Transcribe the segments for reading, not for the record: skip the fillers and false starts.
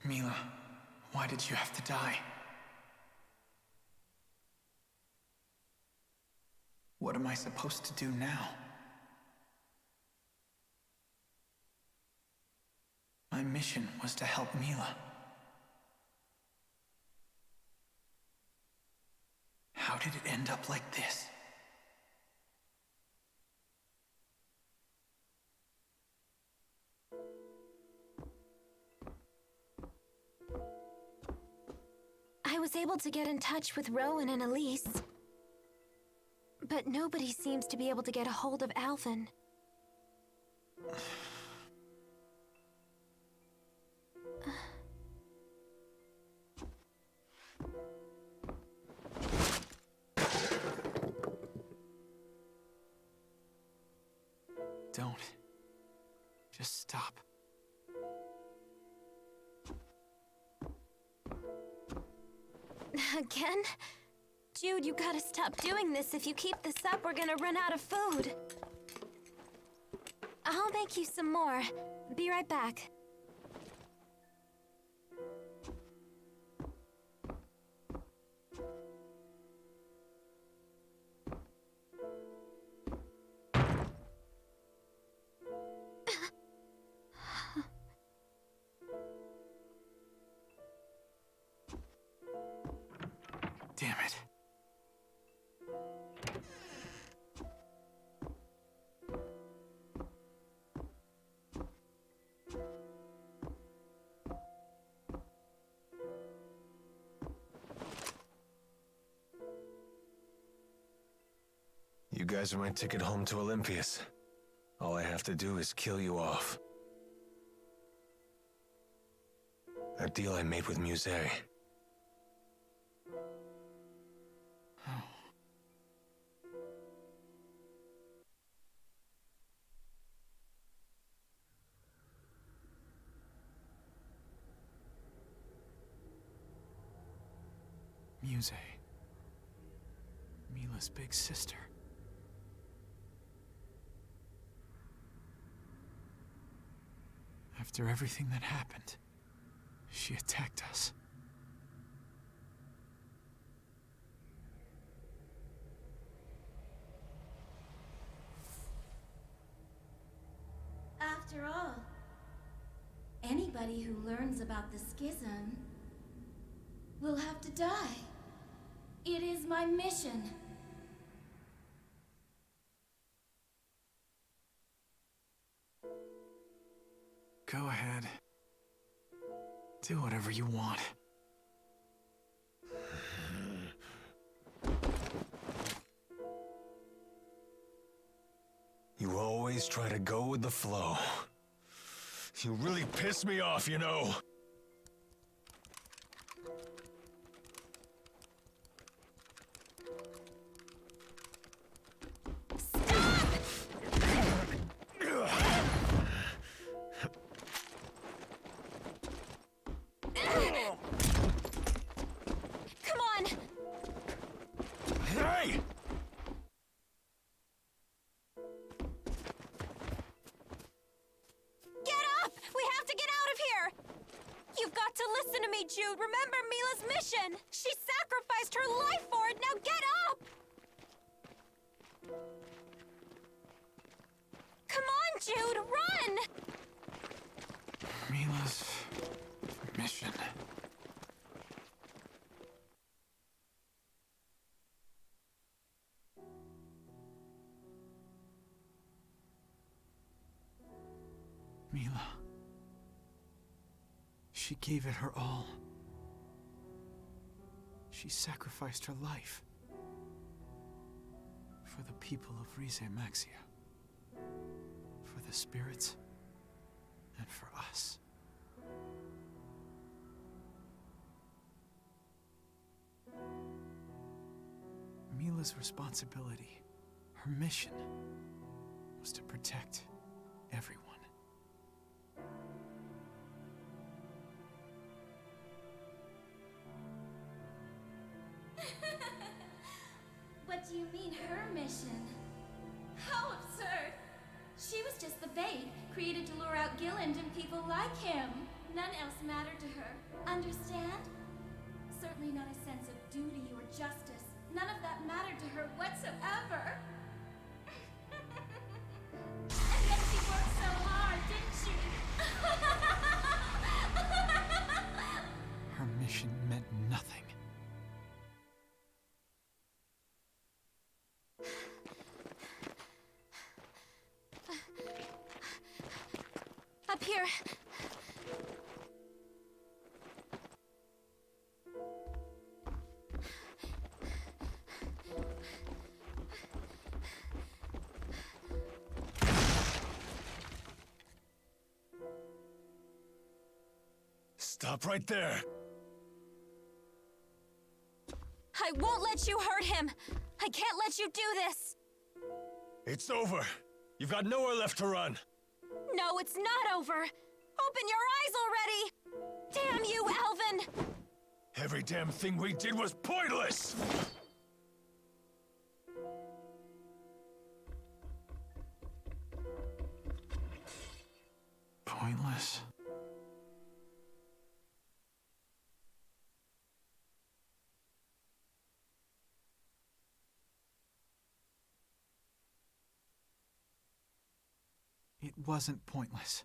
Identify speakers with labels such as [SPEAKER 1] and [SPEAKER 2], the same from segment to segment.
[SPEAKER 1] Mila, why did you have to die? What am I supposed to do now? My mission was to help Mila. How did it end up like this?
[SPEAKER 2] I was able to get in touch with Rowan and Elise, but nobody seems to be able to get a hold of Alvin.
[SPEAKER 1] Don't. Just stop.
[SPEAKER 2] Again? Jyde, you gotta stop doing this. If you keep this up, we're gonna run out of food. I'll make you some more. Be right back.
[SPEAKER 1] Damn it.
[SPEAKER 3] You guys are my ticket home to Olympias. All I have to do is kill you off. That deal I made with Muse.
[SPEAKER 1] Muse. Mila's big sister. After everything that happened, she attacked us.
[SPEAKER 4] After all, anybody who learns about the schism will have to die. It is my mission.
[SPEAKER 1] Go ahead. Do whatever you want.
[SPEAKER 3] You always try to go with the flow. You really piss me off, you know.
[SPEAKER 2] Come on!
[SPEAKER 3] Hey!
[SPEAKER 2] Get up! We have to get out of here! You've got to listen to me, Jyde. Remember Mila's mission! She sacrificed her life for it! Now get up! Come on, Jyde! Run!
[SPEAKER 1] Mila's mission. Mila. She gave it her all. She sacrificed her life. For the people of Rize Maxia. For the spirits. And for us. Mila's responsibility, her mission, was to protect everyone.
[SPEAKER 4] What do you mean, her mission? How absurd! She was just the bait, created to lure out Gilland and people like him. None else mattered to her. Understand? Certainly not a sense of duty or justice. None of that mattered to her whatsoever. And yet she worked so hard, didn't she?
[SPEAKER 1] Her mission meant nothing.
[SPEAKER 2] Up here.
[SPEAKER 3] Stop right there!
[SPEAKER 2] I won't let you hurt him. I can't let you do this.
[SPEAKER 3] It's over! You've got nowhere left to run!
[SPEAKER 2] No, it's not over. Open your eyes already! Damn you, Alvin!
[SPEAKER 3] Every damn thing we did was pointless!
[SPEAKER 1] Pointless? It wasn't pointless.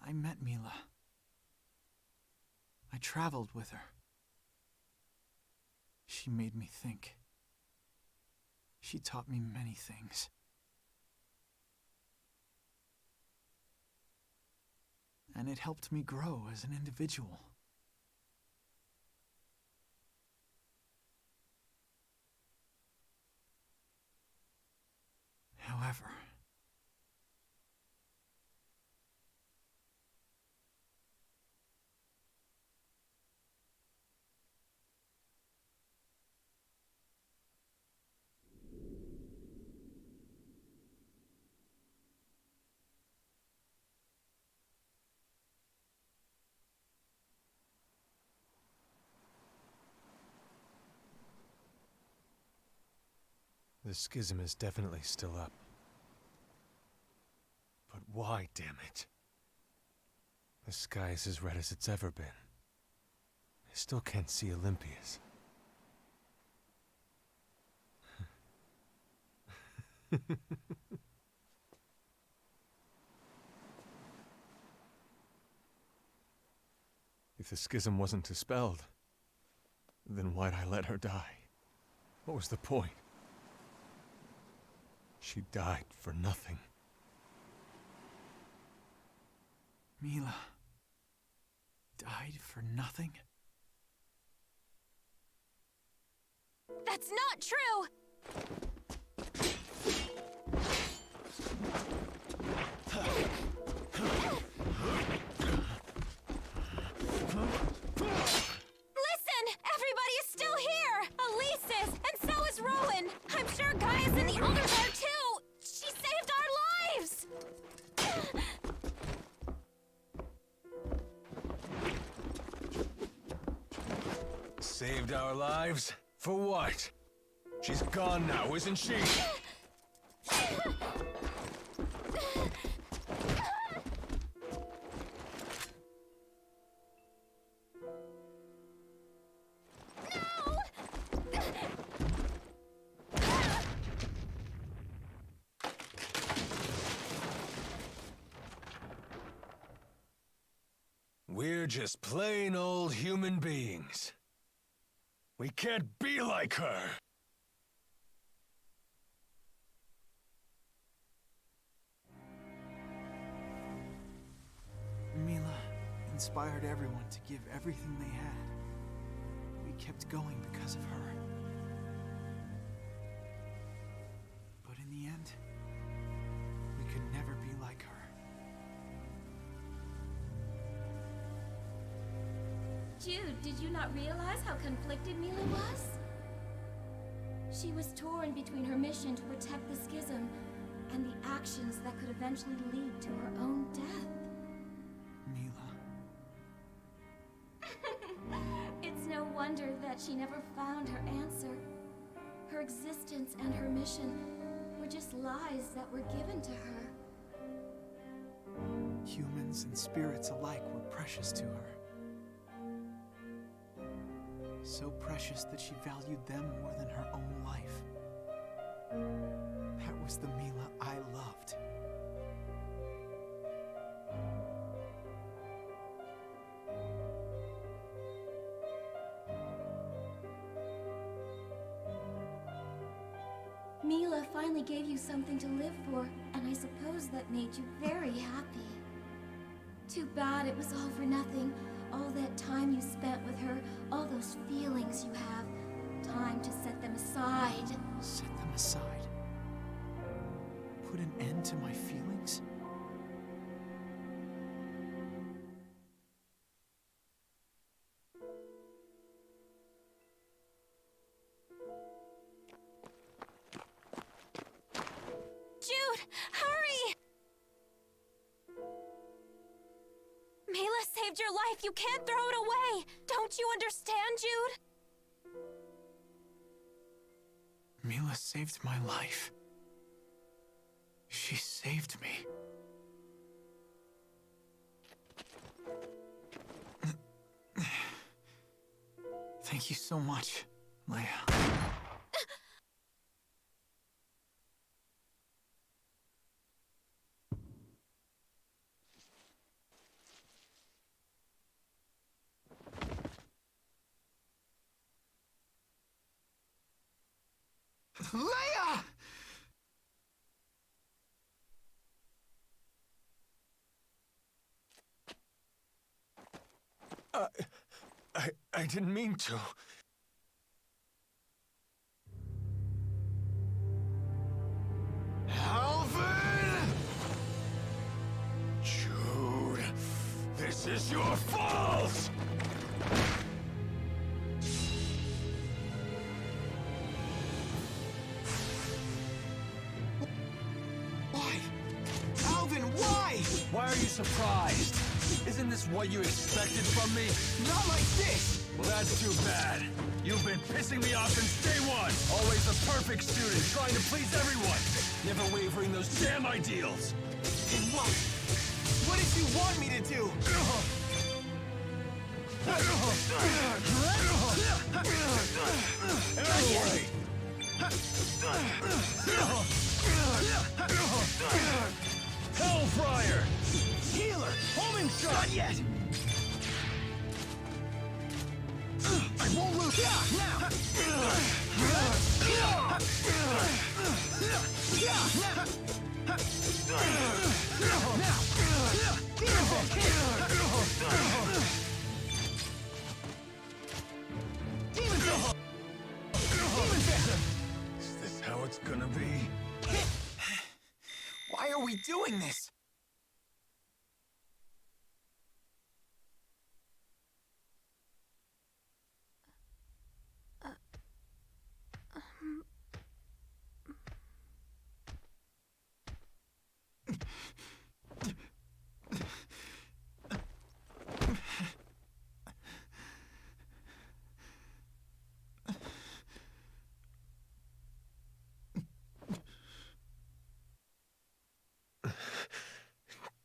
[SPEAKER 1] I met Mila. I traveled with her. She made me think. She taught me many things. And it helped me grow as an individual. However,
[SPEAKER 3] the schism is definitely still up. But why, damn it? The sky is as red as it's ever been. I still can't see Olympias. If the schism wasn't dispelled, then why'd I let her die? What was the point? She died for nothing.
[SPEAKER 1] Mila died for nothing?
[SPEAKER 2] That's not true! Listen! Everybody is still here! Elise is, and so is Rowan! I'm sure Gaius and the others are too! She saved our lives!
[SPEAKER 3] Saved our lives? For what? She's gone now, isn't she? We're just plain old human beings. We can't be like her!
[SPEAKER 1] Mila inspired everyone to give everything they had. We kept going because of her. But in the end, we could never be like her.
[SPEAKER 4] Jyde, did you not realize how conflicted Mila was? She was torn between her mission to protect the schism and the actions that could eventually lead to her own death.
[SPEAKER 1] Mila.
[SPEAKER 4] It's no wonder that she never found her answer. Her existence and her mission were just lies that were given to her.
[SPEAKER 1] Humans and spirits alike were precious to her. So precious that she valued them more than her own life. That was the Mila I loved.
[SPEAKER 4] Mila finally gave you something to live for, and I suppose that made you very happy. Too bad it was all for nothing. All that time you spent with her, all those feelings you have. Time to set them aside.
[SPEAKER 1] Set them aside? Put an end to my feelings?
[SPEAKER 2] Jyde, hurry! Mila saved your life. You can't throw it away. Don't you understand, Jyde?
[SPEAKER 1] Mila saved my life. She saved me. Thank you so much, Leia. Leia!
[SPEAKER 3] I didn't mean to. Alvin! Jyde, this is your fault!
[SPEAKER 1] Why? Alvin, why?
[SPEAKER 3] Why are you surprised? Isn't this what you expected from me?
[SPEAKER 1] Not like this!
[SPEAKER 3] Well, that's too bad. You've been pissing me off since day one. Always the perfect student, trying to please everyone. Never wavering those damn ideals.
[SPEAKER 1] And what? What did you want me to do?
[SPEAKER 3] Anyway. Hellfire!
[SPEAKER 1] Healer!
[SPEAKER 3] Homing shot!
[SPEAKER 1] Not yet! I won't lose! Now!
[SPEAKER 3] Is this how it's gonna be?
[SPEAKER 1] Why are we doing this?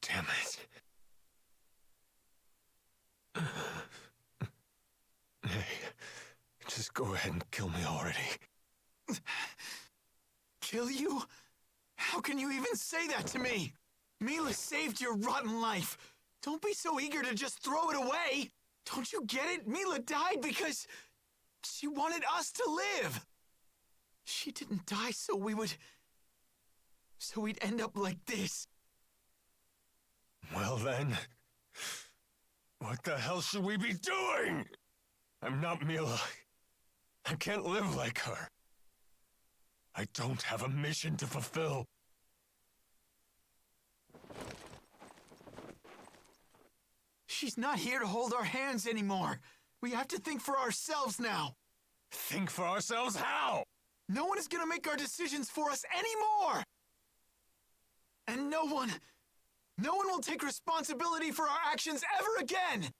[SPEAKER 3] Damn it. Hey, just go ahead and kill me already.
[SPEAKER 1] Kill you? How can you even say that to me? Mila saved your rotten life. Don't be so eager to just throw it away. Don't you get it? Mila died because she wanted us to live. She didn't die so we'd end up like this.
[SPEAKER 3] Well then, what the hell should we be doing? I'm not Mila. I can't live like her. I don't have a mission to fulfill.
[SPEAKER 1] She's not here to hold our hands anymore. We have to think for ourselves now.
[SPEAKER 3] Think for ourselves how?
[SPEAKER 1] No one is gonna make our decisions for us anymore! And no one will take responsibility for our actions ever again!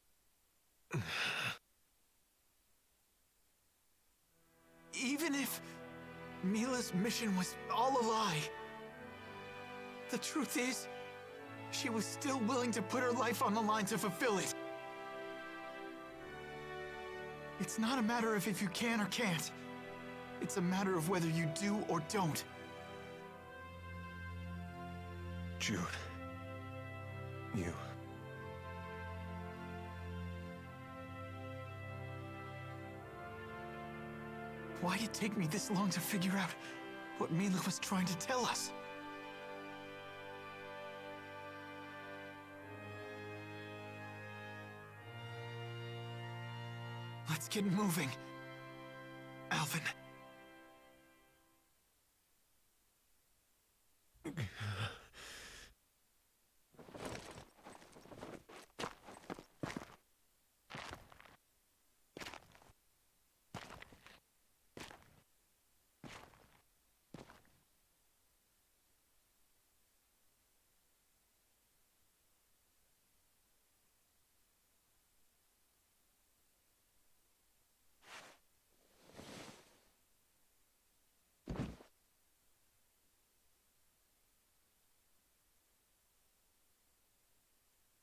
[SPEAKER 1] Even if Mila's mission was all a lie, the truth is, she was still willing to put her life on the line to fulfill it. It's not a matter of if you can or can't. It's a matter of whether you do or don't.
[SPEAKER 3] Jyde. You.
[SPEAKER 1] Why'd it take me this long to figure out what Mila was trying to tell us? Let's get moving. Alvin.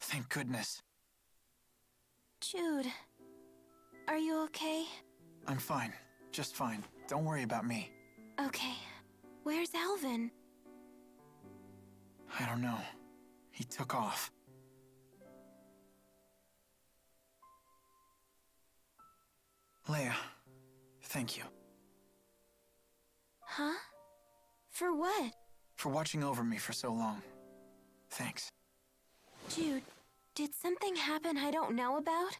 [SPEAKER 1] Thank goodness.
[SPEAKER 2] Jyde, are you okay?
[SPEAKER 1] I'm fine. Just fine. Don't worry about me.
[SPEAKER 2] Okay. Where's Alvin?
[SPEAKER 1] I don't know. He took off. Leia, thank you.
[SPEAKER 2] Huh? For what?
[SPEAKER 1] For watching over me for so long. Thanks.
[SPEAKER 2] Jyde, did something happen I don't know about?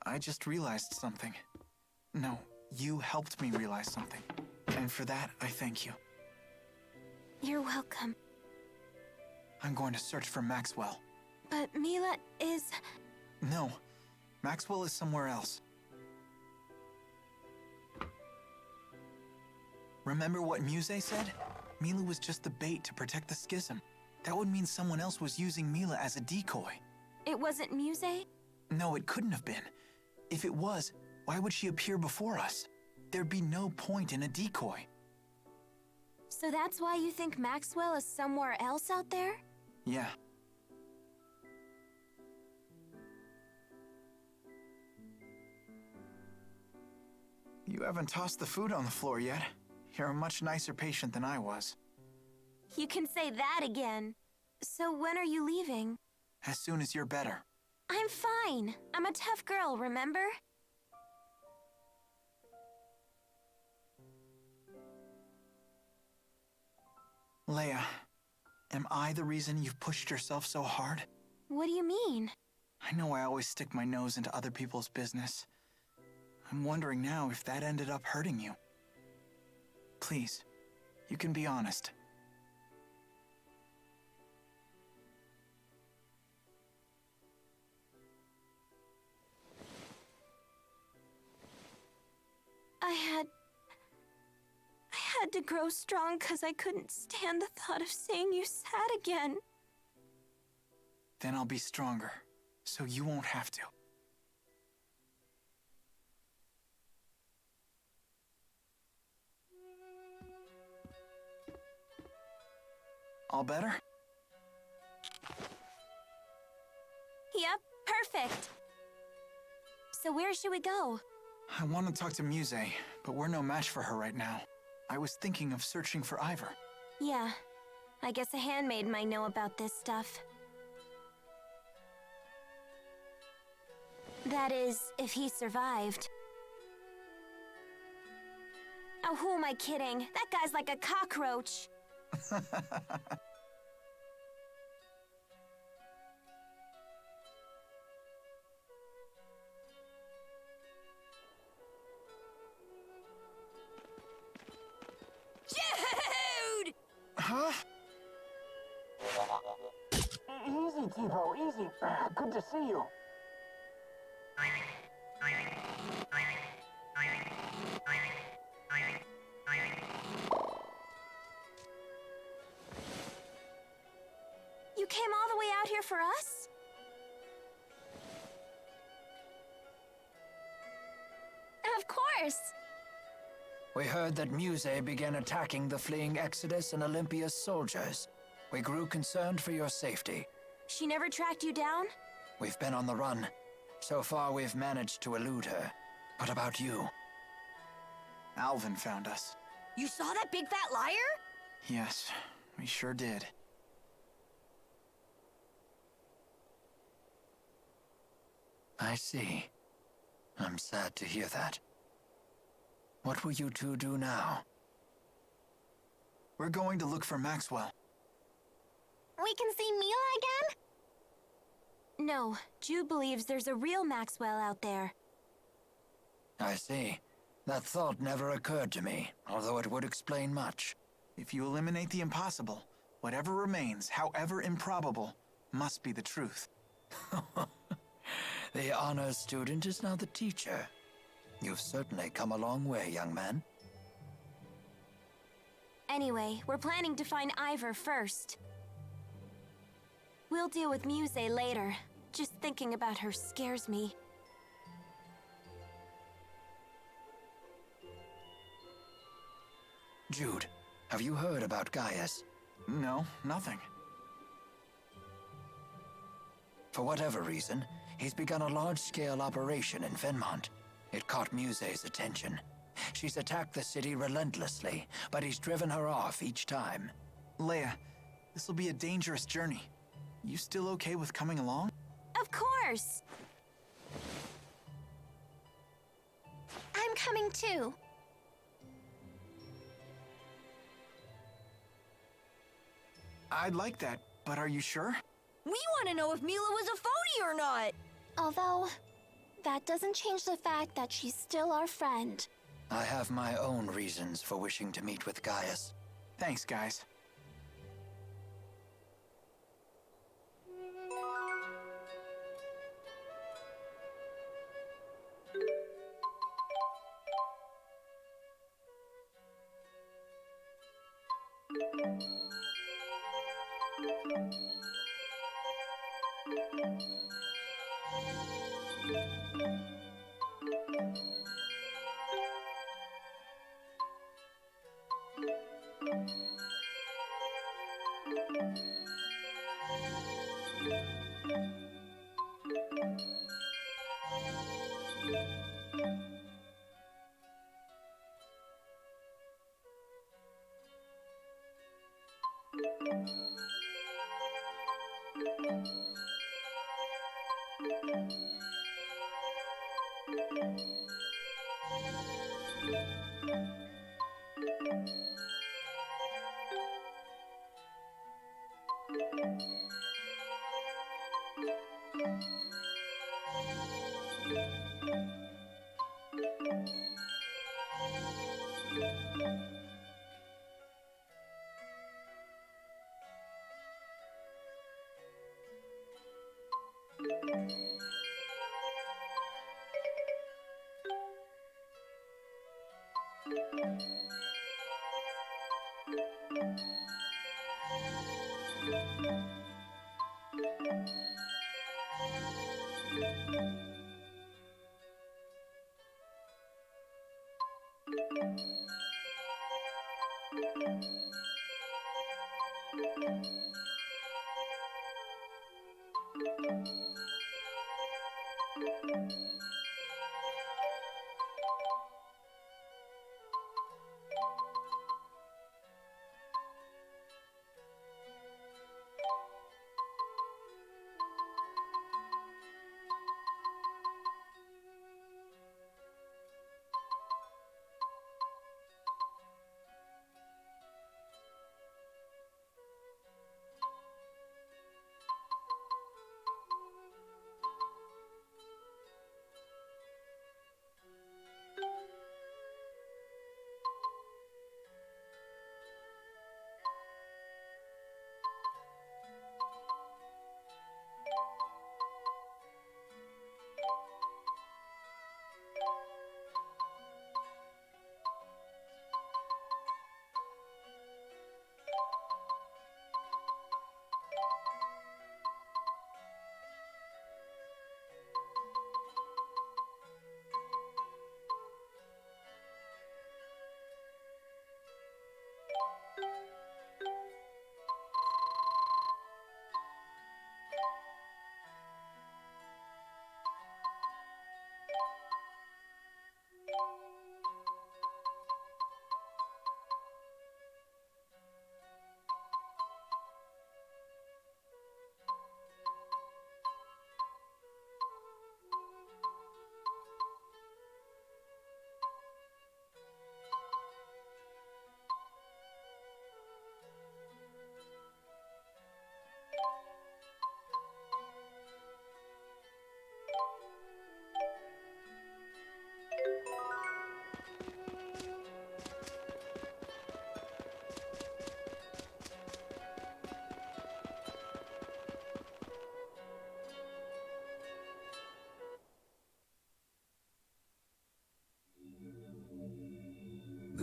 [SPEAKER 1] I just realized something. No, you helped me realize something. And for that, I thank you.
[SPEAKER 2] You're welcome.
[SPEAKER 1] I'm going to search for Maxwell.
[SPEAKER 2] But Mila is...
[SPEAKER 1] No, Maxwell is somewhere else. Remember what Muse said? Mila was just the bait to protect the schism. That would mean someone else was using Mila as a decoy.
[SPEAKER 2] It wasn't Muse?
[SPEAKER 1] No, it couldn't have been. If it was, why would she appear before us? There'd be no point in a decoy.
[SPEAKER 2] So that's why you think Maxwell is somewhere else out there?
[SPEAKER 1] Yeah. You haven't tossed the food on the floor yet. You're a much nicer patient than I was.
[SPEAKER 2] You can say that again. So when are you leaving?
[SPEAKER 1] As soon as you're better.
[SPEAKER 2] I'm fine. I'm a tough girl, remember?
[SPEAKER 1] Leia, am I the reason you've pushed yourself so hard?
[SPEAKER 2] What do you mean?
[SPEAKER 1] I know I always stick my nose into other people's business. I'm wondering now if that ended up hurting you. Please, you can be honest.
[SPEAKER 2] I had to grow strong because I couldn't stand the thought of seeing you sad again.
[SPEAKER 1] Then I'll be stronger, so you won't have to. All better?
[SPEAKER 2] Yep, perfect. So where should we go?
[SPEAKER 1] I want to talk to Muse, but we're no match for her right now. I was thinking of searching for Ivor.
[SPEAKER 2] Yeah, I guess a handmaid might know about this stuff. That is, if he survived. Oh, who am I kidding? That guy's like a cockroach. Jyde!
[SPEAKER 1] Huh? Easy, Tipo, easy. Good to see you.
[SPEAKER 2] You came all the way out here for us? Of course.
[SPEAKER 5] We heard that Muse began attacking the fleeing Exodus and Olympia's soldiers. We grew concerned for your safety.
[SPEAKER 2] She never tracked you down?
[SPEAKER 5] We've been on the run. So far, we've managed to elude her. What about you?
[SPEAKER 1] Alvin found us.
[SPEAKER 2] You saw that big fat liar?
[SPEAKER 1] Yes, we sure did.
[SPEAKER 5] I see. I'm sad to hear that. What will you two do now?
[SPEAKER 1] We're going to look for Maxwell.
[SPEAKER 2] We can see Mila again? No, Jyde believes there's a real Maxwell out there.
[SPEAKER 5] I see. That thought never occurred to me, although it would explain much.
[SPEAKER 1] If you eliminate the impossible, whatever remains, however improbable, must be the truth.
[SPEAKER 5] The honors student is now the teacher. You've certainly come a long way, young man.
[SPEAKER 2] Anyway, we're planning to find Ivor first. We'll deal with Muse later. Just thinking about her scares me.
[SPEAKER 5] Jyde, have you heard about Gaius?
[SPEAKER 1] No, nothing.
[SPEAKER 5] For whatever reason, he's begun a large-scale operation in Fenmont. It caught Muse's attention. She's attacked the city relentlessly, but he's driven her off each time.
[SPEAKER 1] Leia, this'll be a dangerous journey. You still okay with coming along?
[SPEAKER 2] Of course! I'm coming too.
[SPEAKER 1] I'd like that, but are you sure?
[SPEAKER 2] We want to know if Mila was a phony or not!
[SPEAKER 6] Although, that doesn't change the fact that she's still our friend.
[SPEAKER 5] I have my own reasons for wishing to meet with Gaius.
[SPEAKER 1] Thanks, guys.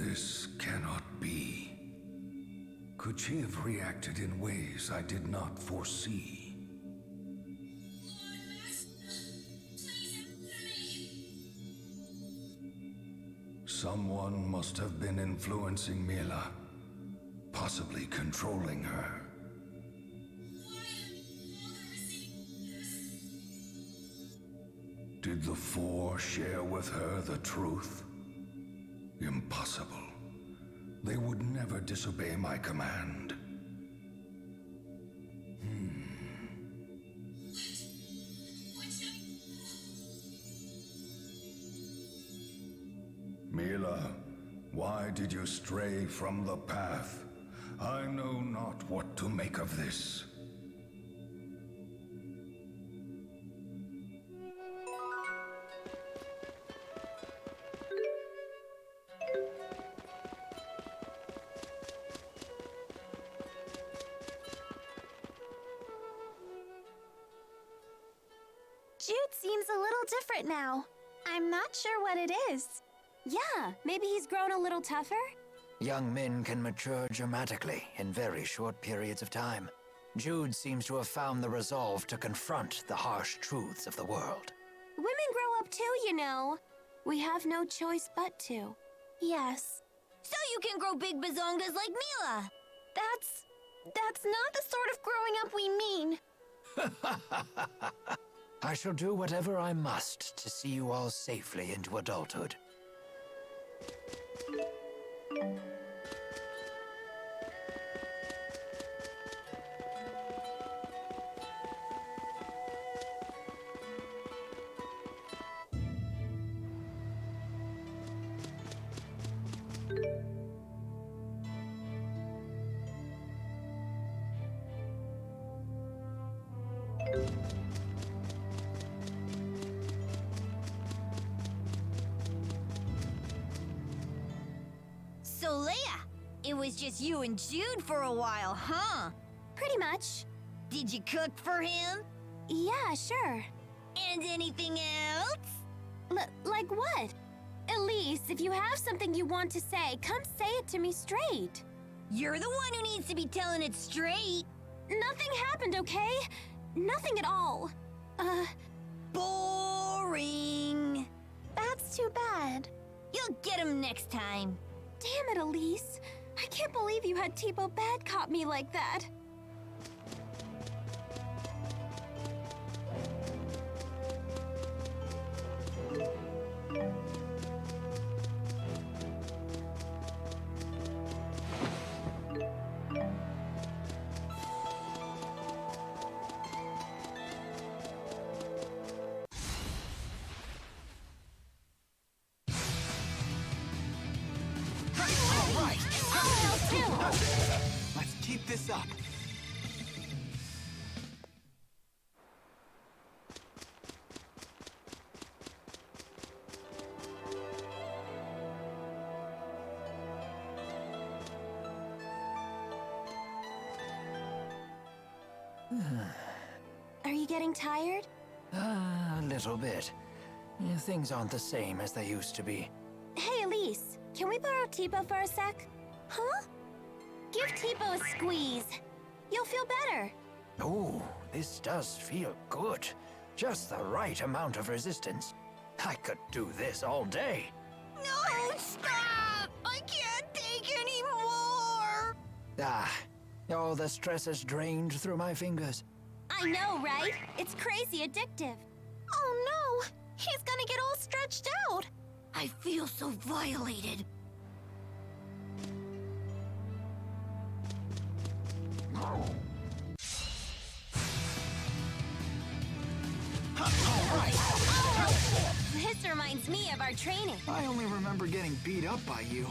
[SPEAKER 7] This cannot be. Could she have reacted in ways I did not foresee? Someone must have been influencing Mila, possibly controlling her. Did the Four share with her the truth? Impossible. They would never disobey my command. Mila, why did you stray from the path? I know not what to make of this.
[SPEAKER 6] Jyde seems a little different now. I'm not sure what it is.
[SPEAKER 2] Yeah, maybe he's grown a little tougher?
[SPEAKER 5] Young men can mature dramatically in very short periods of time. Jyde seems to have found the resolve to confront the harsh truths of the world.
[SPEAKER 2] Women grow up too, you know. We have no choice but to.
[SPEAKER 6] Yes.
[SPEAKER 2] So you can grow big bazongas like Mila!
[SPEAKER 6] That's not the sort of growing up we mean.
[SPEAKER 5] I shall do whatever I must to see you all safely into adulthood.
[SPEAKER 2] So Leia, it was just you and Jyde for a while, huh?
[SPEAKER 6] Pretty much.
[SPEAKER 2] Did you cook for him?
[SPEAKER 6] Yeah, sure.
[SPEAKER 2] And anything else?
[SPEAKER 6] Like what? Elise, if you have something you want to say, come say it to me straight.
[SPEAKER 2] You're the one who needs to be telling it straight.
[SPEAKER 6] Nothing happened, okay? Nothing at all.
[SPEAKER 2] Boring.
[SPEAKER 6] That's too bad.
[SPEAKER 2] You'll get him next time.
[SPEAKER 6] Damn it, Elise. I can't believe you had Tipo bad cop me like that.
[SPEAKER 1] Let's keep this up.
[SPEAKER 6] Are you getting tired?
[SPEAKER 5] A little bit. Things aren't the same as they used to be.
[SPEAKER 6] Hey, Elise, can we borrow Tipo for a sec? Huh? Give Tipo a squeeze. You'll feel better.
[SPEAKER 5] Oh, this does feel good. Just the right amount of resistance. I could do this all day.
[SPEAKER 2] No, stop! I can't take any more!
[SPEAKER 5] All the stress has drained through my fingers.
[SPEAKER 6] I know, right? It's crazy addictive. Oh no! He's gonna get all stretched out!
[SPEAKER 2] I feel so violated.
[SPEAKER 6] This reminds me of our training.
[SPEAKER 1] I only remember getting beat up by you.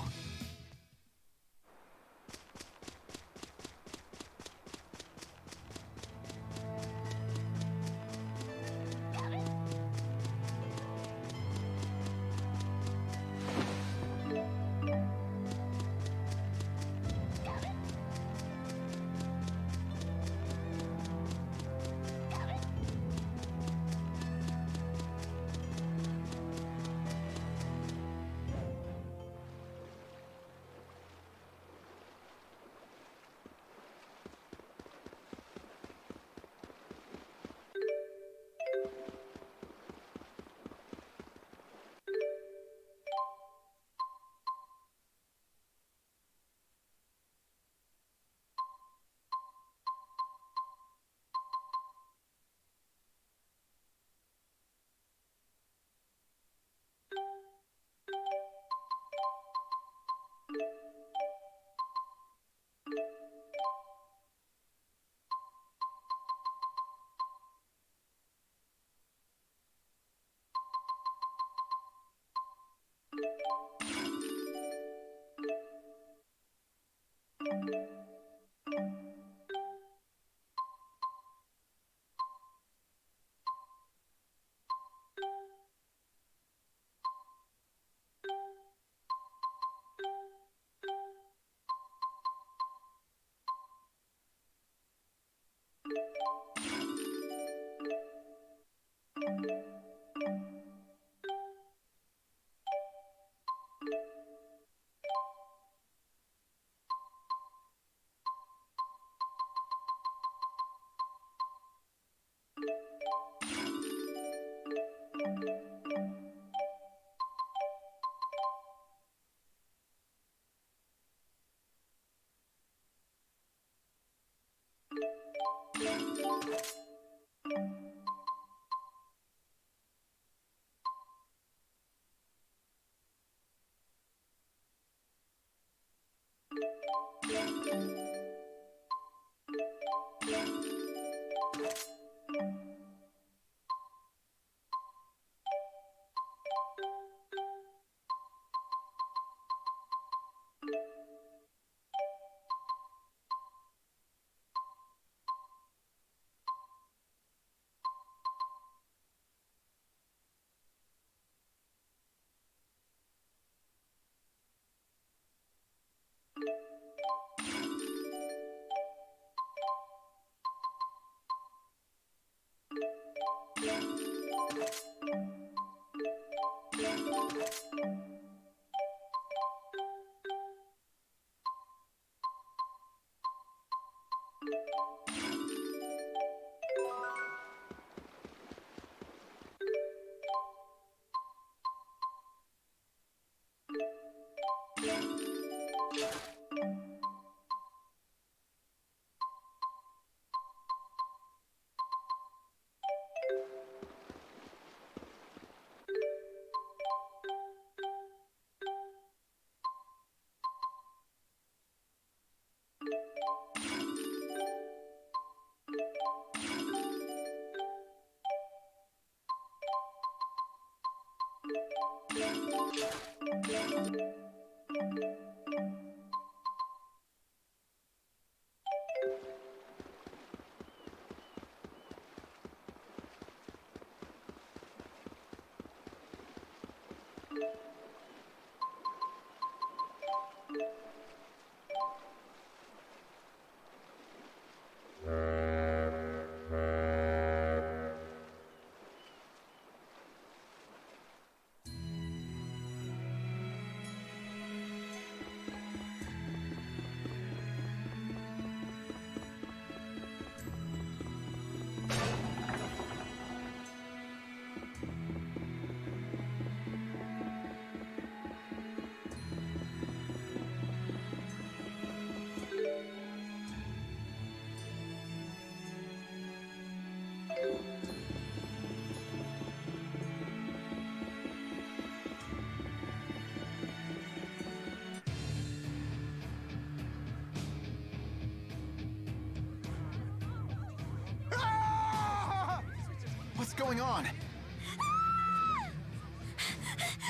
[SPEAKER 1] What's going on?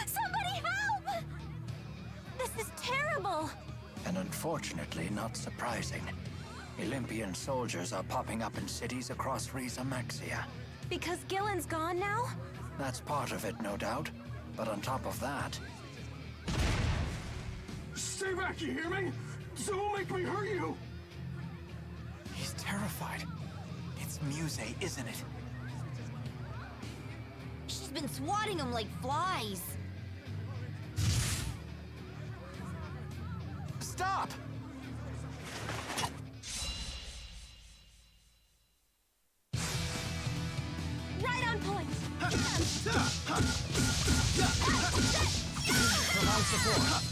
[SPEAKER 2] Somebody help! This is terrible!
[SPEAKER 5] And unfortunately, not surprising. Olympian soldiers are popping up in cities across Riza Maxia.
[SPEAKER 2] Because Gillen's gone now?
[SPEAKER 5] That's part of it, no doubt. But on top of that,
[SPEAKER 3] Stay back, you hear me? Don't make me hurt you!
[SPEAKER 1] He's terrified. It's Muse, isn't it?
[SPEAKER 2] She's been swatting them like flies.
[SPEAKER 1] Stop!
[SPEAKER 2] Right on point!
[SPEAKER 1] Provide support.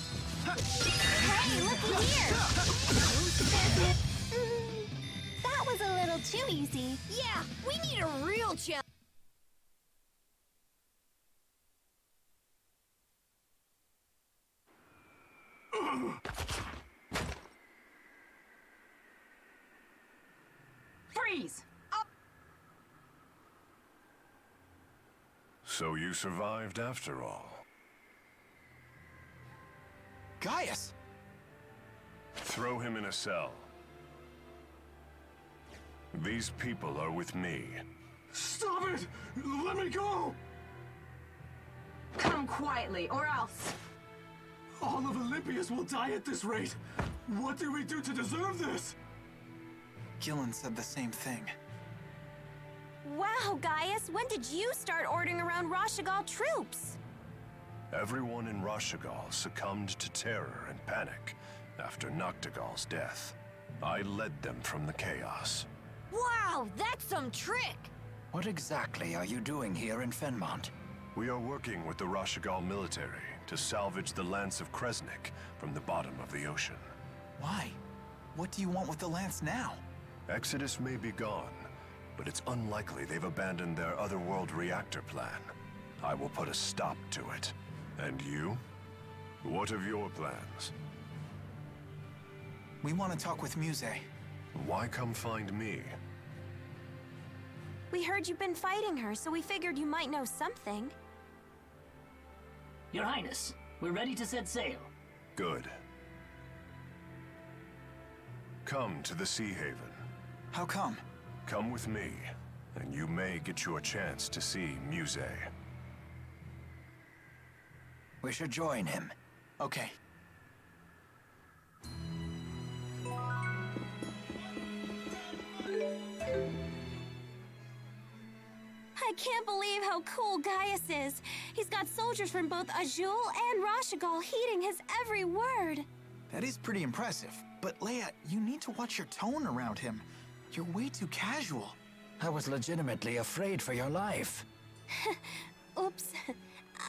[SPEAKER 2] Hey, looky here! That was a little too easy. Yeah, we need a real challenge.
[SPEAKER 8] Freeze!
[SPEAKER 3] So you survived after all.
[SPEAKER 1] Gaius!
[SPEAKER 3] Throw him in a cell. These people are with me. Stop it! Let me go!
[SPEAKER 8] Come quietly, or else.
[SPEAKER 3] All of Olympius will die at this rate. What did we do to deserve this?
[SPEAKER 1] Gillen said the same thing.
[SPEAKER 6] Wow, Gaius, when did you start ordering around Rashagal troops?
[SPEAKER 3] Everyone in Rashagal succumbed to terror and panic after Noctigal's death. I led them from the chaos.
[SPEAKER 2] Wow, that's some trick!
[SPEAKER 5] What exactly are you doing here in Fenmont?
[SPEAKER 3] We are working with the Rashagal military to salvage the Lance of Kresnik from the bottom of the ocean.
[SPEAKER 1] Why? What do you want with the lance now?
[SPEAKER 3] Exodus may be gone, but it's unlikely they've abandoned their otherworld reactor plan. I will put a stop to it. And you? What of your plans?
[SPEAKER 1] We want to talk with Muse.
[SPEAKER 3] Why come find me?
[SPEAKER 6] We heard you've been fighting her, so we figured you might know something.
[SPEAKER 9] Your Highness, we're ready to set sail.
[SPEAKER 3] Good. Come to the Sea Haven.
[SPEAKER 1] How come?
[SPEAKER 3] Come with me, and you may get your chance to see Muse.
[SPEAKER 5] We should join him.
[SPEAKER 1] Okay.
[SPEAKER 6] I can't believe how cool Gaius is. He's got soldiers from both Azul and Rashagal heeding his every word.
[SPEAKER 1] That is pretty impressive. But Leia, you need to watch your tone around him. You're way too casual.
[SPEAKER 5] I was legitimately afraid for your life.
[SPEAKER 6] Oops.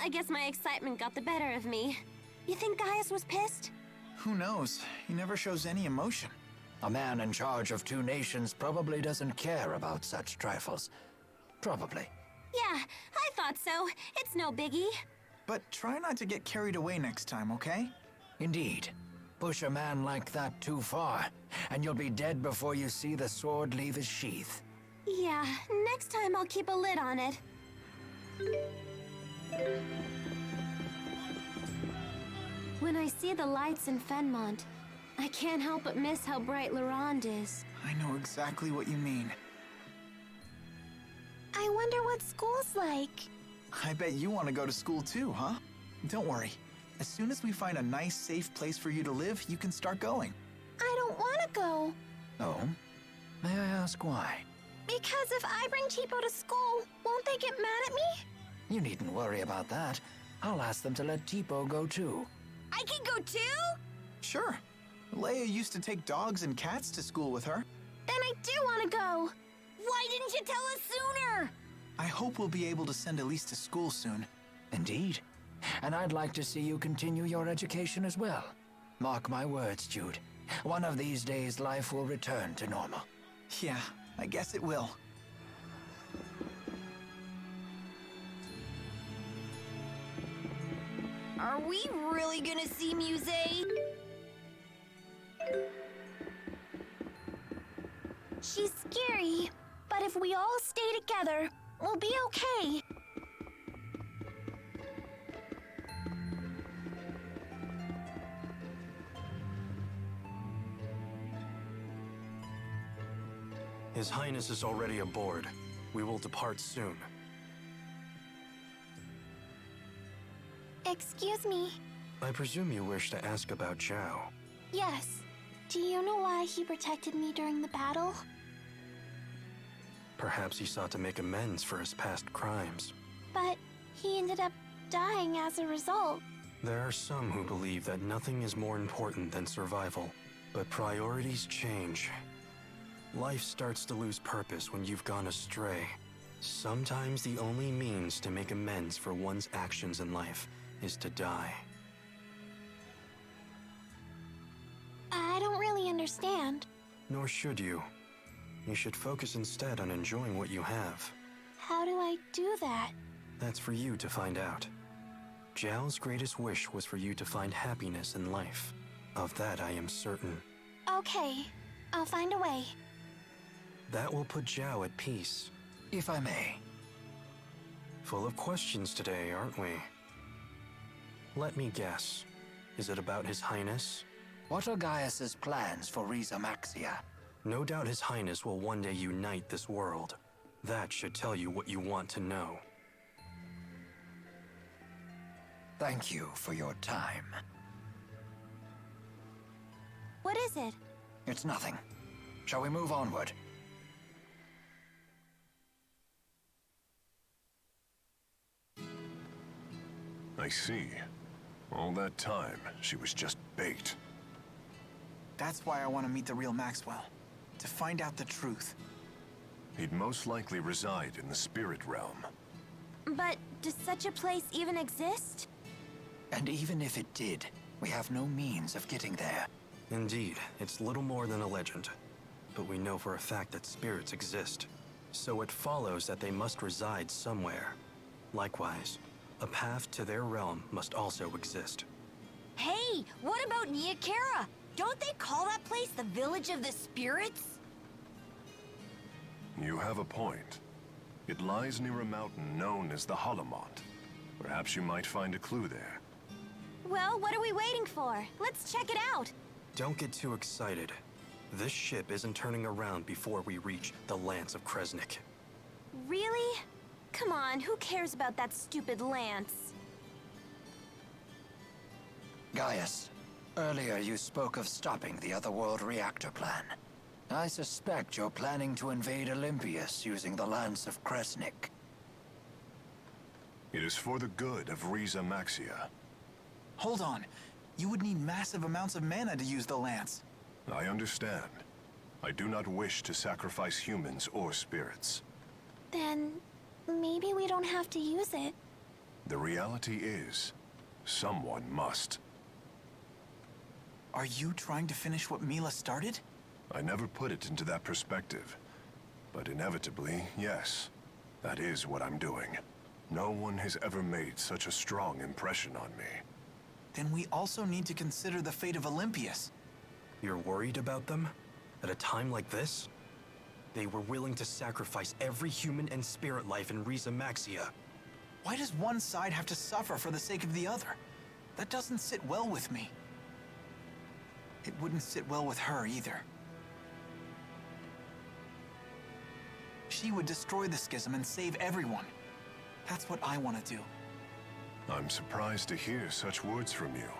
[SPEAKER 6] I guess my excitement got the better of me. You think Gaius was pissed?
[SPEAKER 1] Who knows? He never shows any emotion.
[SPEAKER 5] A man in charge of 2 nations probably doesn't care about such trifles. Probably.
[SPEAKER 6] Yeah, I thought so. It's no biggie.
[SPEAKER 1] But try not to get carried away next time, okay?
[SPEAKER 5] Indeed. Push a man like that too far, and you'll be dead before you see the sword leave his sheath.
[SPEAKER 6] Yeah, next time I'll keep a lid on it. When I see the lights in Fenmont, I can't help but miss how bright Laurent is.
[SPEAKER 1] I know exactly what you mean.
[SPEAKER 6] I wonder what school's like.
[SPEAKER 1] I bet you want to go to school too, huh? Don't worry. As soon as we find a nice, safe place for you to live, you can start going.
[SPEAKER 6] I don't want to go.
[SPEAKER 5] Oh? May I ask why?
[SPEAKER 6] Because if I bring Tipo to school, won't they get mad at me?
[SPEAKER 5] You needn't worry about that. I'll ask them to let Tipo go too.
[SPEAKER 2] I can go too?
[SPEAKER 1] Sure. Leia used to take dogs and cats to school with her.
[SPEAKER 6] Then I do want to go.
[SPEAKER 2] Why didn't you tell us sooner?
[SPEAKER 1] I hope we'll be able to send Elise to school soon.
[SPEAKER 5] Indeed. And I'd like to see you continue your education as well. Mark my words, Jyde. One of these days, life will return to normal.
[SPEAKER 1] Yeah, I guess it will.
[SPEAKER 2] Are we really gonna see Muse?
[SPEAKER 6] She's scary, but if we all stay together, we'll be okay.
[SPEAKER 10] His Highness is already aboard. We will depart soon.
[SPEAKER 6] Excuse me.
[SPEAKER 10] I presume you wish to ask about Zhao.
[SPEAKER 6] Yes. Do you know why he protected me during the battle?
[SPEAKER 10] Perhaps he sought to make amends for his past crimes.
[SPEAKER 6] But he ended up dying as a result.
[SPEAKER 10] There are some who believe that nothing is more important than survival. But priorities change. Life starts to lose purpose when you've gone astray. Sometimes the only means to make amends for one's actions in life is to die.
[SPEAKER 6] I don't really understand.
[SPEAKER 10] Nor should you. You should focus instead on enjoying what you have.
[SPEAKER 6] How do I do that?
[SPEAKER 10] That's for you to find out. Zhao's greatest wish was for you to find happiness in life. Of that I am certain.
[SPEAKER 6] Okay, I'll find a way.
[SPEAKER 10] That will put Zhao at peace.
[SPEAKER 5] If I may.
[SPEAKER 10] Full of questions today, aren't we? Let me guess. Is it about His Highness?
[SPEAKER 5] What are Gaius's plans for Riza Maxia?
[SPEAKER 10] No doubt His Highness will one day unite this world. That should tell you what you want to know.
[SPEAKER 5] Thank you for your time.
[SPEAKER 6] What is it?
[SPEAKER 5] It's nothing. Shall we move onward?
[SPEAKER 3] I see. All that time, she was just bait.
[SPEAKER 1] That's why I want to meet the real Maxwell. To find out the truth.
[SPEAKER 3] He'd most likely reside in the spirit realm.
[SPEAKER 6] But does such a place even exist?
[SPEAKER 5] And even if it did, we have no means of getting there.
[SPEAKER 10] Indeed, it's little more than a legend. But we know for a fact that spirits exist. So it follows that they must reside somewhere. Likewise, a path to their realm must also exist.
[SPEAKER 2] Hey, what about Niakara? Don't they call that place the Village of the Spirits?
[SPEAKER 3] You have a point. It lies near a mountain known as the Holomont. Perhaps you might find a clue there.
[SPEAKER 6] Well, what are we waiting for? Let's check it out.
[SPEAKER 10] Don't get too excited. This ship isn't turning around before we reach the Lance of Kresnik.
[SPEAKER 6] Really? Come on, who cares about that stupid lance?
[SPEAKER 5] Gaius, earlier you spoke of stopping the Otherworld reactor plan. I suspect you're planning to invade Olympias using the Lance of Kresnik.
[SPEAKER 3] It is for the good of Riza Maxia.
[SPEAKER 1] Hold on. You would need massive amounts of mana to use the lance.
[SPEAKER 3] I understand. I do not wish to sacrifice humans or spirits.
[SPEAKER 6] Then maybe we don't have to use it.
[SPEAKER 3] The reality is, someone must.
[SPEAKER 1] Are you trying to finish what Mila started?
[SPEAKER 3] I never put it into that perspective. But inevitably, yes. That is what I'm doing. No one has ever made such a strong impression on me.
[SPEAKER 1] Then we also need to consider the fate of Olympias.
[SPEAKER 10] You're worried about them? At a time like this? They were willing to sacrifice every human and spirit life in Riza Maxia.
[SPEAKER 1] Why does one side have to suffer for the sake of the other? That doesn't sit well with me. It wouldn't sit well with her either. She would destroy the schism and save everyone. That's what I want to do.
[SPEAKER 3] I'm surprised to hear such words from you.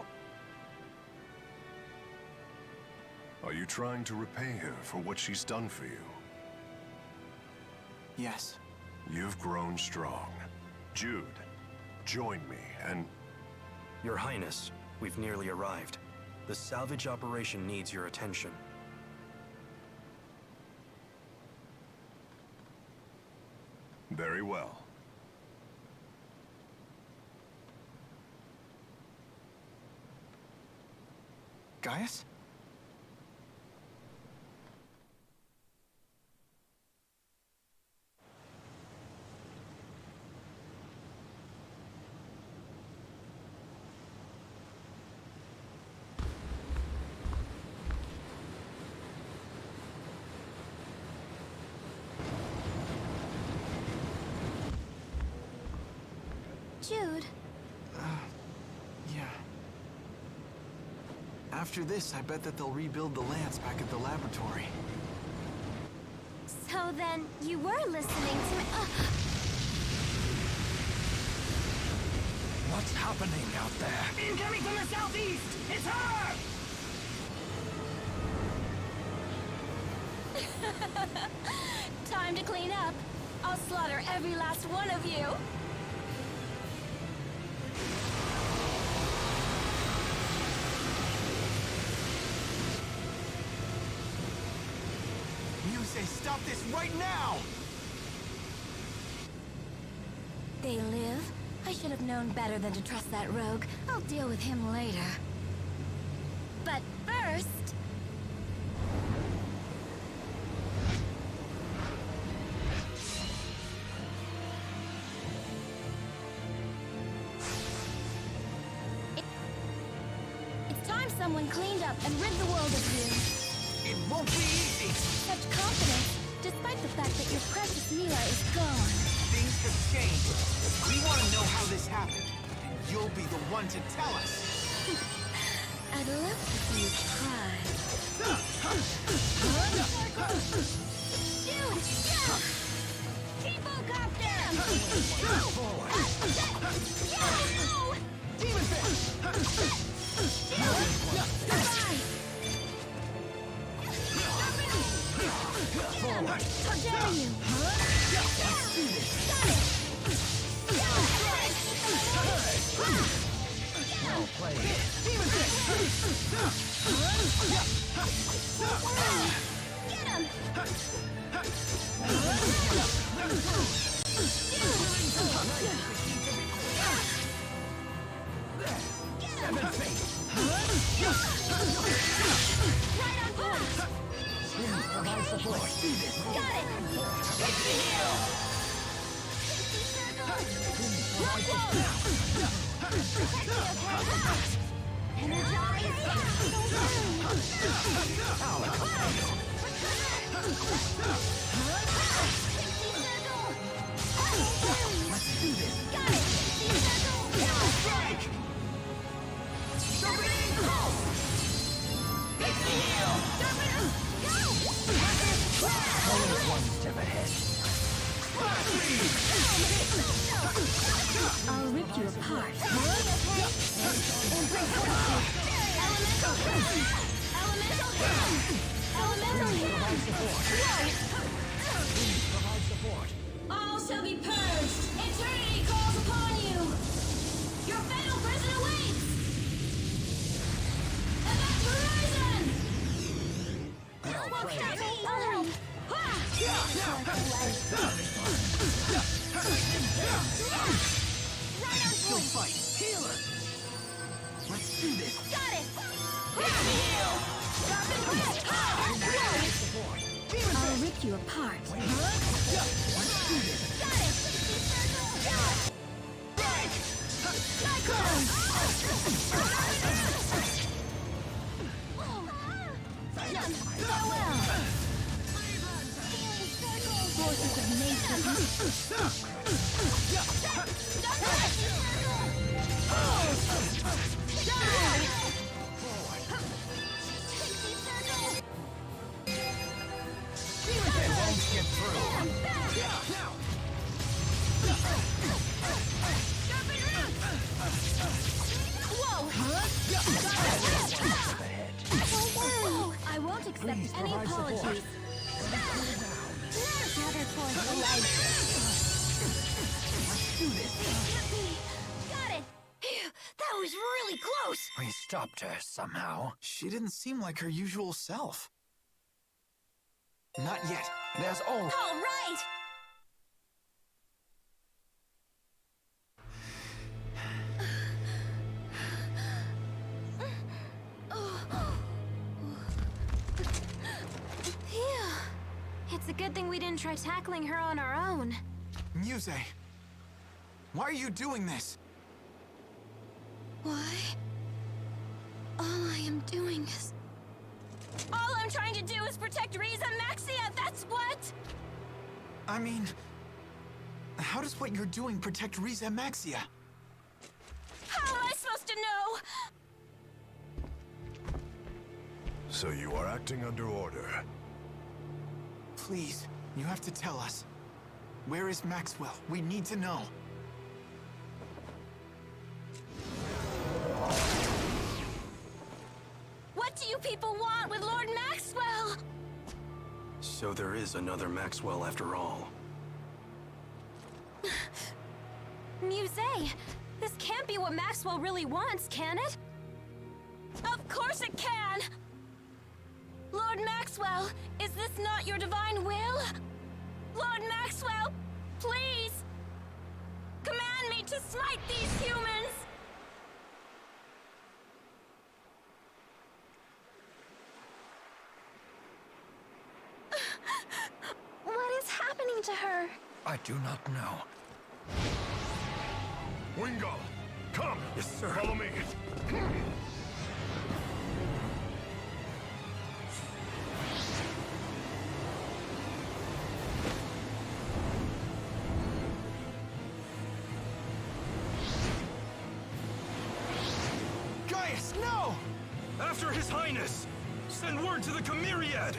[SPEAKER 3] Are you trying to repay her for what she's done for you?
[SPEAKER 1] Yes.
[SPEAKER 3] You've grown strong. Jyde, join me and...
[SPEAKER 10] Your Highness, we've nearly arrived. The salvage operation needs your attention.
[SPEAKER 3] Very well.
[SPEAKER 1] Gaius?
[SPEAKER 6] Jyde,
[SPEAKER 1] Yeah. After this, I bet that they'll rebuild the lance back at the laboratory.
[SPEAKER 6] so then you were listening to me.
[SPEAKER 5] What's happening out there?
[SPEAKER 9] Incoming from the southeast! It's her!
[SPEAKER 2] Time to clean up. I'll slaughter every last one of you.
[SPEAKER 1] Muse, stop this right now!
[SPEAKER 2] They live? I should have known better than to trust that rogue. I'll deal with him later. But first... It's time someone cleaned up and rid the world of you.
[SPEAKER 1] It won't be easy!
[SPEAKER 2] Such confidence, despite the fact that your precious Mila is gone.
[SPEAKER 1] Things have changed. We want to know how this happened, and you'll be the one to tell us.
[SPEAKER 2] I'd love to see you try. Dude, yeah! Tipo got them! Yeah!
[SPEAKER 1] Demon Fist!
[SPEAKER 2] Goodbye!
[SPEAKER 1] Forward!
[SPEAKER 2] How dare you! Got it!
[SPEAKER 5] One step ahead.
[SPEAKER 4] I'll rip you apart.
[SPEAKER 5] Provide support.
[SPEAKER 4] All shall be purged. Eternity calls upon you. Your fatal prison awaits. Event horizon.
[SPEAKER 6] Won't stop me!
[SPEAKER 1] Still fight. Healer. Let's do this.
[SPEAKER 6] Got it!
[SPEAKER 4] I'll rip you apart. Forces of nature.
[SPEAKER 5] They won't get through. Step ahead.
[SPEAKER 4] I won't accept any apologies.
[SPEAKER 6] Gather forth the light. Got it! Phew, that was really close!
[SPEAKER 5] We stopped her somehow.
[SPEAKER 1] She didn't seem like her usual self. Not yet.
[SPEAKER 5] There's
[SPEAKER 6] All right!
[SPEAKER 2] Phew. It's a good thing we didn't try tackling her on our own.
[SPEAKER 1] Muse, why are you doing this?
[SPEAKER 2] Why? All I am doing is... All I'm trying to do is protect Riza Maxia, that's what!
[SPEAKER 1] I mean, how does what you're doing protect Riza Maxia?
[SPEAKER 2] How am I supposed to know?
[SPEAKER 3] So you are acting under order.
[SPEAKER 1] Please, you have to tell us. Where is Maxwell? We need to know.
[SPEAKER 2] What do you people want with Lord Maxwell?
[SPEAKER 10] So there is another Maxwell after all.
[SPEAKER 2] Muse, this can't be what Maxwell really wants, can it? Of course it can! Lord Maxwell, is this not your divine will? Lord Maxwell, please! Command me to smite these humans! What is happening to her?
[SPEAKER 5] I do not know.
[SPEAKER 3] Wingo, come! Yes, sir. Follow me.
[SPEAKER 1] Gaius, no!
[SPEAKER 3] After His Highness! Send word to the Chimeriad!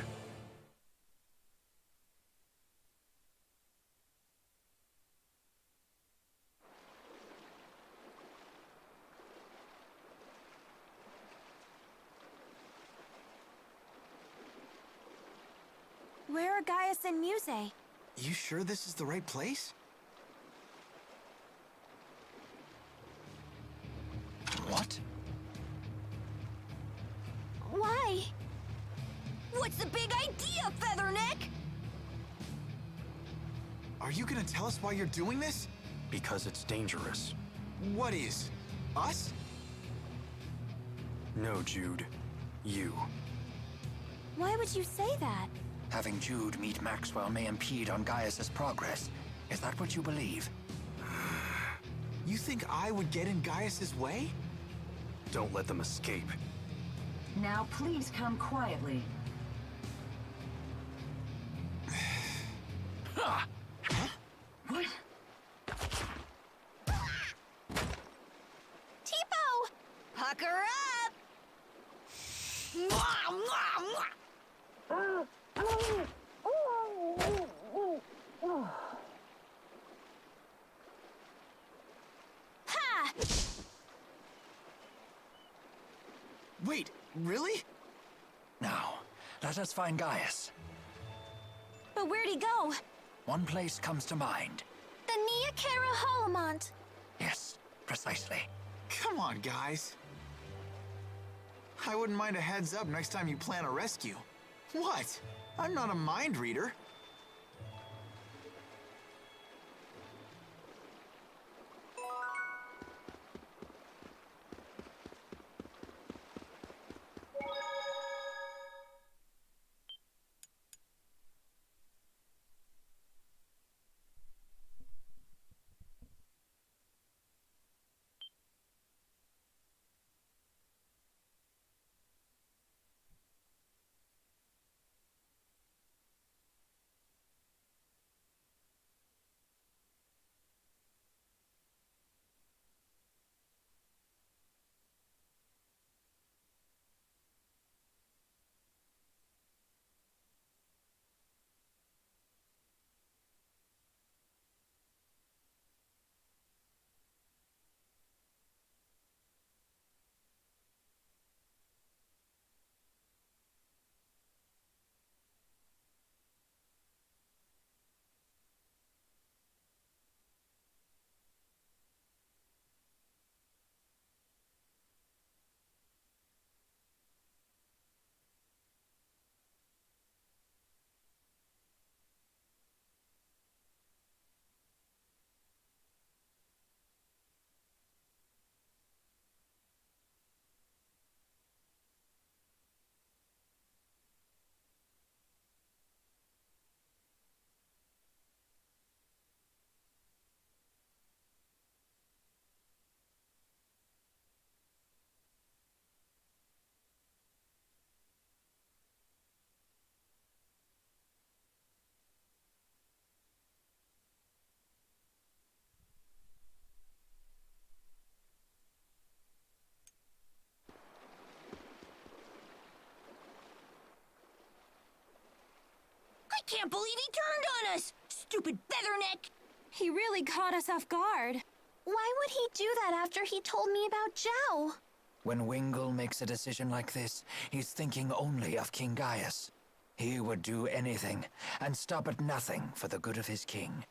[SPEAKER 2] Where are Gaius and Muse?
[SPEAKER 1] You sure this is the right place?
[SPEAKER 5] What?
[SPEAKER 2] Why? What's the big idea, Featherneck?
[SPEAKER 1] Are you gonna tell us why you're doing this?
[SPEAKER 10] Because it's dangerous.
[SPEAKER 1] What is? Us?
[SPEAKER 10] No, Jyde. You.
[SPEAKER 2] Why would you say that?
[SPEAKER 5] Having Jyde meet Maxwell may impede on Gaius's progress. Is that what you believe?
[SPEAKER 1] You think I would get in Gaius's way?
[SPEAKER 10] Don't let them escape.
[SPEAKER 8] Now please come quietly. What?
[SPEAKER 6] Tipo! Pucker up! Ha!
[SPEAKER 1] Wait, really?
[SPEAKER 5] Now, let us find Gaius.
[SPEAKER 2] But where'd he go?
[SPEAKER 5] One place comes to mind.
[SPEAKER 6] The Niakara Holomont.
[SPEAKER 5] Yes, precisely.
[SPEAKER 1] Come on, guys. I wouldn't mind a heads up next time you plan a rescue. What? I'm not a mind reader.
[SPEAKER 6] I can't believe he turned on us! Stupid featherneck!
[SPEAKER 2] He really caught us off guard.
[SPEAKER 6] Why would he do that after he told me about Zhao?
[SPEAKER 5] When Wingle makes a decision like this, he's thinking only of King Gaius. He would do anything, and stop at nothing for the good of his king.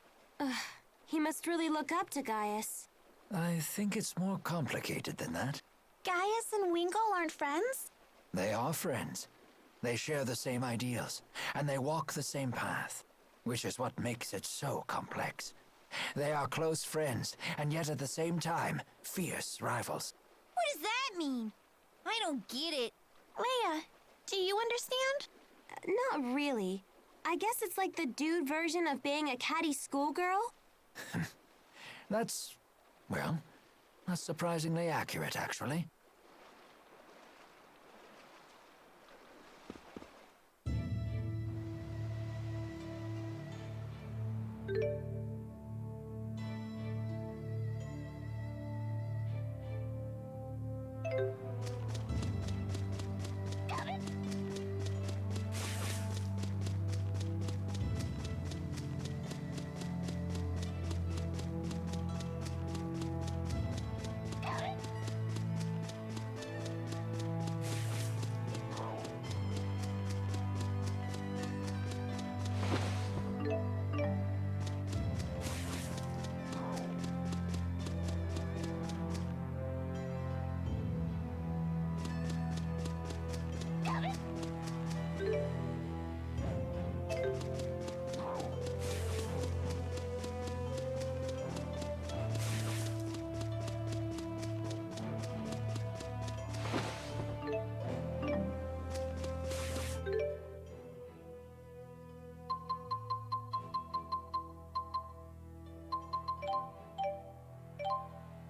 [SPEAKER 2] He must really look up to Gaius.
[SPEAKER 5] I think it's more complicated than that.
[SPEAKER 6] Gaius and Wingle aren't friends?
[SPEAKER 5] They are friends. They share the same ideals, and they walk the same path, which is what makes it so complex. They are close friends, and yet at the same time, fierce rivals.
[SPEAKER 6] What does that mean? I don't get it. Leia, do you understand?
[SPEAKER 2] Not really. I guess it's like the dude version of being a catty schoolgirl.
[SPEAKER 5] That's surprisingly accurate, actually.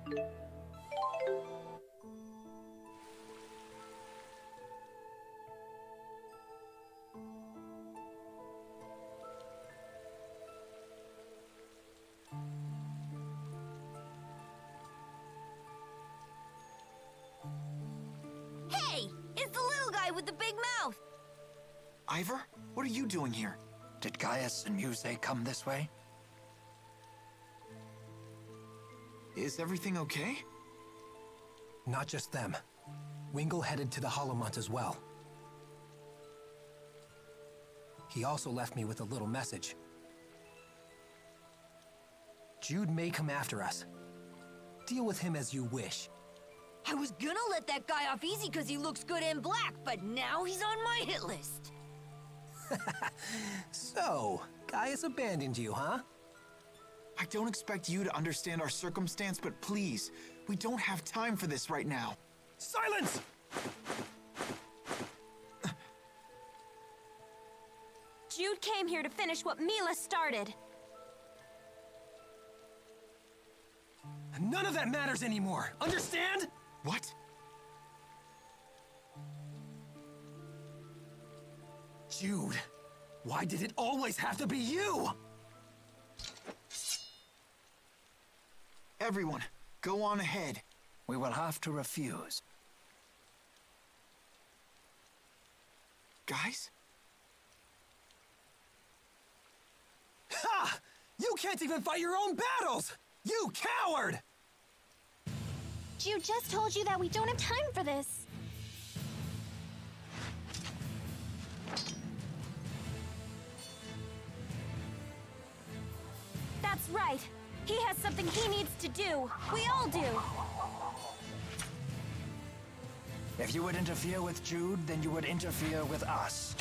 [SPEAKER 2] Hey! It's the little guy with the big mouth!
[SPEAKER 1] Ivor, what are you doing here?
[SPEAKER 5] Did Gaius and Muse come this way?
[SPEAKER 1] Is everything okay?
[SPEAKER 11] Not just them. Wingle headed to the Holomont as well. He also left me with a little message. Jyde may come after us. Deal with him as you wish.
[SPEAKER 2] I was gonna let that guy off easy because he looks good in black, but now he's on my hit list.
[SPEAKER 11] So, Gaius abandoned you, huh?
[SPEAKER 1] I don't expect you to understand our circumstance, but please, we don't have time for this right now.
[SPEAKER 11] Silence!
[SPEAKER 2] Jyde came here to finish what Mila started.
[SPEAKER 11] None of that matters anymore, understand?
[SPEAKER 1] What?
[SPEAKER 11] Jyde, why did it always have to be you?
[SPEAKER 1] Everyone, go on ahead.
[SPEAKER 5] We will have to refuse.
[SPEAKER 1] Guys?
[SPEAKER 11] Ha! You can't even fight your own battles! You coward!
[SPEAKER 6] Jyde just told you that we don't have time for this.
[SPEAKER 2] That's right. He has something he needs to do. We all do.
[SPEAKER 5] If you would interfere with Jyde, then you would interfere with us.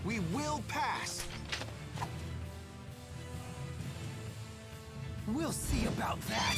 [SPEAKER 1] We will pass.
[SPEAKER 11] We'll see about that.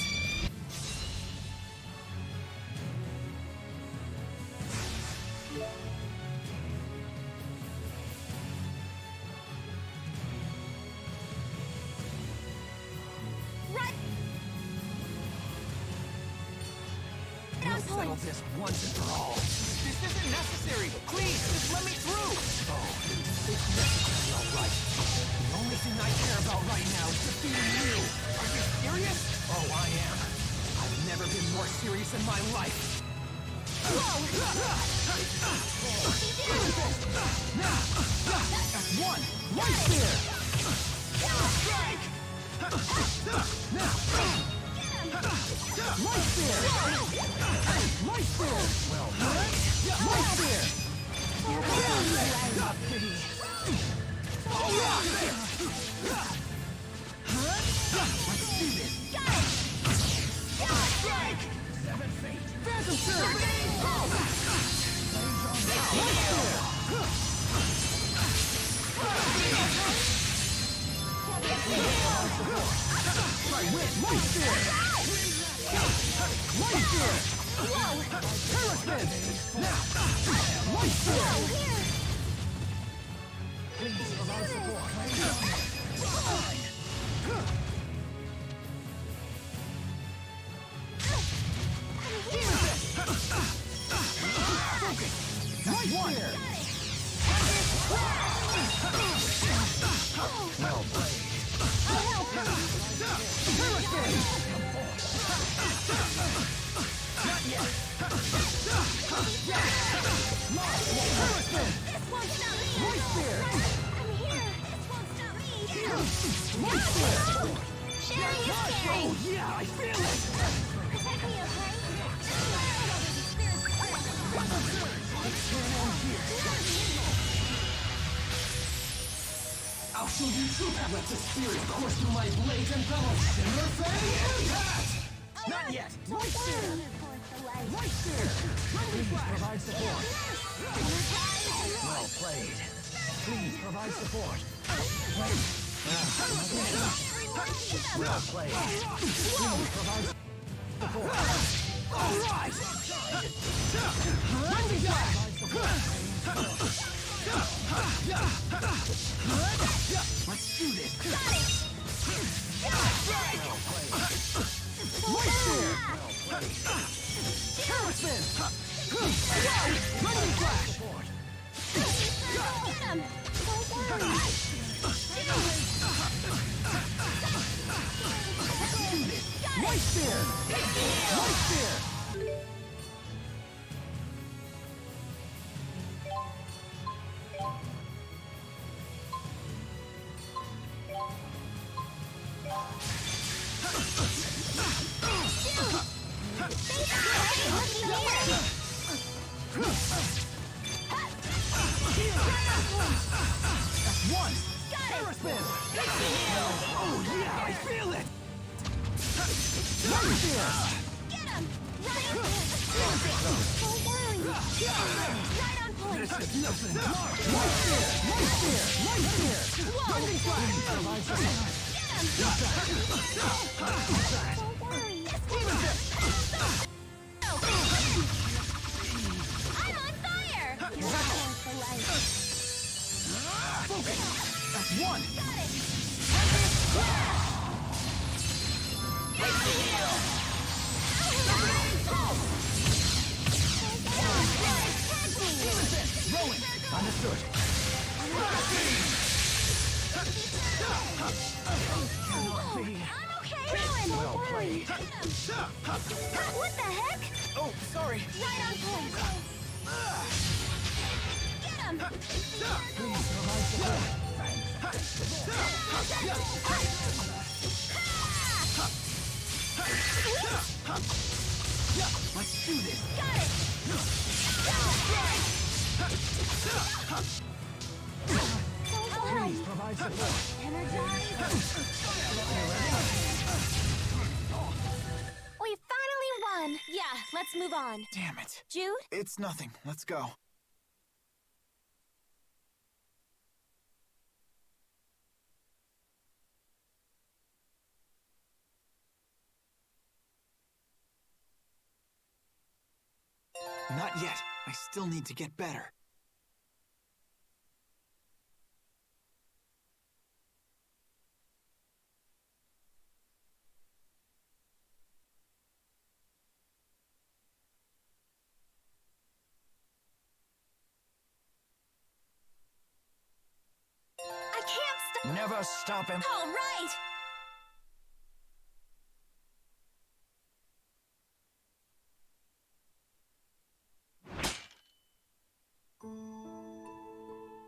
[SPEAKER 11] We'll settle this once and for all.
[SPEAKER 1] This isn't necessary. Please, just let me through.
[SPEAKER 11] Oh, it's necessary, all right. The only thing I care about right now is defeating you.
[SPEAKER 1] Are you serious?
[SPEAKER 11] Oh, I am. I've never been more serious in my life.
[SPEAKER 1] That's one.
[SPEAKER 11] Right there!
[SPEAKER 1] Strike!
[SPEAKER 11] Now! Right there! Right there! Well, right there! All right! Let's do this!
[SPEAKER 1] Strike!
[SPEAKER 11] Phantom Surge! Right there! Right there! Right there! Terrapin! Now! Right there! Please provide support. Right there! Well played. Terrapin! Not yet! Terrapin!
[SPEAKER 6] This won't stop me!
[SPEAKER 11] Right there!
[SPEAKER 6] I'm here! This won't stop me!
[SPEAKER 11] Right there!
[SPEAKER 6] Sharing is caring!
[SPEAKER 11] Oh yeah, I feel it!
[SPEAKER 6] Protect me, okay?
[SPEAKER 11] I'll show you true power. Let the spirit course through my blades and bellows. Shimmer Fang Impact! Not yet! Right there! Right there! Please provide support. Well played. Please provide support. Well played. Please provide support. All right! Ready back! Let's do this.
[SPEAKER 2] Got it!
[SPEAKER 11] Right there! Power spin! Lightning flash!
[SPEAKER 2] Get him!
[SPEAKER 11] Right there! Right there! One! Power spin! Oh yeah, I feel it! Right there!
[SPEAKER 2] Get him! Right on point! Don't worry! Right on point!
[SPEAKER 11] This is nothing! Right there! Right there! Right there! Lightning flash!
[SPEAKER 2] Get him! Don't worry! I'm on fire! You're on for life.
[SPEAKER 11] Focus! That's one!
[SPEAKER 2] Got it!
[SPEAKER 11] Rolling! Understood!
[SPEAKER 2] I'm okay! Rowan, don't worry! What the heck?
[SPEAKER 1] Oh, sorry.
[SPEAKER 2] Right on point! Get him!
[SPEAKER 11] Let's do this!
[SPEAKER 2] Got it! Don't worry!
[SPEAKER 11] Provide support!
[SPEAKER 2] Energize! We finally won! Yeah, let's move on.
[SPEAKER 1] Damn it.
[SPEAKER 2] Jyde?
[SPEAKER 1] It's nothing. Let's go. Not yet. I still need to get better.
[SPEAKER 2] I can't stop.
[SPEAKER 5] Never stop him.
[SPEAKER 2] All right!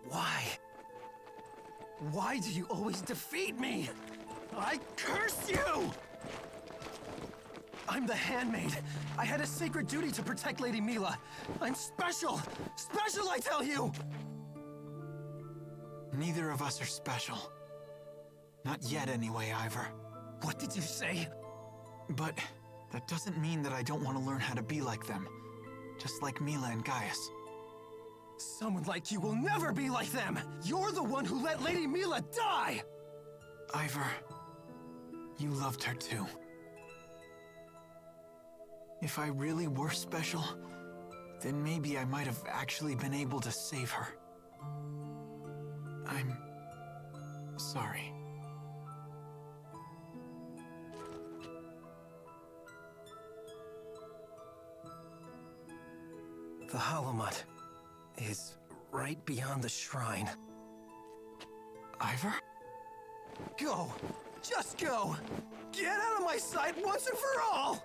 [SPEAKER 11] Why? Why do you always defeat me? I curse you! I'm the handmaid. I had a sacred duty to protect Lady Mila. I'm special! Special, I tell you!
[SPEAKER 1] Neither of us are special. Not yet, anyway, Ivor.
[SPEAKER 11] What did you say?
[SPEAKER 1] But that doesn't mean that I don't want to learn how to be like them. Just like Mila and Gaius.
[SPEAKER 11] Someone like you will never be like them! You're the one who let Lady Mila die!
[SPEAKER 1] Ivor, you loved her too. If I really were special, then maybe I might have actually been able to save her. I'm sorry.
[SPEAKER 11] The Halomut is right beyond the shrine.
[SPEAKER 1] Ivor?
[SPEAKER 11] Go! Just go! Get out of my sight once and for all!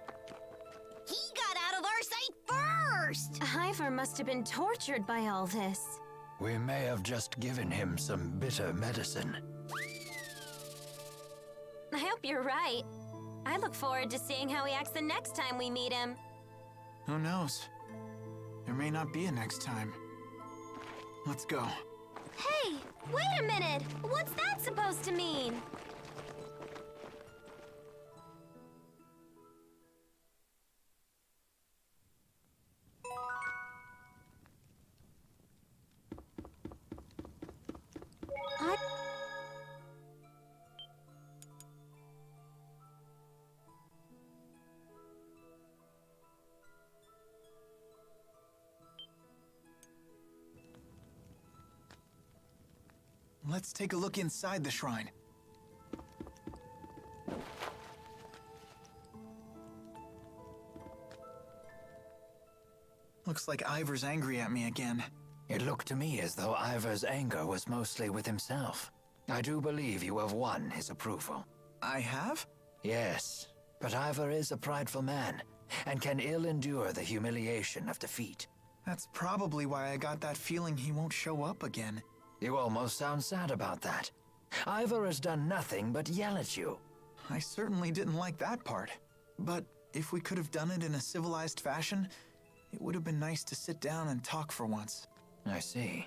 [SPEAKER 6] He got out of our sight first!
[SPEAKER 2] Ivor must have been tortured by all this.
[SPEAKER 5] We may have just given him some bitter medicine.
[SPEAKER 2] I hope you're right. I look forward to seeing how he acts the next time we meet him.
[SPEAKER 1] Who knows? There may not be a next time. Let's go.
[SPEAKER 2] Hey, wait a minute! What's that supposed to mean?
[SPEAKER 1] Let's take a look inside the shrine. Looks like Ivor's angry at me again.
[SPEAKER 5] It looked to me as though Ivor's anger was mostly with himself. I do believe you have won his approval.
[SPEAKER 1] I have?
[SPEAKER 5] Yes, but Ivor is a prideful man, and can ill endure the humiliation of defeat.
[SPEAKER 1] That's probably why I got that feeling he won't show up again.
[SPEAKER 5] You almost sound sad about that. Ivor has done nothing but yell at you.
[SPEAKER 1] I certainly didn't like that part. But if we could have done it in a civilized fashion, it would have been nice to sit down and talk for once.
[SPEAKER 5] I see.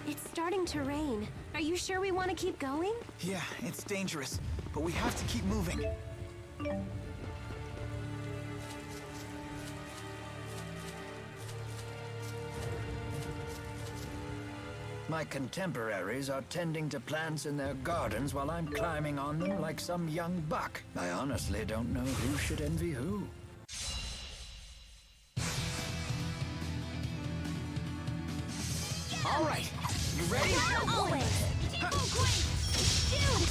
[SPEAKER 6] It's starting to rain. Are you sure we want to keep going?
[SPEAKER 1] Yeah, it's dangerous, but we have to keep moving.
[SPEAKER 5] My contemporaries are tending to plants in their gardens while I'm climbing on them like some young buck. I honestly don't know who should envy who.
[SPEAKER 1] All right, you ready?
[SPEAKER 6] Always! Oh, great! Dude!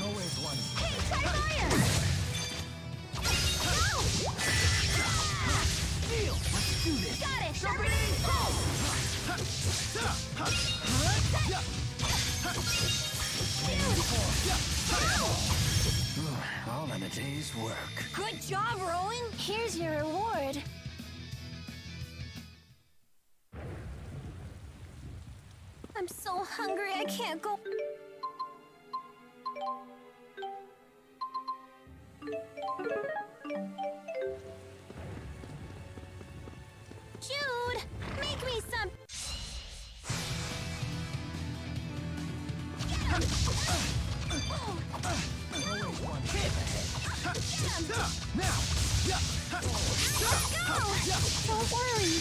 [SPEAKER 5] Always one.
[SPEAKER 6] Hey, try fire!
[SPEAKER 11] Deal! Let's do this!
[SPEAKER 2] Got it!
[SPEAKER 11] Sharpening pulse!
[SPEAKER 5] All in a day's work.
[SPEAKER 6] Good job, Rowan. Here's your reward. I'm so hungry I can't go. Jyde, make me some.
[SPEAKER 11] Now!
[SPEAKER 6] Don't worry.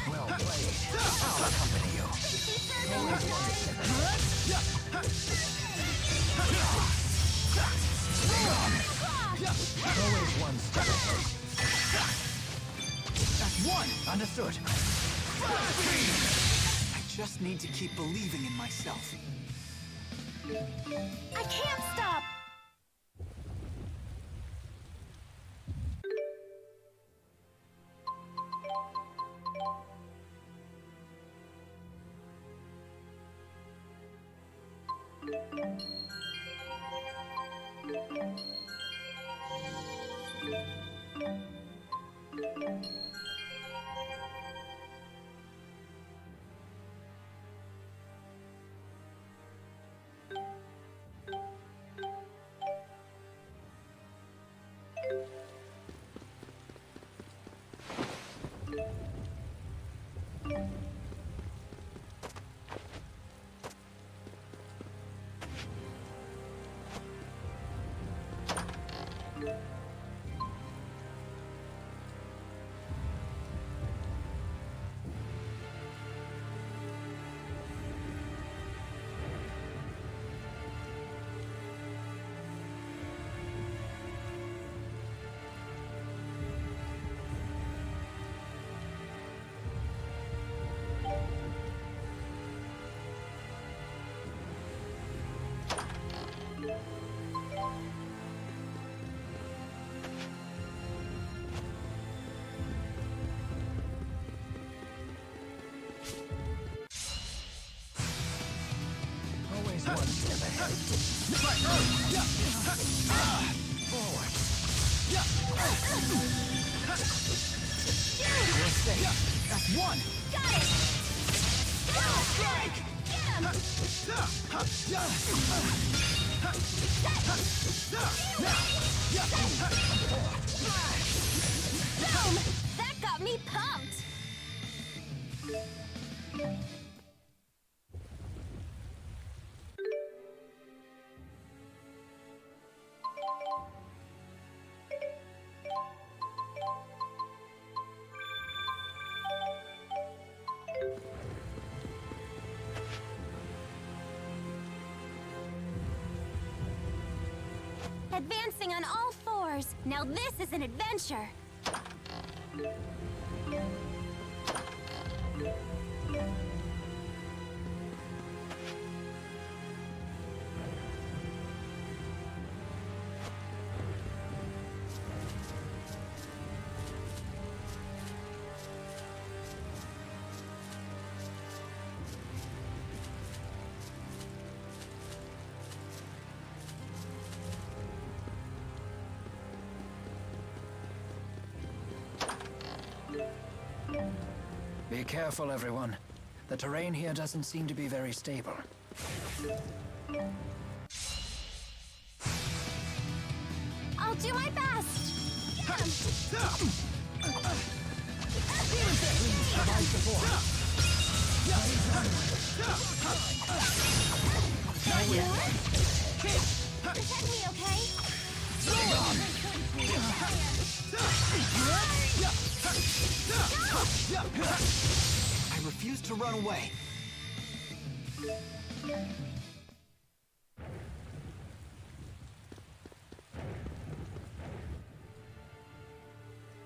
[SPEAKER 5] Well played. I'll accompany you. Always one step ahead.
[SPEAKER 11] That's one!
[SPEAKER 5] Understood.
[SPEAKER 1] I just need to keep believing in myself.
[SPEAKER 6] I can't stop.
[SPEAKER 5] Always one step ahead. Forward. You're safe.
[SPEAKER 11] That's one!
[SPEAKER 2] Got it!
[SPEAKER 11] Strike!
[SPEAKER 2] Boom! That got me pumped! Advancing on all fours. Now this is an adventure.
[SPEAKER 5] Be careful, everyone. The terrain here doesn't seem to be very stable.
[SPEAKER 2] I'll do my best.
[SPEAKER 11] Provide support.
[SPEAKER 2] Not yet. Protect me, okay?
[SPEAKER 1] I refuse to run away.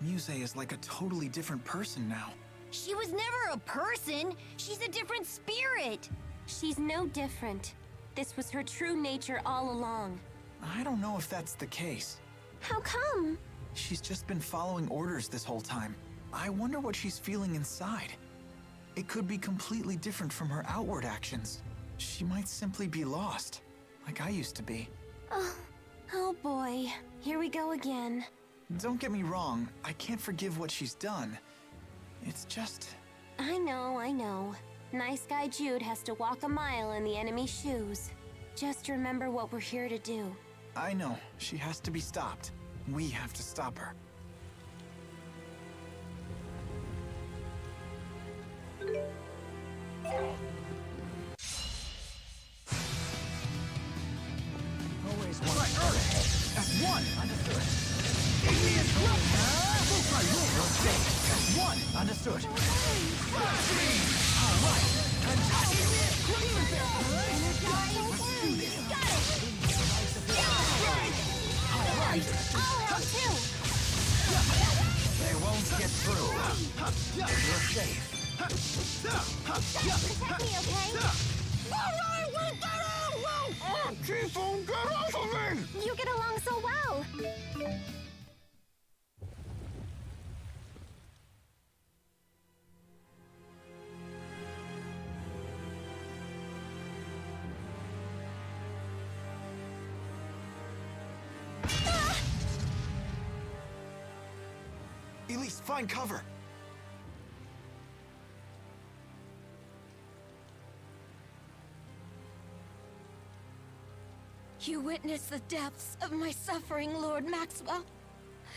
[SPEAKER 1] Muse is like a totally different person now.
[SPEAKER 2] She was never a person. She's a different spirit. She's no different. This was her true nature all along.
[SPEAKER 1] I don't know if that's the case.
[SPEAKER 2] How come?
[SPEAKER 1] She's just been following orders this whole time. I wonder what she's feeling inside. It could be completely different from her outward actions. She might simply be lost, like I used to be.
[SPEAKER 6] Oh boy, here we go again.
[SPEAKER 1] Don't get me wrong, I can't forgive what she's done. It's just...
[SPEAKER 6] I know. Nice guy Jyde has to walk a mile in the enemy's shoes. Just remember what we're here to do.
[SPEAKER 1] I know, she has to be stopped. We have to stop her.
[SPEAKER 11] Always one. Right, that's one. Understood. Igneous grip. Move right over. That's one. Understood. Flash me. All right. Fantastic. Let's do this.
[SPEAKER 6] Got it!
[SPEAKER 11] All right.
[SPEAKER 6] I'll help too!
[SPEAKER 5] They won't get through. You're safe.
[SPEAKER 6] Protect me, okay?
[SPEAKER 3] Keep-on, get off of me!
[SPEAKER 6] You get along so well!
[SPEAKER 1] Elise, find cover!
[SPEAKER 2] You witnessed the depths of my suffering, Lord Maxwell.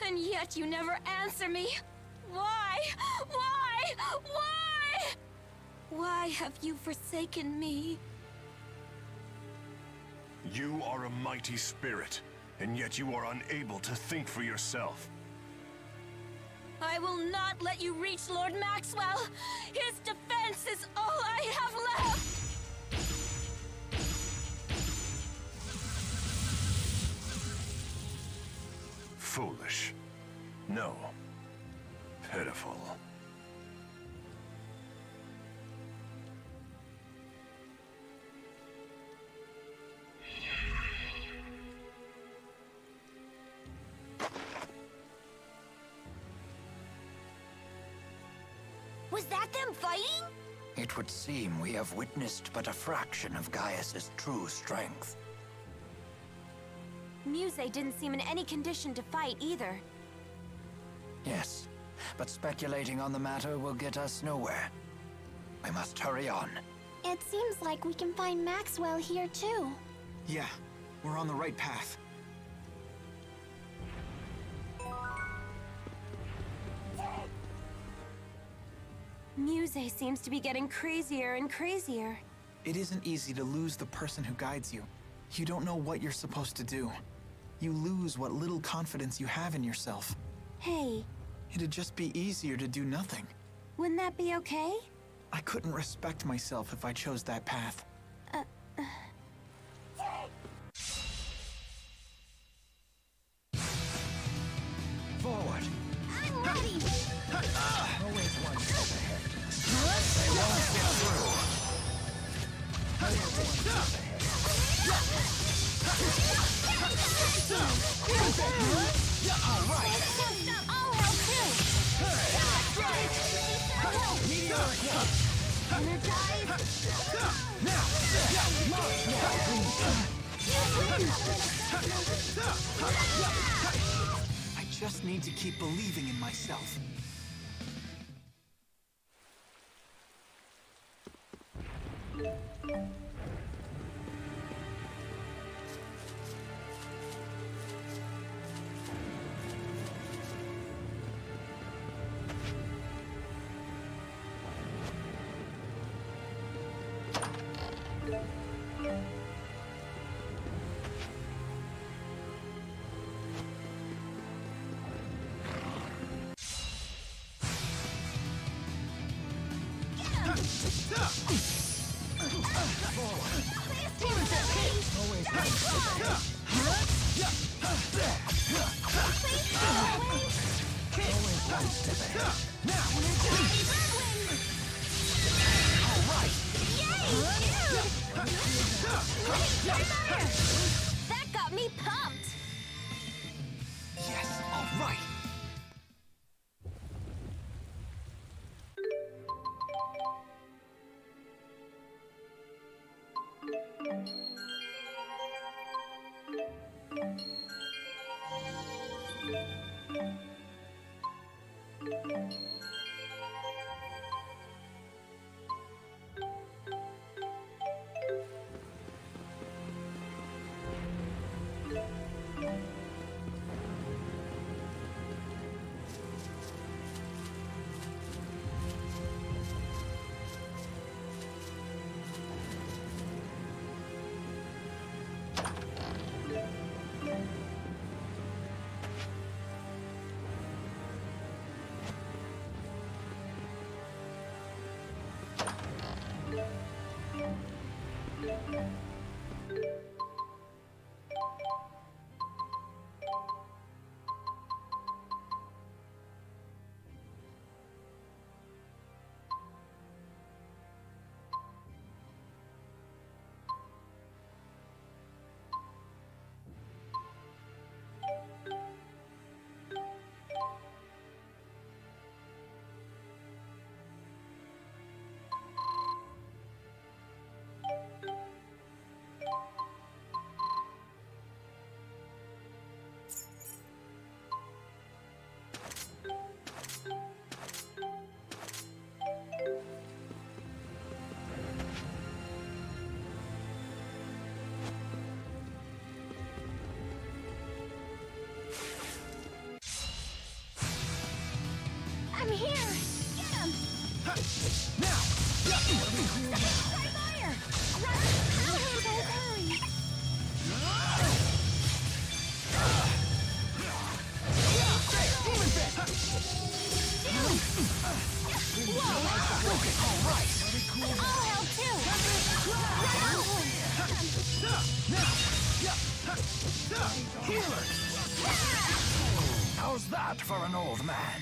[SPEAKER 2] And yet you never answer me. Why? Why? Why? Why have you forsaken me?
[SPEAKER 3] You are a mighty spirit, and yet you are unable to think for yourself.
[SPEAKER 2] I will not let you reach Lord Maxwell. His defense is all I have left.
[SPEAKER 3] Foolish. No. Pitiful.
[SPEAKER 6] Was that them fighting?
[SPEAKER 5] It would seem we have witnessed but a fraction of Gaius's true strength.
[SPEAKER 6] Muse didn't seem in any condition to fight either.
[SPEAKER 5] Yes, but speculating on the matter will get us nowhere. We must hurry on.
[SPEAKER 6] It seems like we can find Maxwell here too.
[SPEAKER 1] Yeah, we're on the right path.
[SPEAKER 6] Muse seems to be getting crazier and crazier.
[SPEAKER 1] It isn't easy to lose the person who guides you. You don't know what you're supposed to do. You lose what little confidence you have in yourself.
[SPEAKER 6] Hey,
[SPEAKER 1] It'd just be easier to do nothing.
[SPEAKER 6] wouldn't that be okay?
[SPEAKER 1] I couldn't respect myself if I chose that path.
[SPEAKER 11] Forward.
[SPEAKER 6] I'm ready!
[SPEAKER 11] Always one step ahead.
[SPEAKER 5] They won't get through.
[SPEAKER 11] All right.
[SPEAKER 6] I'll help too!
[SPEAKER 11] Meteoric one.
[SPEAKER 6] Energize!
[SPEAKER 11] Now.
[SPEAKER 1] I just need to keep believing in myself.
[SPEAKER 6] That got me pumped!
[SPEAKER 1] Yes, all right.
[SPEAKER 6] I'm here! Get him!
[SPEAKER 11] Now!
[SPEAKER 6] Try fire! Run! Don't hurry!
[SPEAKER 11] Demon Fist!
[SPEAKER 6] Whoa!
[SPEAKER 11] Alright!
[SPEAKER 6] I'll help too!
[SPEAKER 11] Healer!
[SPEAKER 5] How's that for an old man?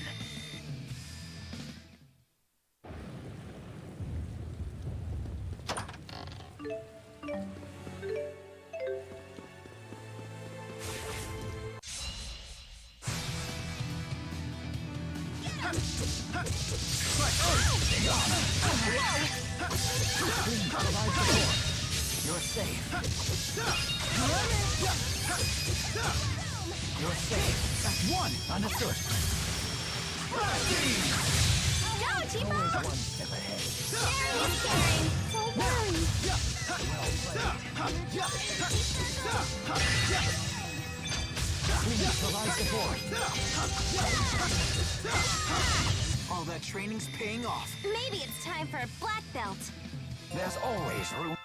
[SPEAKER 5] You're safe. You're safe. That's one. Understood.
[SPEAKER 6] Go, Tipo!
[SPEAKER 5] Always one step ahead.
[SPEAKER 6] Sharing is caring! Don't worry!
[SPEAKER 5] Please provide support.
[SPEAKER 1] All that training's paying off.
[SPEAKER 6] Maybe it's time for a black belt.
[SPEAKER 5] There's always room.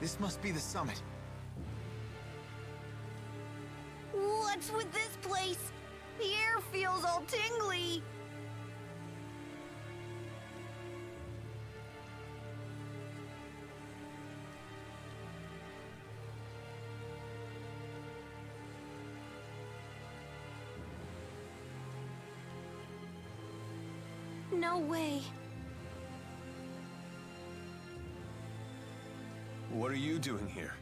[SPEAKER 1] This must be the summit.
[SPEAKER 6] What's with this place? The air feels all tingly. No way.
[SPEAKER 3] What are you doing here?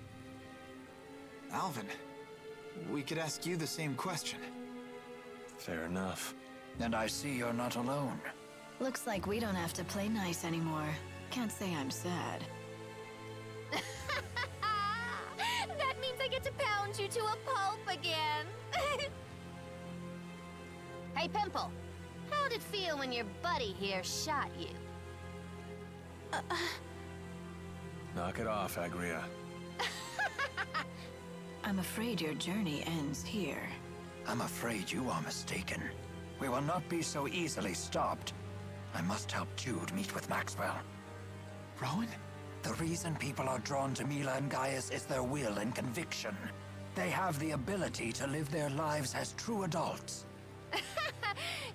[SPEAKER 1] Alvin, we could ask you the same question.
[SPEAKER 3] Fair enough.
[SPEAKER 5] And I see you're not alone.
[SPEAKER 12] Looks like we don't have to play nice anymore. Can't say I'm sad.
[SPEAKER 6] That means I get to pound you to a pulp again. Hey, Pimple. How'd it feel when your buddy here shot you?
[SPEAKER 3] Knock it off, Agria.
[SPEAKER 12] I'm afraid your journey ends here.
[SPEAKER 5] I'm afraid you are mistaken. We will not be so easily stopped. I must help Jyde meet with Maxwell.
[SPEAKER 1] Rowan?
[SPEAKER 5] The reason people are drawn to Mila and Gaius is their will and conviction. They have the ability to live their lives as true adults.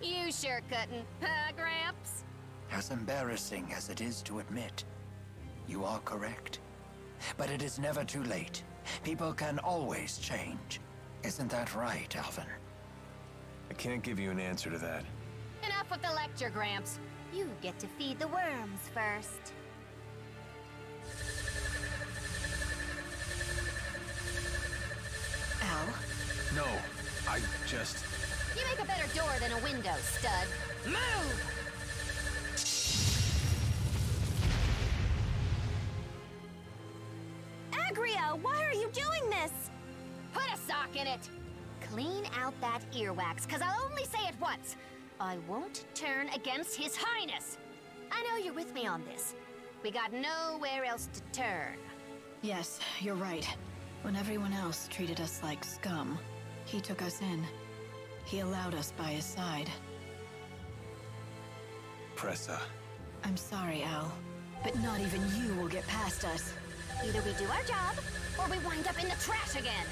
[SPEAKER 6] You sure couldn't, huh, Gramps?
[SPEAKER 5] As embarrassing as it is to admit, you are correct. But it is never too late. People can always change. Isn't that right, Alvin?
[SPEAKER 3] I can't give you an answer to that.
[SPEAKER 6] Enough with the lecture, Gramps. You get to feed the worms first.
[SPEAKER 12] Al?
[SPEAKER 3] No, I just...
[SPEAKER 6] You make a better door than a window, stud. Move! Agria, why are you doing this? Put a sock in it. Clean out that earwax, cause I'll only say it once. I won't turn against His Highness. I know you're with me on this. We got nowhere else to turn.
[SPEAKER 12] Yes, you're right. When everyone else treated us like scum, he took us in. He allowed us by his side.
[SPEAKER 3] Pressa.
[SPEAKER 12] I'm sorry, Al, but not even you will get past us.
[SPEAKER 6] Either we do our job, or we wind up in the trash again.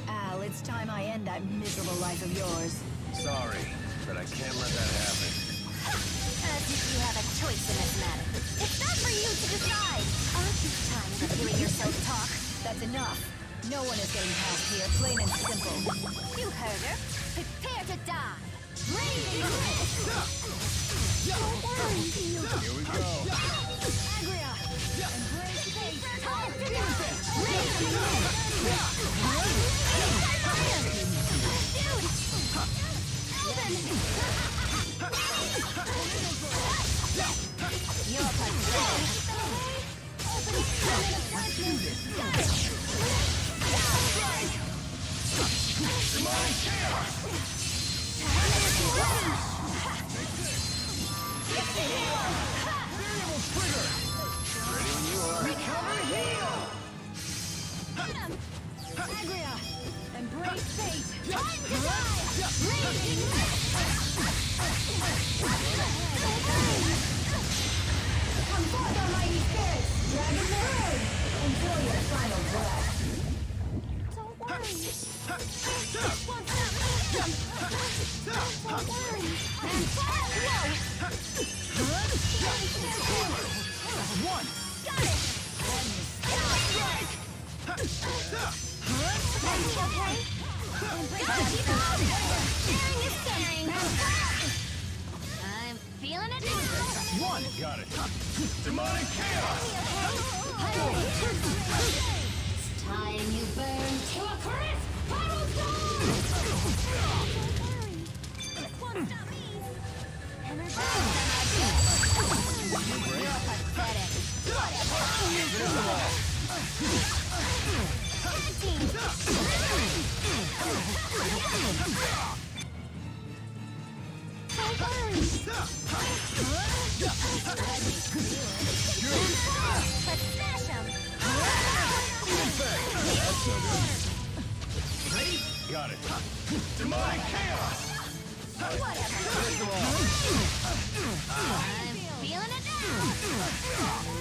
[SPEAKER 12] Al, it's time I end that miserable life of yours.
[SPEAKER 3] Sorry, but I can't let that happen.
[SPEAKER 6] As if you have a choice in this matter. It's not for you to decide. Aren't you tired of hearing yourself talk?
[SPEAKER 12] That's enough. No one is getting past here, plain and simple.
[SPEAKER 6] You heard her. Prepare to die.
[SPEAKER 12] Don't worry.
[SPEAKER 3] Here we go.
[SPEAKER 12] Agria! Embrace fate!
[SPEAKER 6] Time to die. You're pathetic.
[SPEAKER 3] Ready when you are.
[SPEAKER 11] Recover, heal!
[SPEAKER 12] Agria! Embrace fate!
[SPEAKER 6] Time to die.
[SPEAKER 4] Come forth, almighty spirits! Dragon the road! Enjoy your final breath.
[SPEAKER 6] Don't worry. Don't worry. And whoa!
[SPEAKER 11] One!
[SPEAKER 6] Got it! Okay? Sharing is caring. I'm feeling it now.
[SPEAKER 11] One!
[SPEAKER 3] Got it. Demonic chaos!
[SPEAKER 4] Time you burn to a crisp! Final
[SPEAKER 6] This won't stop me. Energy. You're pathetic. Tag team. Don't worry. Let's smash him.
[SPEAKER 3] Got it. Demonic chaos!
[SPEAKER 6] Whatever. I'm feeling it now.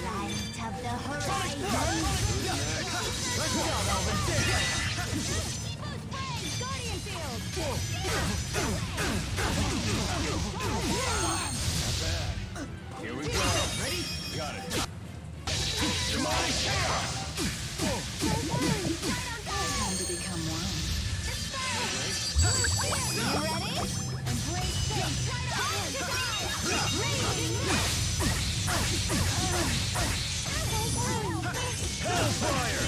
[SPEAKER 6] Light of the horizon.
[SPEAKER 11] Let's go, Alvin!
[SPEAKER 6] Guardian field.
[SPEAKER 3] Here we go. Ready? Got it. Demonic chaos!
[SPEAKER 12] Time to become one.
[SPEAKER 6] You ready? Embrace fate.
[SPEAKER 3] Hellfire!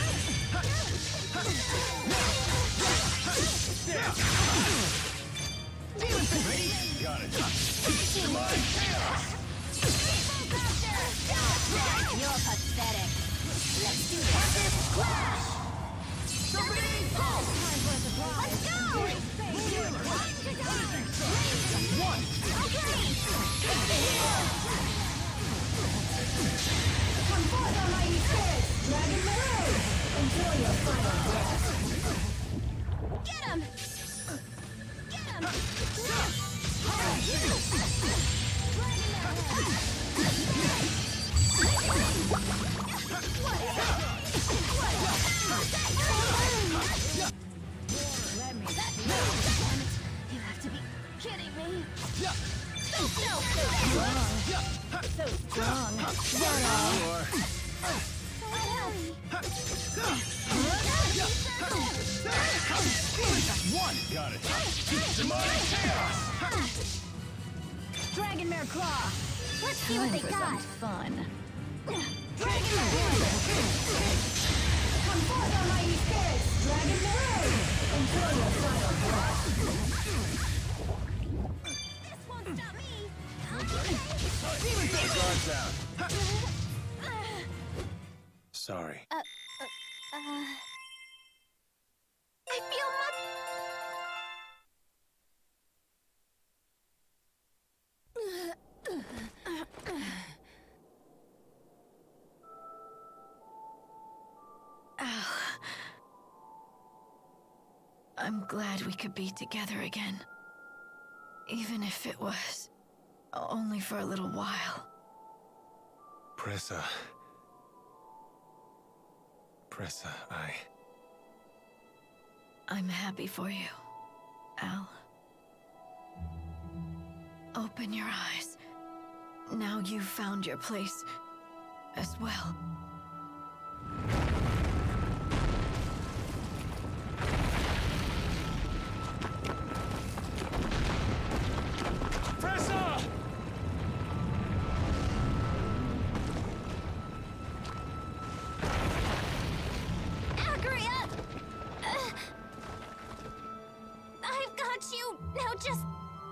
[SPEAKER 3] Ready? Got it. Demonic chaos!
[SPEAKER 6] You're pathetic. Let's do this. Clash! Somebody pull! Time for a surprise. Let's go!
[SPEAKER 11] One!
[SPEAKER 6] Okay!
[SPEAKER 11] Come forth, almighty spirits! Dragon Marine! Enjoy your final breath!
[SPEAKER 6] Get him! Get him! You have to be kidding me. So strong.
[SPEAKER 3] One! Got it. Demonic chaos!
[SPEAKER 6] Dragonmare Claw. Let's see what they
[SPEAKER 12] Time for some
[SPEAKER 6] got.
[SPEAKER 12] fun.
[SPEAKER 6] Dragonmare.
[SPEAKER 11] Come forth, almighty spirits! Dragon Marine! Enjoy your final breath!
[SPEAKER 6] This won't stop me.
[SPEAKER 3] Guards out. Sorry.
[SPEAKER 6] I feel much.
[SPEAKER 12] I'm glad we could be together again. Even if it was only for a little while.
[SPEAKER 3] Pressa,
[SPEAKER 12] I'm happy for you, Al. Open your eyes. Now you've found your place as well.
[SPEAKER 3] Pressa!
[SPEAKER 6] Agria! I've got you. Now just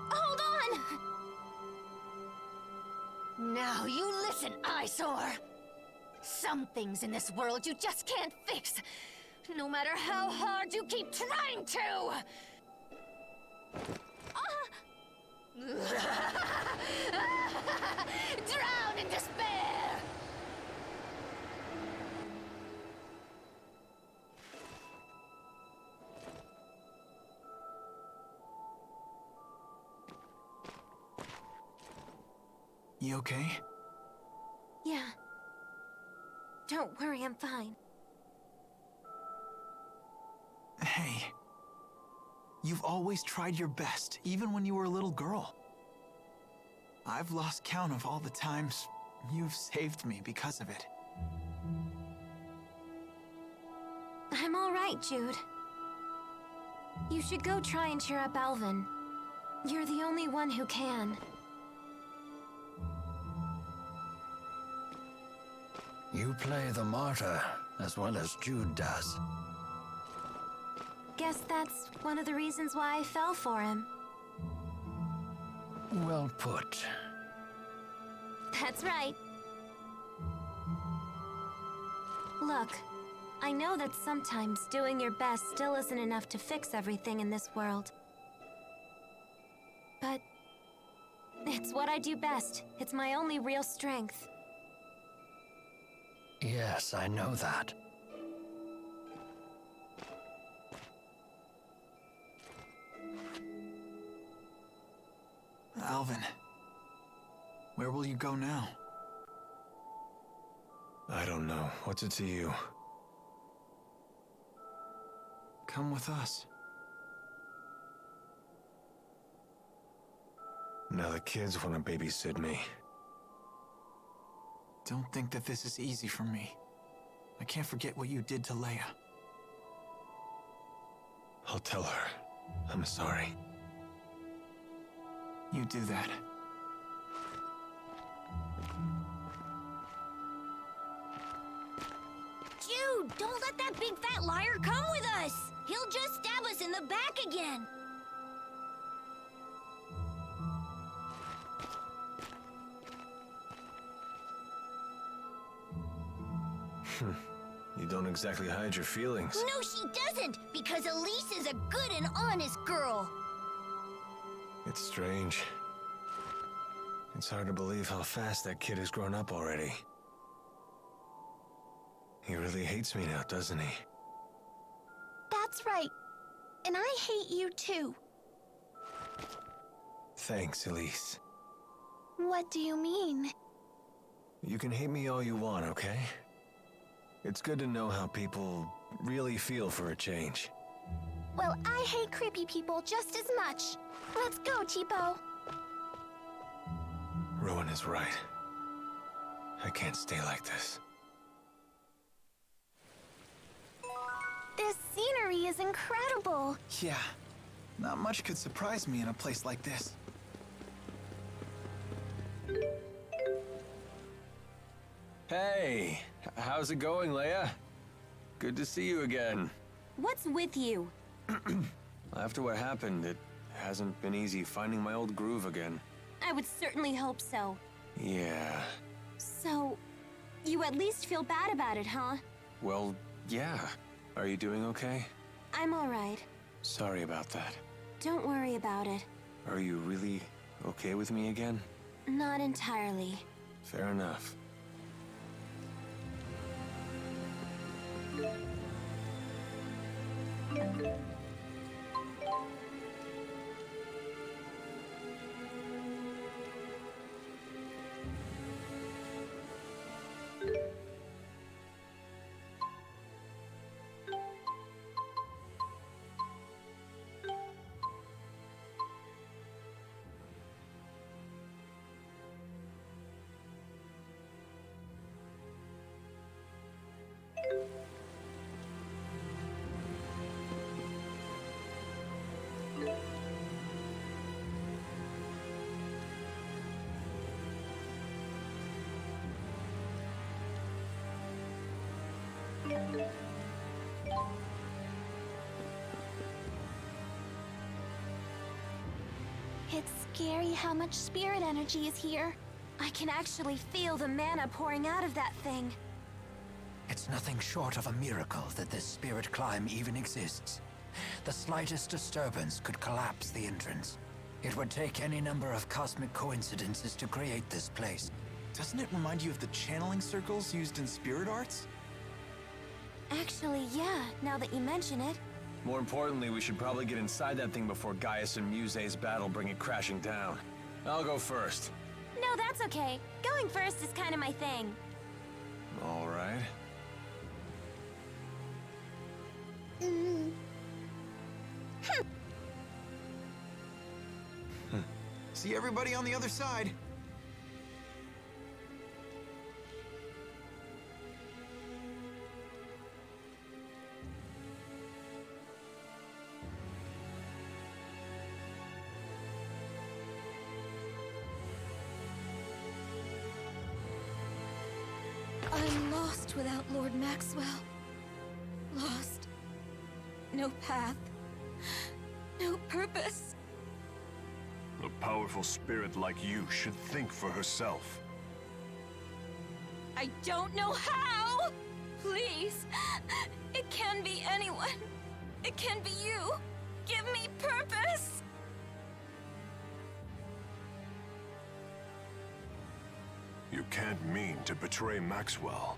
[SPEAKER 6] hold on. Now you listen, eyesore. Some things in this world you just can't fix, no matter how hard you keep trying to. Drown in despair!
[SPEAKER 1] You okay?
[SPEAKER 2] Yeah. Don't worry, I'm fine.
[SPEAKER 1] Hey. You've always tried your best, even when you were a little girl. I've lost count of all the times you've saved me because of it.
[SPEAKER 2] I'm all right, Jyde. You should go try and cheer up Alvin. You're the only one who can.
[SPEAKER 5] You play the martyr as well as Jyde does.
[SPEAKER 2] Guess that's one of the reasons why I fell for him.
[SPEAKER 5] Well put.
[SPEAKER 2] That's right. Look, I know that sometimes doing your best still isn't enough to fix everything in this world. But it's what I do best. It's my only real strength.
[SPEAKER 5] Yes, I know that.
[SPEAKER 1] Alvin, where will you go now?
[SPEAKER 3] I don't know. What's it to you?
[SPEAKER 1] Come with us.
[SPEAKER 3] Now the kids want to babysit me.
[SPEAKER 1] Don't think that this is easy for me. I can't forget what you did to Leia.
[SPEAKER 3] I'll tell her. I'm sorry.
[SPEAKER 1] You do that.
[SPEAKER 6] Jyde, don't let that big fat liar come with us! He'll just stab us in the back again!
[SPEAKER 3] You don't exactly hide your feelings.
[SPEAKER 6] No, she doesn't! Because Elise is a good and honest girl!
[SPEAKER 3] It's strange. It's hard to believe how fast that kid has grown up already. He really hates me now, doesn't he?
[SPEAKER 2] That's right. And I hate you too.
[SPEAKER 3] Thanks, Elise.
[SPEAKER 2] What do you mean?
[SPEAKER 3] You can hate me all you want, okay? It's good to know how people really feel for a change.
[SPEAKER 2] Well, I hate creepy people just as much. Let's go, Tipo.
[SPEAKER 3] Rowan is right. I can't stay like this.
[SPEAKER 2] This scenery is incredible.
[SPEAKER 1] Yeah. Not much could surprise me in a place like this.
[SPEAKER 3] Hey! How's it going, Leia? Good to see you again.
[SPEAKER 2] What's with you?
[SPEAKER 3] After what happened, it hasn't been easy finding my old groove again.
[SPEAKER 2] I would certainly hope so.
[SPEAKER 3] Yeah.
[SPEAKER 2] So, you at least feel bad about it, huh?
[SPEAKER 3] Well, yeah. Are you doing okay?
[SPEAKER 2] I'm all right.
[SPEAKER 3] Sorry about that.
[SPEAKER 2] Don't worry about it.
[SPEAKER 3] Are you really okay with me again?
[SPEAKER 2] Not entirely.
[SPEAKER 3] Fair enough.
[SPEAKER 2] It's scary how much spirit energy is here. I can actually feel the mana pouring out of that thing.
[SPEAKER 5] It's nothing short of a miracle that this spirit climb even exists. The slightest disturbance could collapse the entrance. It would take any number of cosmic coincidences to create this place.
[SPEAKER 1] Doesn't it remind you of the channeling circles used in spirit arts?
[SPEAKER 2] Actually, yeah, now that you mention it.
[SPEAKER 3] More importantly, we should probably get inside that thing before Gaius and Muse's battle bring it crashing down. I'll go first.
[SPEAKER 2] No, that's okay. Going first is kind of my thing.
[SPEAKER 3] All right.
[SPEAKER 1] See everybody on the other side.
[SPEAKER 4] I'm lost without Lord Maxwell. Lost. No path. No purpose.
[SPEAKER 13] A powerful spirit like you should think for herself.
[SPEAKER 2] I don't know how! Please! It can be anyone. It can be you. Give me purpose!
[SPEAKER 13] You can't mean to betray Maxwell.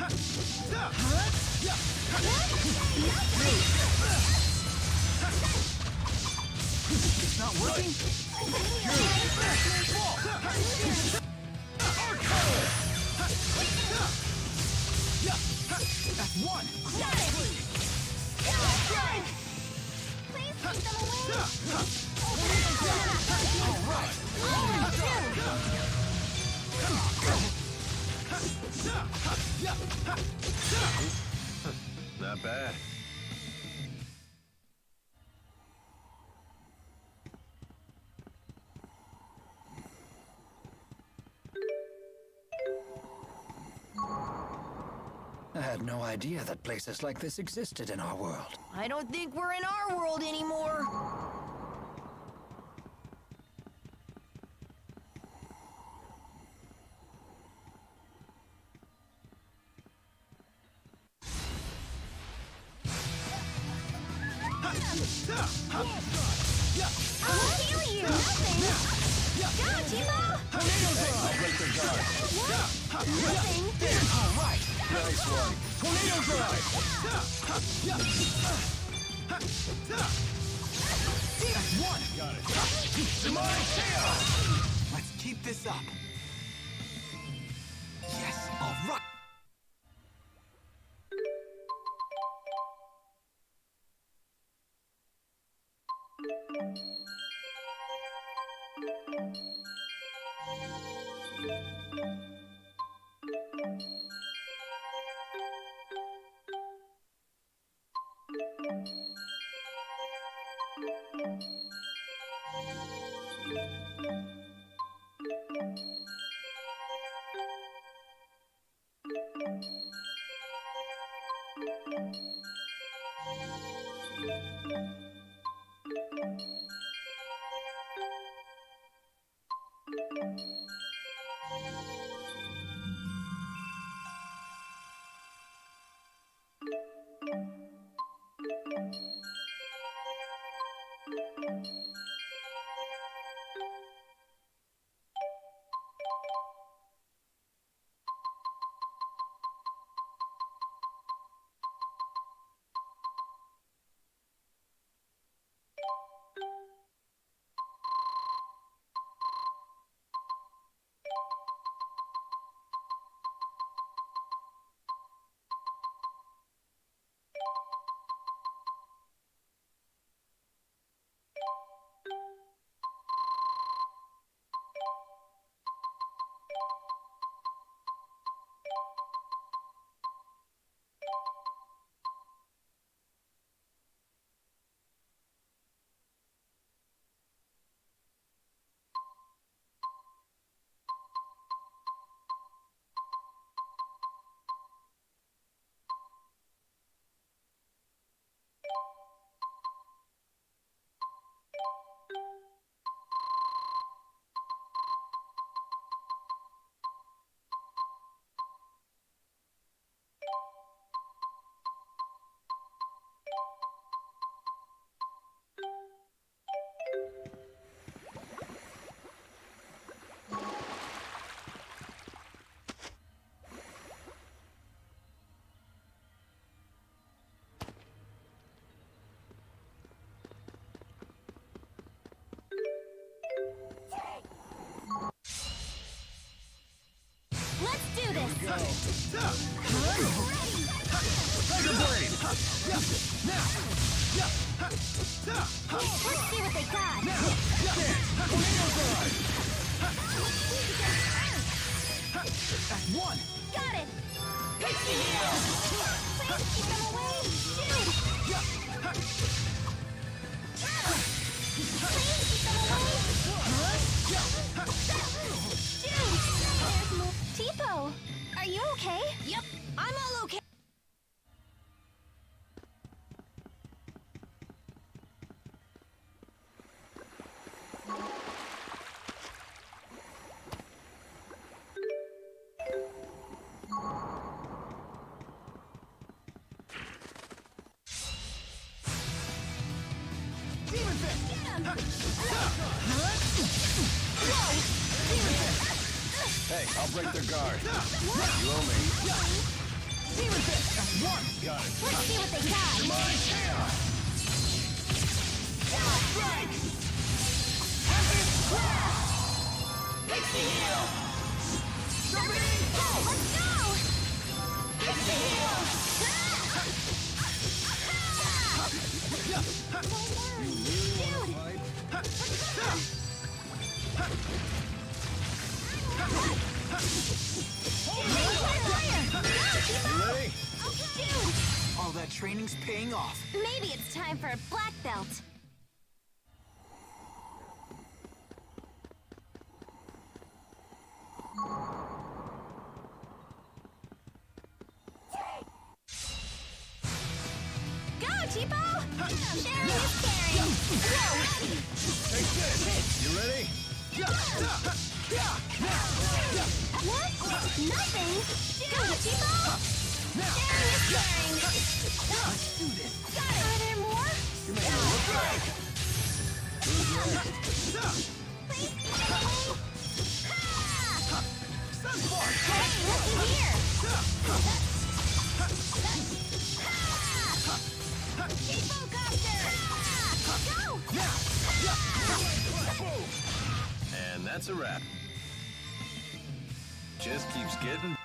[SPEAKER 11] It's not working? That's one!
[SPEAKER 2] Got it! Please keep them away!
[SPEAKER 3] Not bad.
[SPEAKER 5] I had no idea that places like this existed in our world.
[SPEAKER 6] I don't think we're in our world anymore.
[SPEAKER 2] I'll heal you! Nothing! Go, Timo!
[SPEAKER 3] I'll break their guard.
[SPEAKER 2] Nothing!
[SPEAKER 11] Alright!
[SPEAKER 3] Nice one.
[SPEAKER 11] Tornado drive! That's one!
[SPEAKER 3] Got it.
[SPEAKER 11] Demonic tail!
[SPEAKER 1] Let's keep this up. Yes, all right.
[SPEAKER 2] Let's do this!
[SPEAKER 11] Tiger Blade! Now!
[SPEAKER 2] Let's see what they got!
[SPEAKER 11] Tornado drive! That's one!
[SPEAKER 2] Got it!
[SPEAKER 11] Pixie heel!
[SPEAKER 2] Please keep them away! Dude! Please keep them away! Dude! There's more. Tipo! Are you okay? Yep, I'm all okay.
[SPEAKER 11] Demon Fist!
[SPEAKER 2] Get him!
[SPEAKER 3] Hey, I'll break their guard. You owe me.
[SPEAKER 11] Demon Fist! That's one!
[SPEAKER 3] Got it.
[SPEAKER 2] Let's see what they got.
[SPEAKER 11] Demise here! Strike! Heavy Crash! Pixie Heal! Jumping! Go!
[SPEAKER 2] Let's go!
[SPEAKER 11] Pixie Heal!
[SPEAKER 3] You ready?
[SPEAKER 2] Dude,
[SPEAKER 1] All that training's paying off.
[SPEAKER 2] maybe it's time for a black belt. Go, Tipo! Sharing is caring.
[SPEAKER 3] Take this. You ready?
[SPEAKER 2] What? Nothing? Go, Tipo! Sharing is caring.
[SPEAKER 1] Let's do this.
[SPEAKER 2] Got it. Are there more? Please be me. Hey, looky here. Tipo Copter! Go!
[SPEAKER 13] And that's a wrap. Just keeps getting...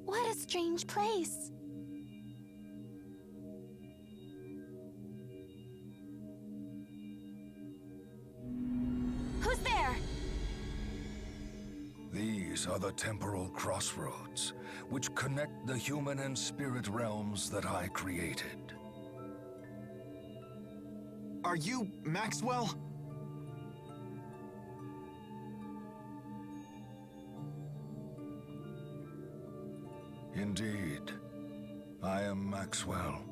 [SPEAKER 2] What a strange place. Who's there?
[SPEAKER 7] These are the temporal crossroads, which connect the human and spirit realms that I created.
[SPEAKER 1] Are you Maxwell?
[SPEAKER 7] Indeed. I am Maxwell,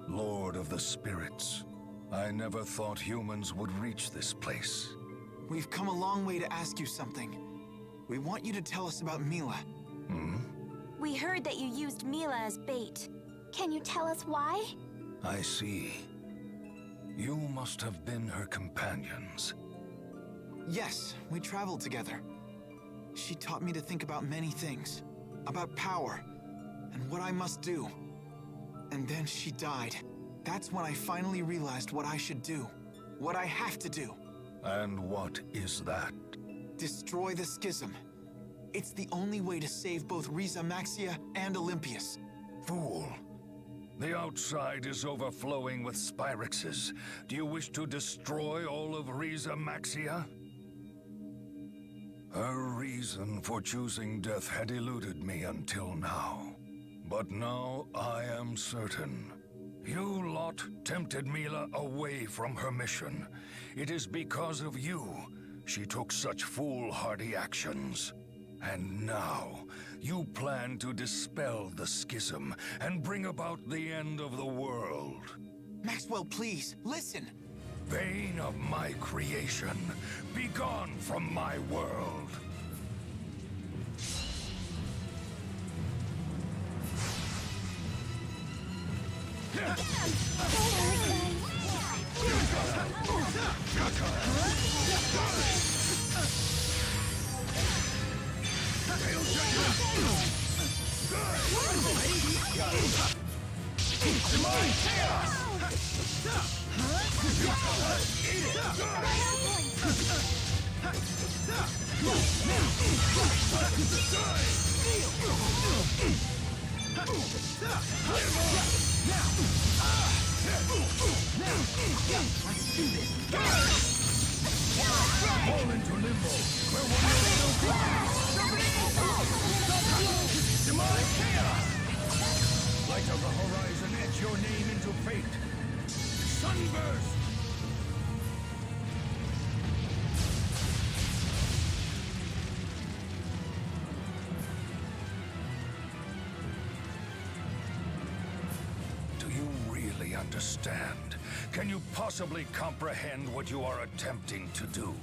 [SPEAKER 7] Lord of the Spirits. I never thought humans would reach this place.
[SPEAKER 1] We've come a long way to ask you something. We want you to tell us about Mila.
[SPEAKER 2] We heard that you used Mila as bait. Can you tell us why?
[SPEAKER 7] I see. You must have been her companions.
[SPEAKER 1] Yes, we traveled together. She taught me to think about many things. About power, and what I must do. And then she died. That's when I finally realized what I should do. What I have to do.
[SPEAKER 7] And what is that?
[SPEAKER 1] Destroy the schism. It's the only way to save both Riza Maxia and Olympius.
[SPEAKER 7] Fool. The outside is overflowing with Spyrexes. Do you wish to destroy all of Riza Maxia? Her reason for choosing death had eluded me until now. But now I am certain. You lot tempted Mila away from her mission. It is because of you she took such foolhardy actions. And now, you plan to dispel the schism and bring about the end of the world.
[SPEAKER 1] Maxwell, please, listen.
[SPEAKER 7] Bane of my creation, be gone from my world. Fall into limbo, where one will no Demonic chaos! Light of the horizon, etch your name into fate. Sunburst! Do you really understand? Can you possibly comprehend what you are attempting to do?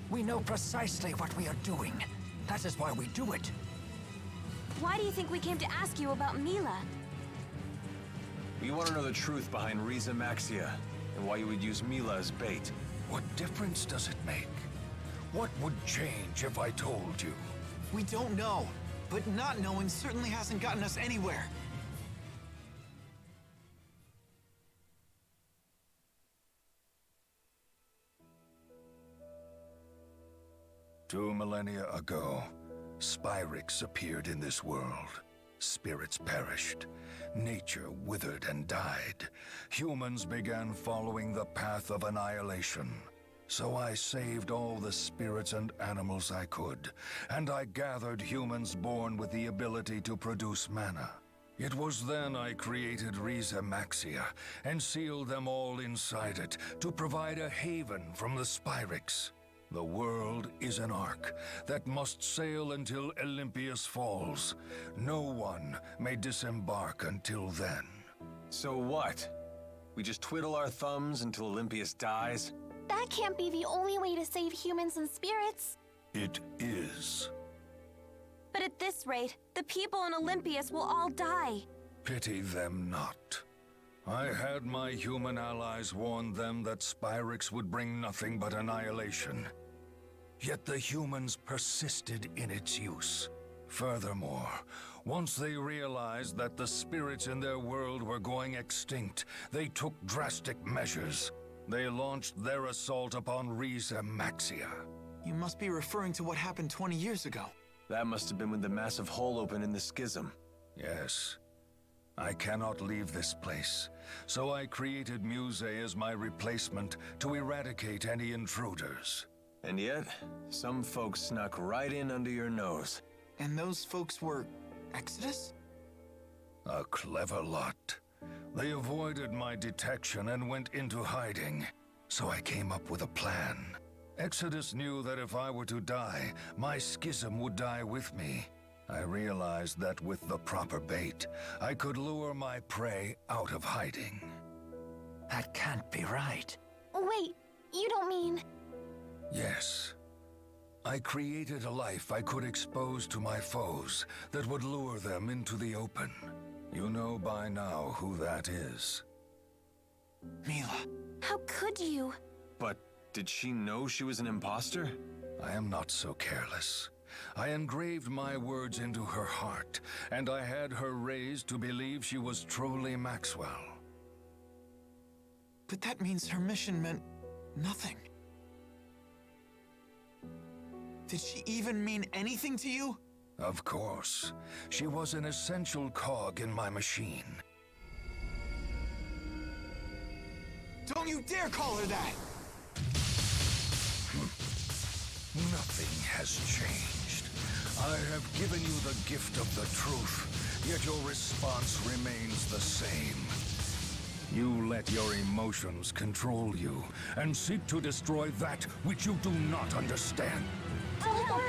[SPEAKER 5] We know precisely what we are doing. That is why we do it.
[SPEAKER 2] Why do you think we came to ask you about Mila?
[SPEAKER 13] We want to know the truth behind Riza Maxia, and why you would use Mila as bait.
[SPEAKER 7] What difference does it make? What would change if I told you?
[SPEAKER 1] We don't know, but not knowing certainly hasn't gotten us anywhere.
[SPEAKER 7] Two millennia ago, Spyrix appeared in this world. Spirits perished. Nature withered and died. Humans began following the path of annihilation. So I saved all the spirits and animals I could, and I gathered humans born with the ability to produce mana. It was then I created Riza Maxia and sealed them all inside it to provide a haven from the Spyrix. The world is an ark that must sail until Olympius falls. No one may disembark until then.
[SPEAKER 13] So what? We just twiddle our thumbs until Olympius dies?
[SPEAKER 2] That can't be the only way to save humans and spirits.
[SPEAKER 7] It is.
[SPEAKER 2] But at this rate, the people in Olympius will all die.
[SPEAKER 7] Pity them not. I had my human allies warn them that Spyrix would bring nothing but annihilation. Yet the humans persisted in its use. Furthermore, once they realized that the spirits in their world were going extinct, they took drastic measures. They launched their assault upon Riza Maxia.
[SPEAKER 1] You must be referring to what happened 20 years ago.
[SPEAKER 13] That must have been when the massive hole opened in the schism.
[SPEAKER 7] Yes. I cannot leave this place, so I created Muse as my replacement to eradicate any intruders.
[SPEAKER 13] And yet, some folks snuck right in under your nose.
[SPEAKER 1] And those folks were Exodus?
[SPEAKER 7] A clever lot. They avoided my detection and went into hiding, so I came up with a plan. Exodus knew that if I were to die, my schism would die with me. I realized that with the proper bait, I could lure my prey out of hiding.
[SPEAKER 5] That can't be right.
[SPEAKER 2] Wait, you don't mean...
[SPEAKER 7] Yes. I created a life I could expose to my foes that would lure them into the open. You know by now who that is.
[SPEAKER 1] Mila.
[SPEAKER 2] How could you?
[SPEAKER 13] But did she know she was an imposter?
[SPEAKER 7] I am not so careless. I engraved my words into her heart, and I had her raised to believe she was truly Maxwell.
[SPEAKER 1] But that means her mission meant nothing. Did she even mean anything to you?
[SPEAKER 7] Of course. She was an essential cog in my machine.
[SPEAKER 1] Don't you dare call her that!
[SPEAKER 7] Nothing has changed. I have given you the gift of the truth, Yet your response remains the same. You let your emotions control you, and seek to destroy that which you do not understand.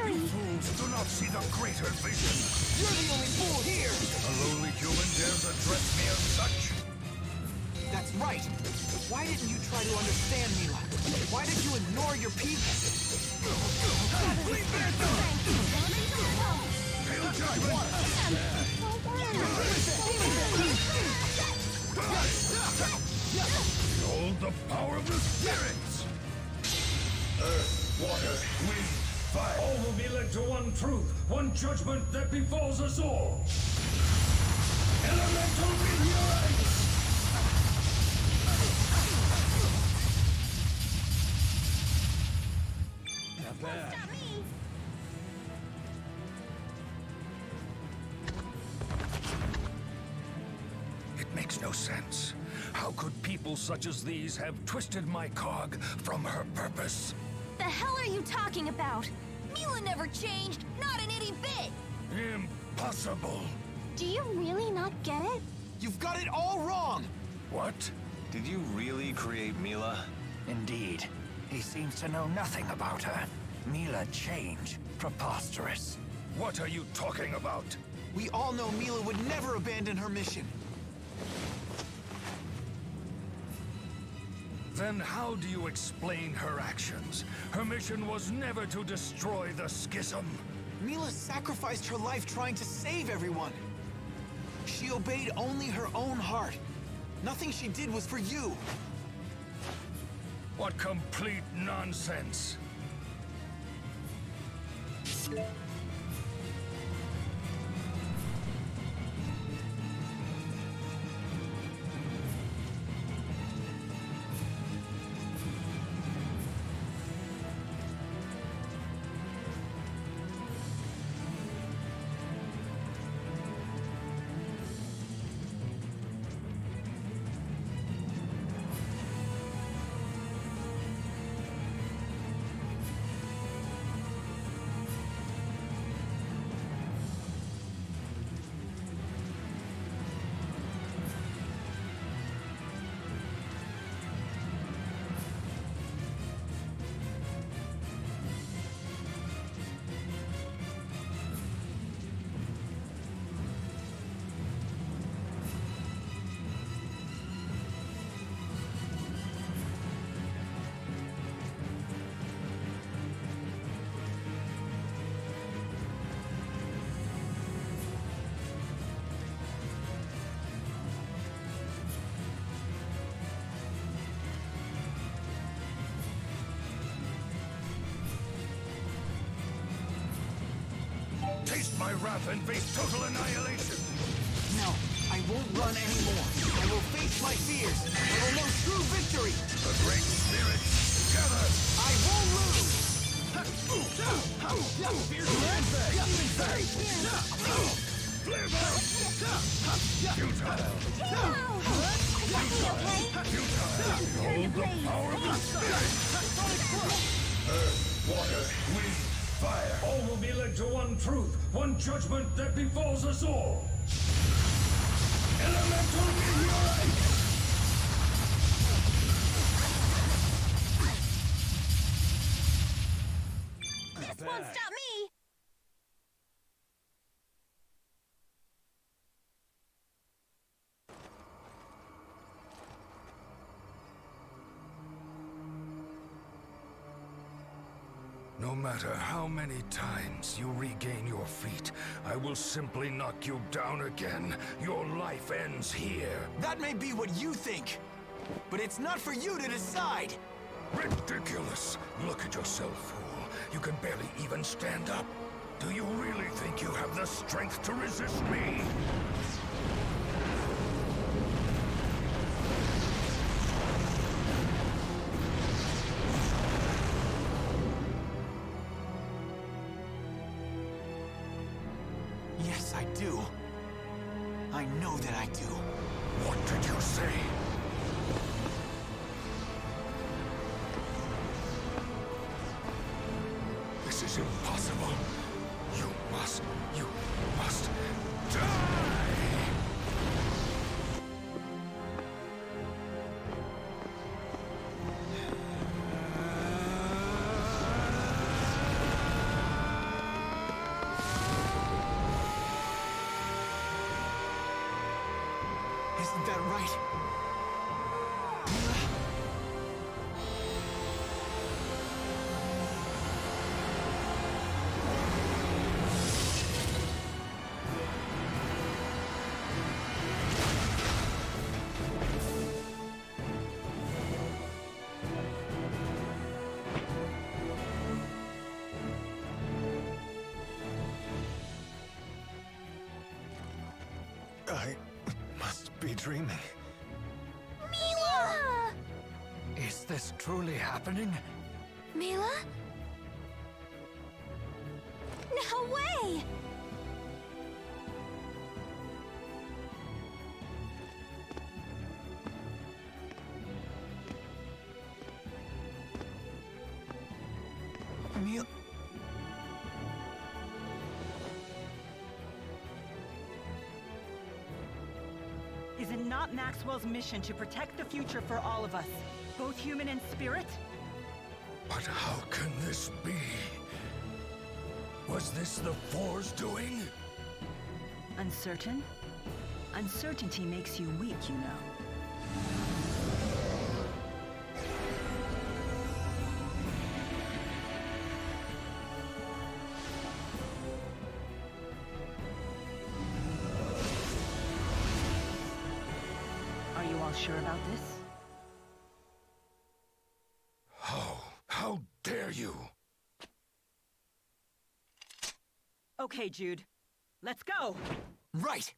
[SPEAKER 7] You fools do not see the greater vision.
[SPEAKER 1] You're the only fool here!
[SPEAKER 7] A lowly human dares address me as such?
[SPEAKER 1] That's right. Why didn't you try to understand, Mila? Why did you ignore your people?
[SPEAKER 7] Hail judgment! Behold the power of the spirits! Earth, water, wind, fire. All will be led to one truth, one judgment that befalls us all. Elemental meteorite!
[SPEAKER 11] Not bad.
[SPEAKER 7] It makes no sense. How could people such as these have twisted my cog from her purpose?
[SPEAKER 2] The hell are you talking about? Mila never changed, not an itty bit!
[SPEAKER 7] Impossible!
[SPEAKER 2] Do you really not get it?
[SPEAKER 1] You've got it all wrong!
[SPEAKER 7] What?
[SPEAKER 13] Did you really create Mila?
[SPEAKER 5] Indeed. He seems to know nothing about her. Mila change. Preposterous.
[SPEAKER 7] What are you talking about?
[SPEAKER 1] We all know Mila would never abandon her mission.
[SPEAKER 7] Then how do you explain her actions? Her mission was never to destroy the schism.
[SPEAKER 1] Mila sacrificed her life trying to save everyone. She obeyed only her own heart. Nothing she did was for you.
[SPEAKER 7] What complete nonsense! Taste my wrath and face total annihilation!
[SPEAKER 1] No, I won't run anymore. I will face my fears. I will know true victory.
[SPEAKER 7] The great spirit, gather!
[SPEAKER 1] I won't lose.
[SPEAKER 7] Behold the power of the spirit! Earth, water, wind, fire. All will be led to one truth, one judgment that befalls us all. Elemental meteorite!
[SPEAKER 2] This won't stop me!
[SPEAKER 7] No matter how many times you regain your feet, I will simply knock you down again. Your life ends here.
[SPEAKER 1] That may be what you think, but it's not for you to decide.
[SPEAKER 7] Ridiculous! Look at yourself, fool. You can barely even stand up. Do you really think you have the strength to resist me?
[SPEAKER 1] Yes, I do. I know that I do.
[SPEAKER 7] What did you say? This is impossible. You must die!
[SPEAKER 1] that right.
[SPEAKER 3] I must be dreaming.
[SPEAKER 2] Mila!
[SPEAKER 5] Is this truly happening?
[SPEAKER 2] Mila? No way!
[SPEAKER 5] Mil...
[SPEAKER 9] Is it not Maxwell's mission to protect the future for all of us, both human and spirit?
[SPEAKER 7] But how can this be? Was this the Four's doing?
[SPEAKER 8] Uncertain? Uncertainty makes you weak, you know. Are you all sure about this?
[SPEAKER 7] How dare you?
[SPEAKER 9] Okay, Jyde. Let's go!
[SPEAKER 1] Right!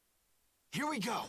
[SPEAKER 1] Here we go!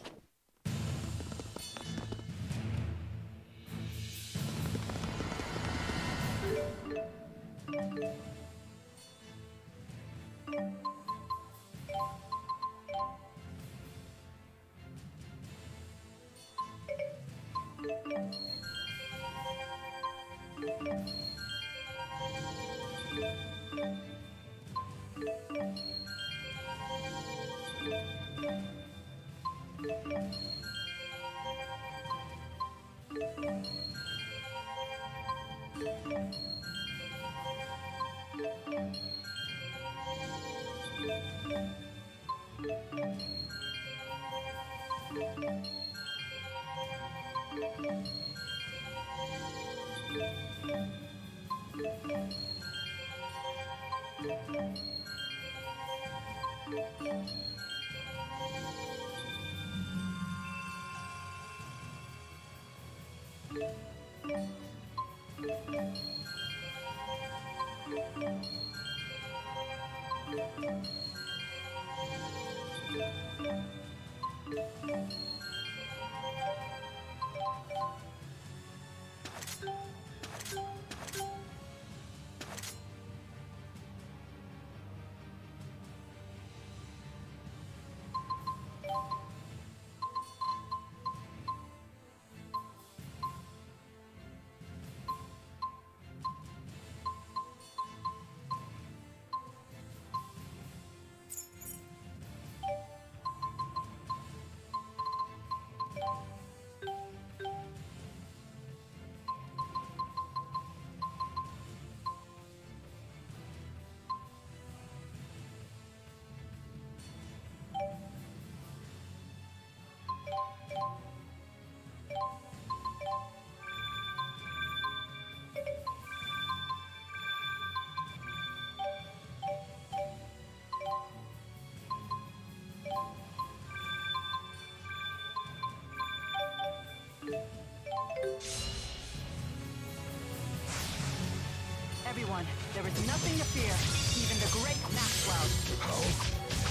[SPEAKER 9] Everyone, there is nothing to fear, even the great Maxwell.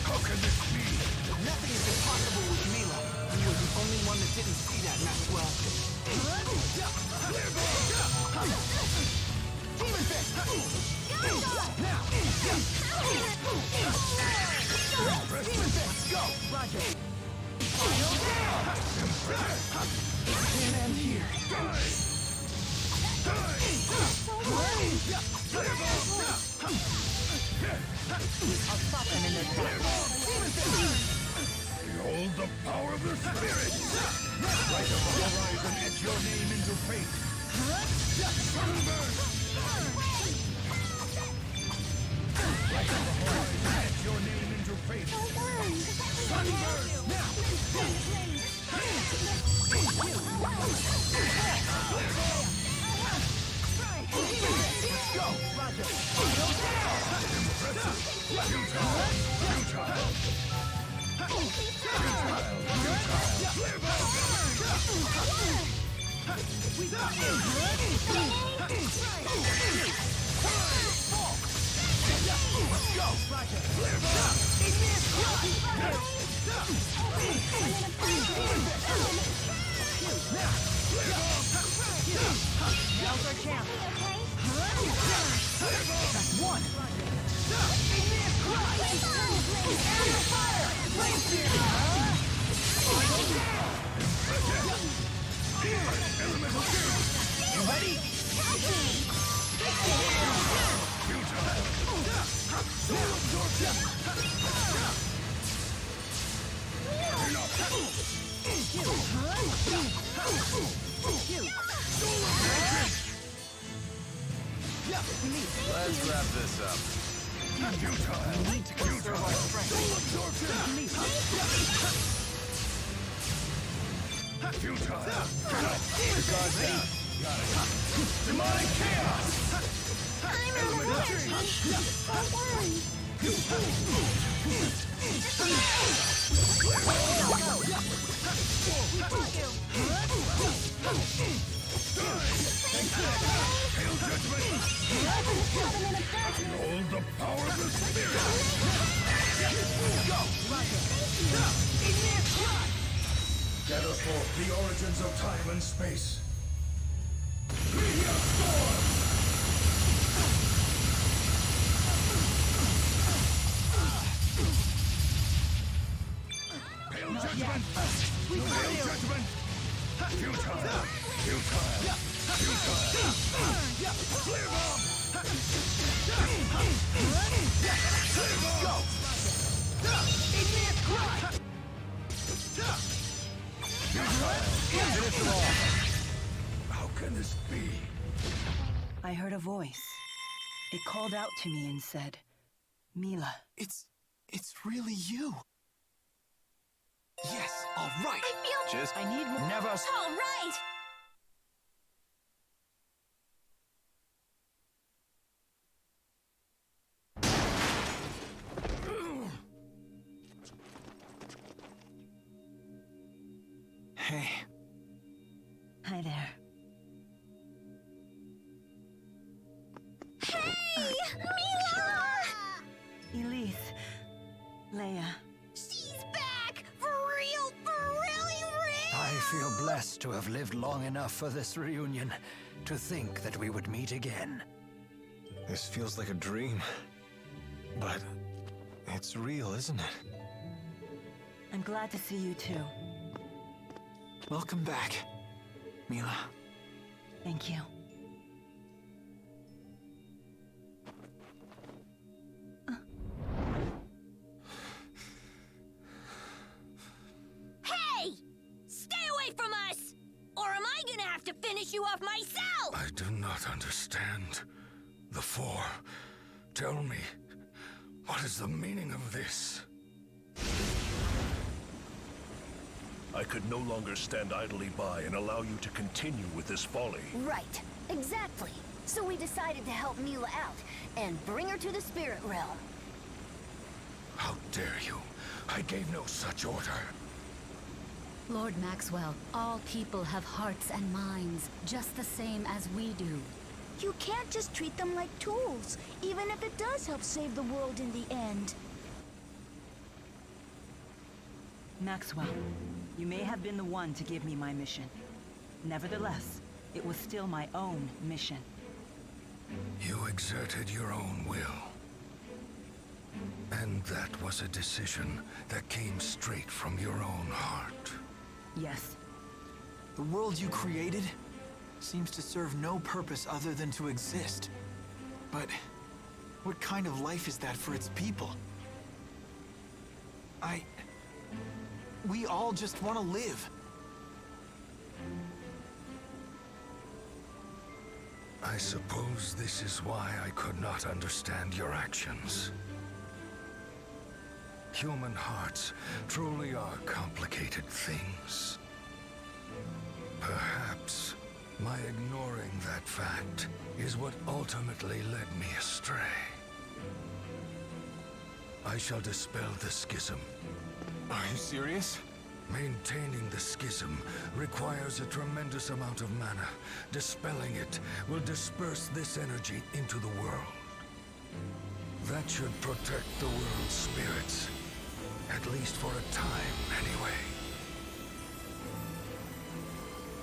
[SPEAKER 7] How can this be?
[SPEAKER 1] Nothing is impossible with Mila. You were the only one that didn't see that, Maxwell. Demon Fist! Now! Demon Fist, go!
[SPEAKER 9] Roger.
[SPEAKER 1] Can't end here.
[SPEAKER 9] I'll stop them in their tracks.
[SPEAKER 7] Behold the power of the spirit! Right of the horizon, etch your name into fate! Sunburn! Right of the horizon, etch your name into fate! Sunburn! Now!
[SPEAKER 9] Now's our chance. That's one. You ready?
[SPEAKER 13] Let's wrap this up.
[SPEAKER 1] We need to conserve our strength.
[SPEAKER 7] Demonic chaos! Hail judgment! Behold the power of the spirit! Gather forth the origins of time and space. Meteor storm! Hail judgment! Hail judgment! Futile! Futile! Futile! Flare bomb! Flare bomb! Igneous cry! Finish them all! How can this be?
[SPEAKER 8] I heard a voice. It called out to me and said, Mila.
[SPEAKER 1] It's really you. Yes, all right.
[SPEAKER 2] I feel...
[SPEAKER 13] Just
[SPEAKER 8] I need more.
[SPEAKER 5] Never.
[SPEAKER 2] All right!
[SPEAKER 1] Hey,
[SPEAKER 8] Hi there.
[SPEAKER 2] Hey! Mila!
[SPEAKER 8] Elise. Leia.
[SPEAKER 2] She's back! For real, really real!
[SPEAKER 5] I feel blessed to have lived long enough for this reunion to think that we would meet again.
[SPEAKER 3] This feels like a dream. But it's real, isn't it?
[SPEAKER 8] I'm glad to see you too.
[SPEAKER 1] welcome back, Mila.
[SPEAKER 8] Thank you.
[SPEAKER 2] Hey! Stay away from us! Or am I gonna have to finish you off myself?
[SPEAKER 7] I do not understand. The Four. Tell me, what is the meaning of this?
[SPEAKER 14] I could no longer stand idly by and allow you to continue with this folly.
[SPEAKER 6] Right. Exactly. So we decided to help Mila out and bring her to the spirit realm.
[SPEAKER 7] How dare you? I gave no such order.
[SPEAKER 15] Lord Maxwell, all people have hearts and minds, just the same as we do.
[SPEAKER 16] You can't just treat them like tools, even if it does help save the world in the end.
[SPEAKER 8] Maxwell, you may have been the one to give me my mission. Nevertheless, it was still my own mission.
[SPEAKER 7] You exerted your own will. And that was a decision that came straight from your own heart.
[SPEAKER 8] Yes.
[SPEAKER 1] The world you created seems to serve no purpose other than to exist. But what kind of life is that for its people? We all just want to live.
[SPEAKER 7] I suppose this is why I could not understand your actions. Human hearts truly are complicated things. Perhaps my ignoring that fact is what ultimately led me astray. I shall dispel the schism.
[SPEAKER 3] Are you serious?
[SPEAKER 7] Maintaining the schism requires a tremendous amount of mana. Dispelling it will disperse this energy into the world. That should protect the world's spirits. At least for a time, anyway.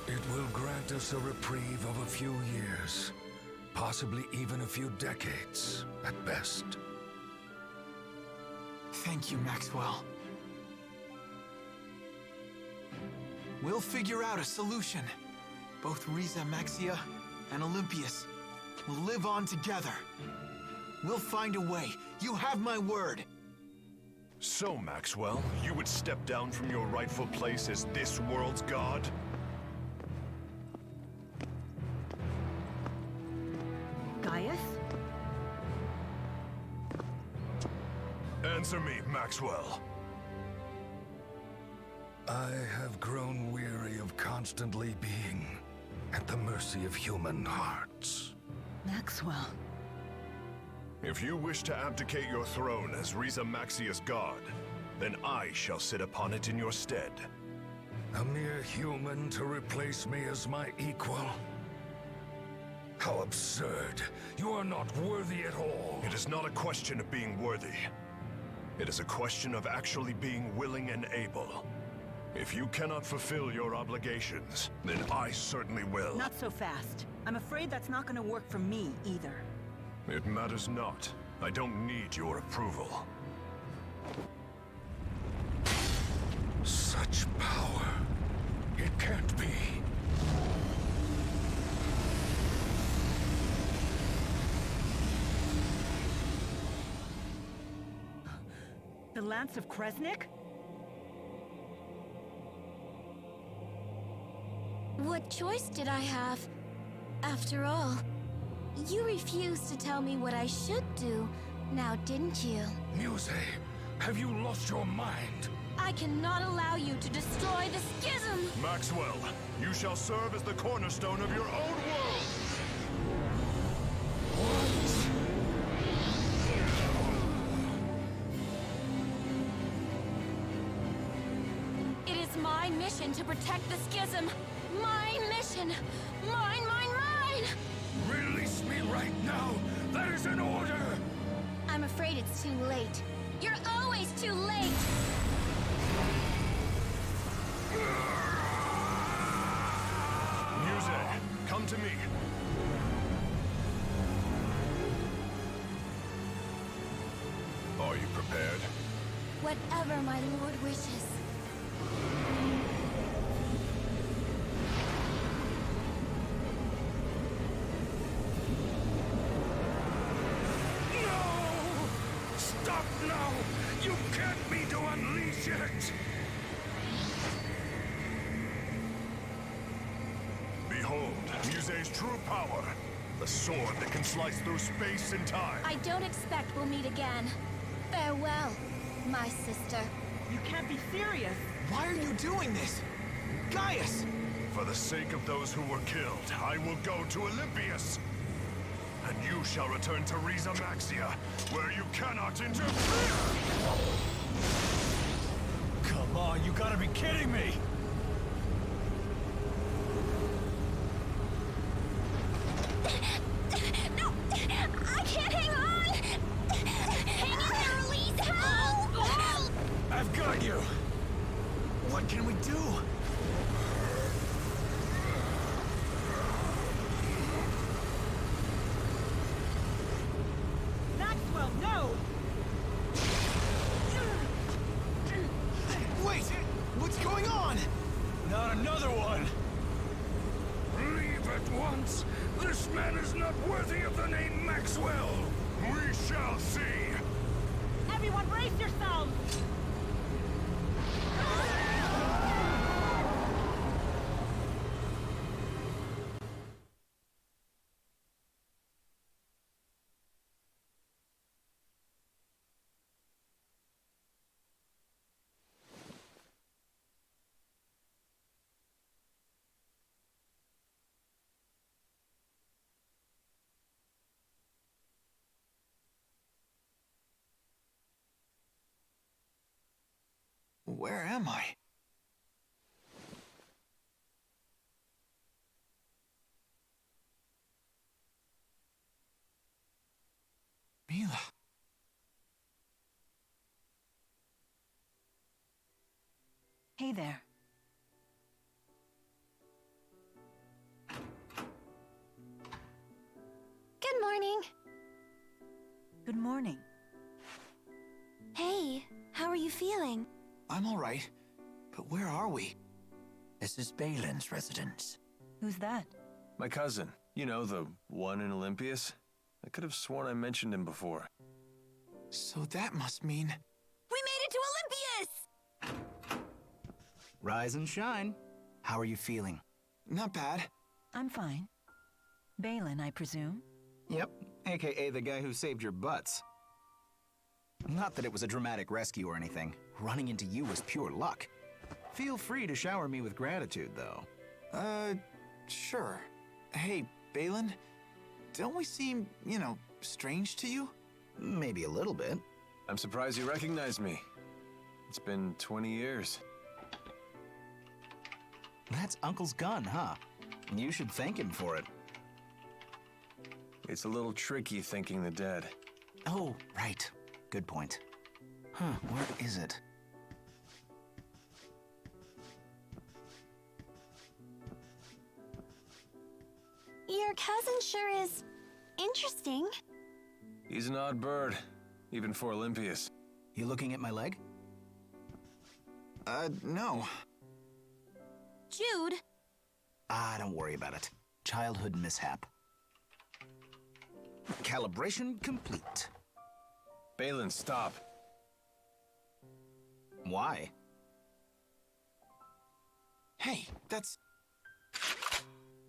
[SPEAKER 7] It will grant us a reprieve of a few years. Possibly even a few decades, at best.
[SPEAKER 1] Thank you, Maxwell. We'll figure out a solution. Both Riza Maxia and Olympius will live on together. We'll find a way. You have my word.
[SPEAKER 14] So, Maxwell, you would step down from your rightful place as this world's god?
[SPEAKER 9] Gaius?
[SPEAKER 14] Answer me, Maxwell.
[SPEAKER 7] I have grown weary of constantly being at the mercy of human hearts.
[SPEAKER 9] Maxwell.
[SPEAKER 14] If you wish to abdicate your throne as Riza Maxia's god, then I shall sit upon it in your stead.
[SPEAKER 7] A mere human to replace me as my equal? How absurd. You are not worthy at all.
[SPEAKER 14] It is not a question of being worthy. It is a question of actually being willing and able. If you cannot fulfill your obligations, then I certainly will.
[SPEAKER 9] Not so fast. I'm afraid that's not gonna work for me, either.
[SPEAKER 14] It matters not. I don't need your approval.
[SPEAKER 7] Such power. It can't be.
[SPEAKER 9] The Lance of Kresnik?
[SPEAKER 4] What choice did I have? After all, you refused to tell me what I should do, now didn't you?
[SPEAKER 7] Muse, have you lost your mind?
[SPEAKER 4] I cannot allow you to destroy the schism!
[SPEAKER 14] Maxwell, you shall serve as the cornerstone of your own world!
[SPEAKER 4] It is my mission to protect the schism! My mission! Mine, mine, mine!
[SPEAKER 7] Release me right now! That is an order!
[SPEAKER 4] I'm afraid it's too late. You're always too late!
[SPEAKER 14] Muse, come to me. Are you prepared?
[SPEAKER 4] Whatever my lord wishes.
[SPEAKER 7] Stop now! You can't be to unleash it!
[SPEAKER 14] Behold, Muse's true power. The sword that can slice through space and time.
[SPEAKER 4] I don't expect we'll meet again. Farewell, my sister.
[SPEAKER 9] You can't be serious!
[SPEAKER 1] Why are you doing this? Gaius!
[SPEAKER 14] For the sake of those who were killed, I will go to Olympius. And you shall return to Riza Maxia, where you cannot interfere!
[SPEAKER 3] Come on, you gotta be kidding me!
[SPEAKER 4] No! I can't hang on! Hang in there, Elise! Help! Help!
[SPEAKER 3] I've got you!
[SPEAKER 1] What can we do?
[SPEAKER 9] Maxwell, no!
[SPEAKER 1] Wait! What's going on?
[SPEAKER 3] Not another one!
[SPEAKER 7] Leave at once! This man is not worthy of the name Maxwell!
[SPEAKER 14] We shall see!
[SPEAKER 9] Everyone brace yourselves!
[SPEAKER 1] am I? Mila.
[SPEAKER 12] Hey there.
[SPEAKER 2] Good morning.
[SPEAKER 12] Good morning.
[SPEAKER 2] Hey, how are you feeling?
[SPEAKER 1] I'm all right. But where are we?
[SPEAKER 5] This is Balin's residence.
[SPEAKER 12] Who's that?
[SPEAKER 13] My cousin. You know, the one in Olympias. I could have sworn I mentioned him before.
[SPEAKER 1] So that must mean...
[SPEAKER 2] We made it to Olympias!
[SPEAKER 17] Rise and shine. How are you feeling?
[SPEAKER 1] Not bad.
[SPEAKER 12] I'm fine. Balin, I presume?
[SPEAKER 17] Yep, aka the guy who saved your butts. Not that it was a dramatic rescue or anything. Running into you was pure luck. Feel free to shower me with gratitude, though.
[SPEAKER 1] Sure. Hey, Balin, don't we seem, strange to you?
[SPEAKER 17] Maybe a little bit.
[SPEAKER 13] I'm surprised you recognize me. It's been 20 years.
[SPEAKER 17] That's Uncle's gun, huh? You should thank him for it.
[SPEAKER 13] It's a little tricky thanking the dead.
[SPEAKER 17] Oh, right. Good point. Huh, where is it?
[SPEAKER 2] Your cousin sure is interesting.
[SPEAKER 13] He's an odd bird, even for Olympias.
[SPEAKER 17] You looking at my leg?
[SPEAKER 1] No.
[SPEAKER 2] Jyde.
[SPEAKER 17] Don't worry about it. Childhood mishap. Calibration complete.
[SPEAKER 13] Balin, stop.
[SPEAKER 17] Why?
[SPEAKER 1] Hey, that's...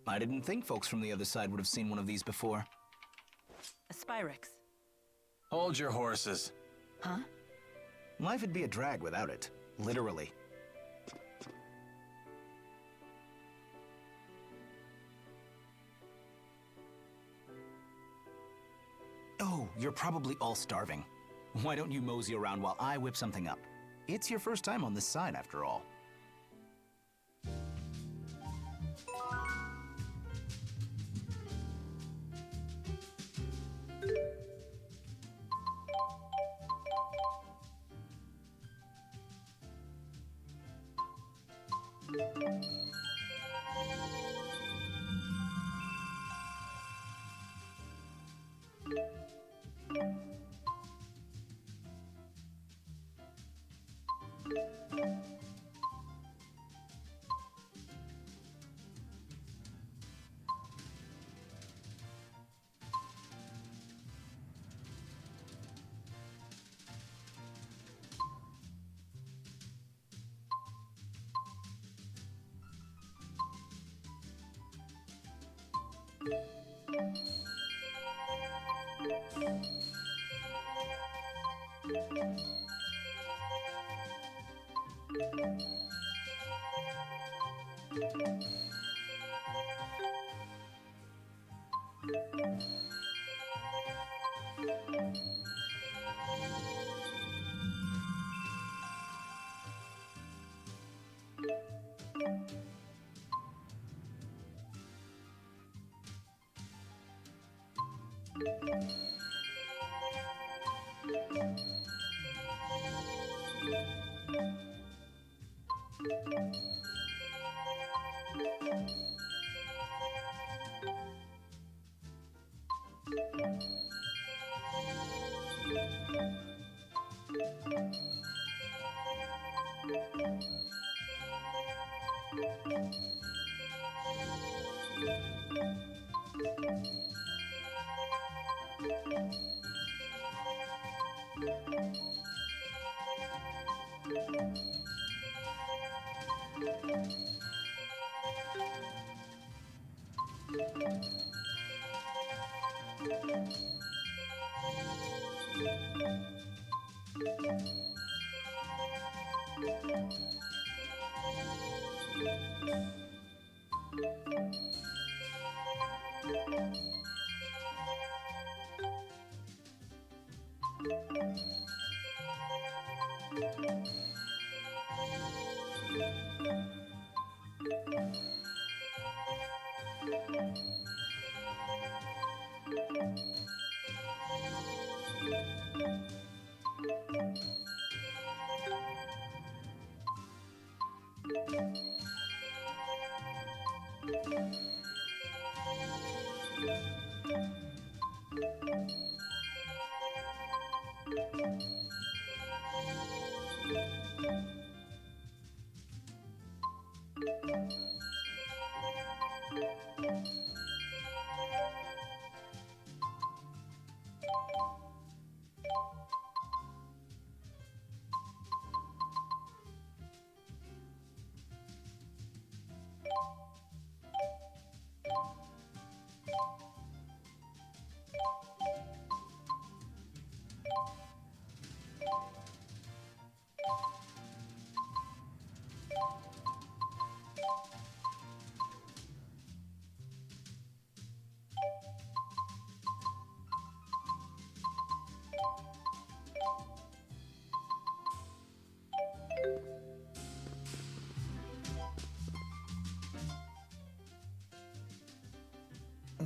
[SPEAKER 17] I didn't think folks from the other side would have seen one of these before.
[SPEAKER 8] A Spyrix.
[SPEAKER 13] Hold your horses.
[SPEAKER 12] Huh?
[SPEAKER 17] Life would be a drag without it. Literally. Oh, you're probably all starving. Why don't you mosey around while I whip something up? It's your first time on this side, after all.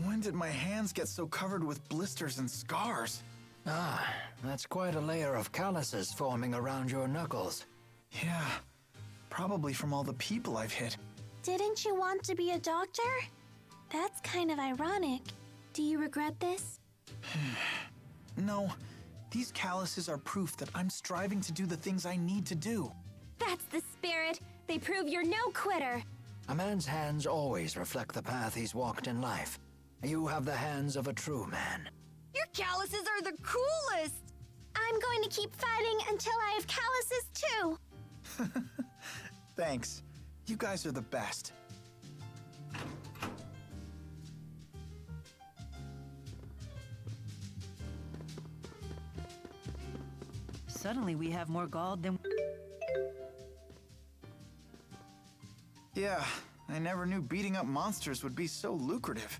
[SPEAKER 1] When did my hands get so covered with blisters and scars?
[SPEAKER 5] Ah, that's quite a layer of calluses forming around your knuckles.
[SPEAKER 1] Yeah, probably from all the people I've hit.
[SPEAKER 16] Didn't you want to be a doctor? That's kind of ironic. Do you regret this?
[SPEAKER 1] No, these calluses are proof that I'm striving to do the things I need to do.
[SPEAKER 2] That's the spirit. They prove you're no quitter.
[SPEAKER 5] A man's hands always reflect the path he's walked in life. You have the hands of a true man.
[SPEAKER 2] Your calluses are the coolest.
[SPEAKER 16] I'm going to keep fighting until I have calluses too.
[SPEAKER 1] Thanks. You guys are the best.
[SPEAKER 8] Suddenly we have more gold than...
[SPEAKER 1] Yeah, I never knew beating up monsters would be so lucrative.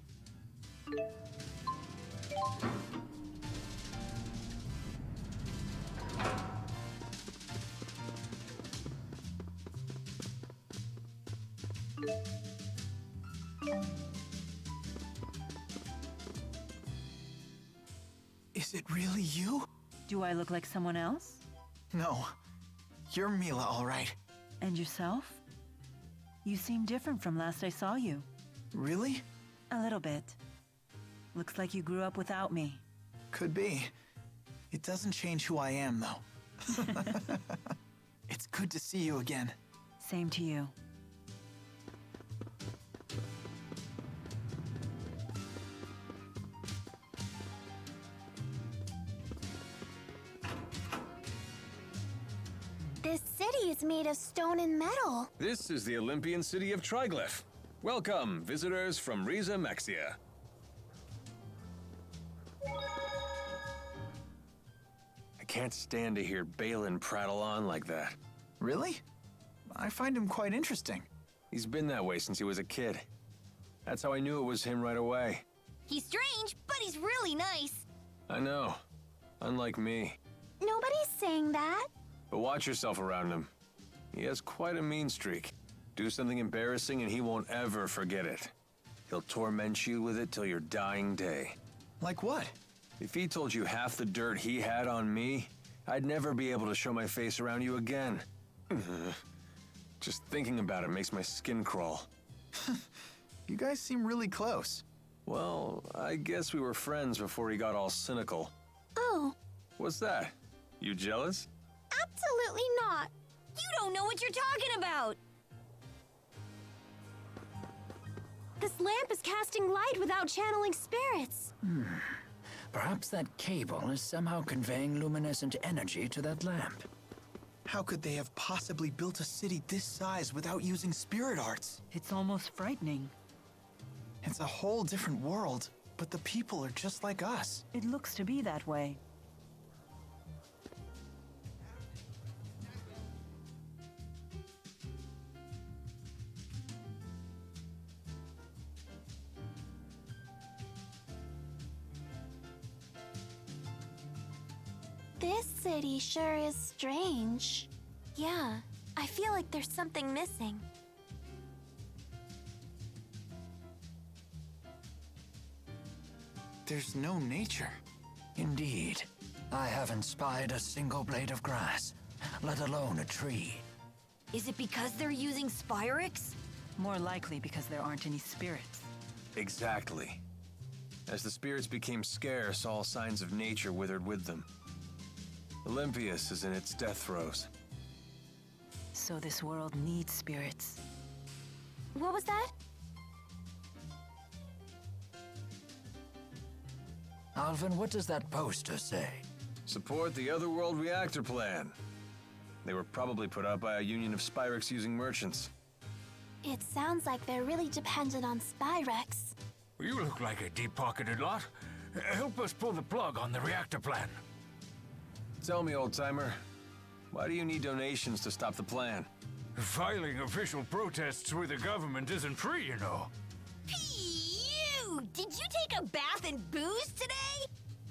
[SPEAKER 1] Is it really you?
[SPEAKER 8] Do I look like someone else?
[SPEAKER 1] No. You're Mila, all right.
[SPEAKER 8] And yourself? You seem different from last I saw you.
[SPEAKER 1] Really?
[SPEAKER 8] A little bit. Looks like you grew up without me.
[SPEAKER 1] Could be. It doesn't change who I am, though. It's good to see you again.
[SPEAKER 8] Same to you.
[SPEAKER 16] This city is made of stone and metal.
[SPEAKER 13] This is the Olympian city of Triglyph. Welcome, visitors from Riza Mexia. I can't stand to hear Balin prattle on like that.
[SPEAKER 1] Really? I find him quite interesting.
[SPEAKER 13] He's been that way since he was a kid. That's how I knew it was him right away.
[SPEAKER 6] He's strange, but he's really nice.
[SPEAKER 13] I know. Unlike me.
[SPEAKER 16] Nobody's saying that.
[SPEAKER 13] But watch yourself around him. He has quite a mean streak. Do something embarrassing and he won't ever forget it. He'll torment you with it till your dying day.
[SPEAKER 1] Like what?
[SPEAKER 13] If he told you half the dirt he had on me, I'd never be able to show my face around you again. Just thinking about it makes my skin crawl.
[SPEAKER 1] You guys seem really close.
[SPEAKER 13] Well, I guess we were friends before he got all cynical.
[SPEAKER 16] Oh.
[SPEAKER 13] What's that? You jealous?
[SPEAKER 16] Absolutely not.
[SPEAKER 2] You don't know what you're talking about.
[SPEAKER 16] This lamp is casting light without channeling spirits.
[SPEAKER 5] Perhaps that cable is somehow conveying luminescent energy to that lamp.
[SPEAKER 1] How could they have possibly built a city this size without using spirit arts?
[SPEAKER 8] It's almost frightening.
[SPEAKER 1] It's a whole different world, but the people are just like us.
[SPEAKER 8] It looks to be that way.
[SPEAKER 16] This city sure is strange. Yeah, I feel like there's something missing.
[SPEAKER 1] there's no nature.
[SPEAKER 5] Indeed. I haven't spied a single blade of grass, let alone a tree.
[SPEAKER 6] Is it because they're using Spyrix?
[SPEAKER 8] More likely because there aren't any spirits.
[SPEAKER 13] Exactly. As the spirits became scarce, all signs of nature withered with them. Olympias is in its death throes.
[SPEAKER 8] So this world needs spirits.
[SPEAKER 2] What was that?
[SPEAKER 5] Alvin, what does that poster say?
[SPEAKER 13] Support the Otherworld reactor plan. They were probably put out by a union of Spyrix-using merchants.
[SPEAKER 2] It sounds like they're really dependent on Spyrex.
[SPEAKER 18] You look like a deep-pocketed lot. Help us pull the plug on the reactor plan.
[SPEAKER 13] Tell me, old-timer, why do you need donations to stop the plan?
[SPEAKER 18] Filing official protests with the government isn't free, you know.
[SPEAKER 6] Phew! Did you take a bath in booze today?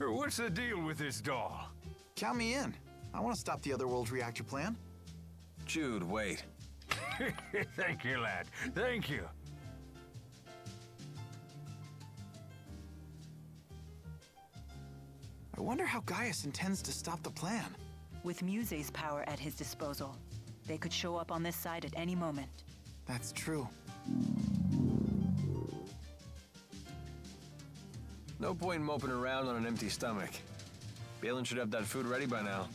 [SPEAKER 18] What's the deal with this doll?
[SPEAKER 1] Count me in. I want to stop the Otherworld reactor plan.
[SPEAKER 13] Jyde, wait.
[SPEAKER 18] Thank you, lad. Thank you.
[SPEAKER 1] I wonder how Gaius intends to stop the plan.
[SPEAKER 8] With Muse's power at his disposal, they could show up on this side at any moment.
[SPEAKER 1] That's true.
[SPEAKER 13] No point moping around on an empty stomach. Balin should have that food ready by now.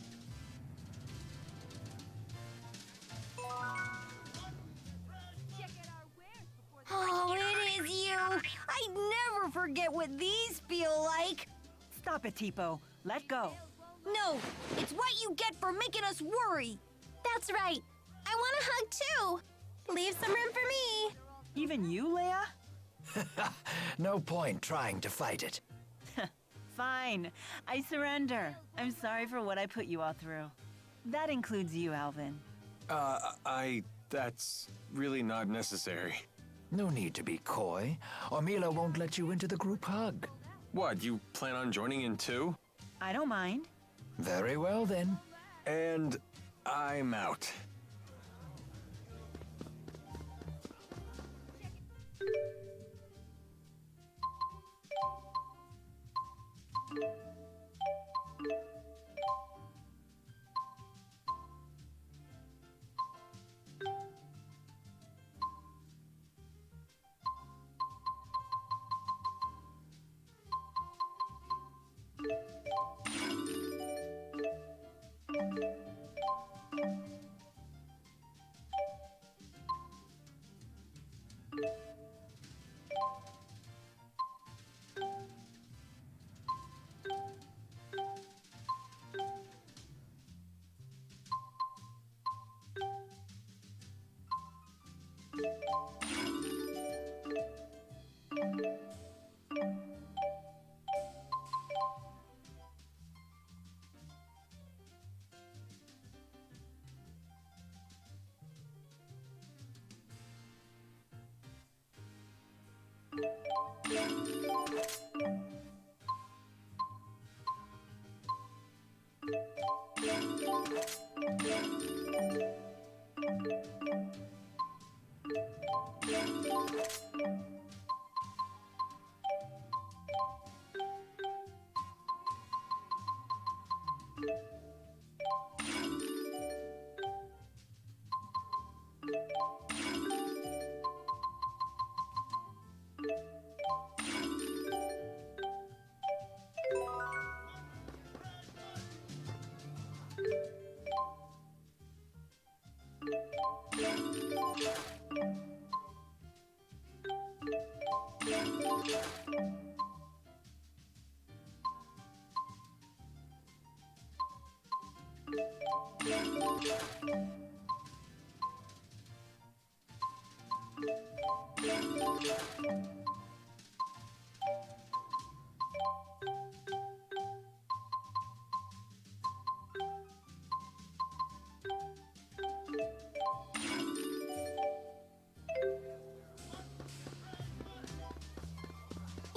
[SPEAKER 6] Oh, it is you! I never forget what these feel like!
[SPEAKER 8] Stop it, Tipo. Let go.
[SPEAKER 6] No, it's what you get for making us worry!
[SPEAKER 2] That's right. I want a hug too. Leave some room for me.
[SPEAKER 8] Even you, Leia?
[SPEAKER 5] No point trying to fight it.
[SPEAKER 8] Fine. I surrender. I'm sorry for what I put you all through. That includes you, Alvin.
[SPEAKER 13] That's really not necessary.
[SPEAKER 5] No need to be coy, or Mila won't let you into the group hug.
[SPEAKER 13] What, you plan on joining in too?
[SPEAKER 8] I don't mind.
[SPEAKER 5] Very well, then.
[SPEAKER 13] And I'm out.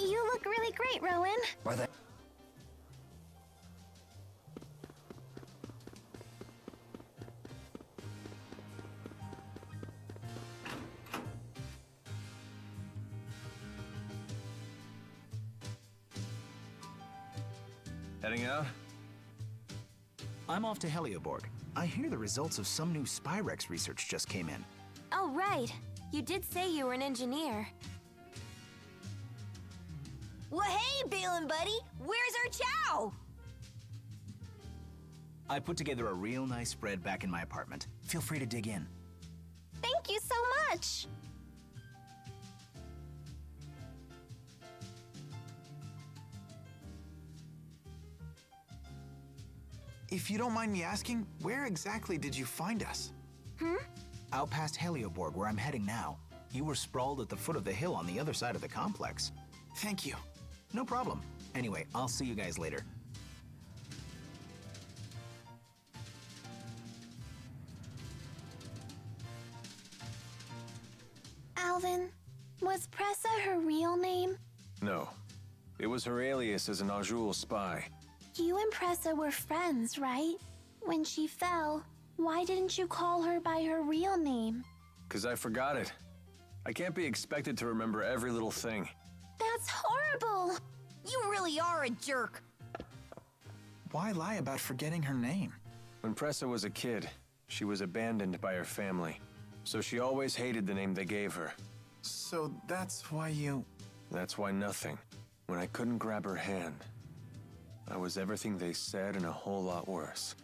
[SPEAKER 2] You look really great, Rowan.
[SPEAKER 5] Why they...
[SPEAKER 13] Heading out?
[SPEAKER 17] I'm off to Helioborg. I hear the results of some new Spyrex research just came in.
[SPEAKER 2] Oh, right. You did say you were an engineer.
[SPEAKER 6] Well, hey, Balin buddy! Where's our chow?
[SPEAKER 17] I put together a real nice spread back in my apartment. Feel free to dig in.
[SPEAKER 6] Thank you so much!
[SPEAKER 1] If you don't mind me asking, where exactly did you find us?
[SPEAKER 17] Out past Helioborg, where I'm heading now. You were sprawled at the foot of the hill on the other side of the complex.
[SPEAKER 1] Thank you.
[SPEAKER 17] No problem. Anyway, I'll see you guys later.
[SPEAKER 16] Alvin, was Pressa her real name?
[SPEAKER 13] No. It was her alias as an Ajul spy.
[SPEAKER 16] You and Pressa were friends, right? When she fell, why didn't you call her by her real name?
[SPEAKER 13] 'Cause I forgot it. I can't be expected to remember every little thing.
[SPEAKER 16] That's horrible!
[SPEAKER 6] You really are a jerk.
[SPEAKER 1] Why lie about forgetting her name?
[SPEAKER 13] When Pressa was a kid, she was abandoned by her family. So she always hated the name they gave her.
[SPEAKER 1] So that's why you...
[SPEAKER 13] That's why nothing. When I couldn't grab her hand, I was everything they said and a whole lot worse.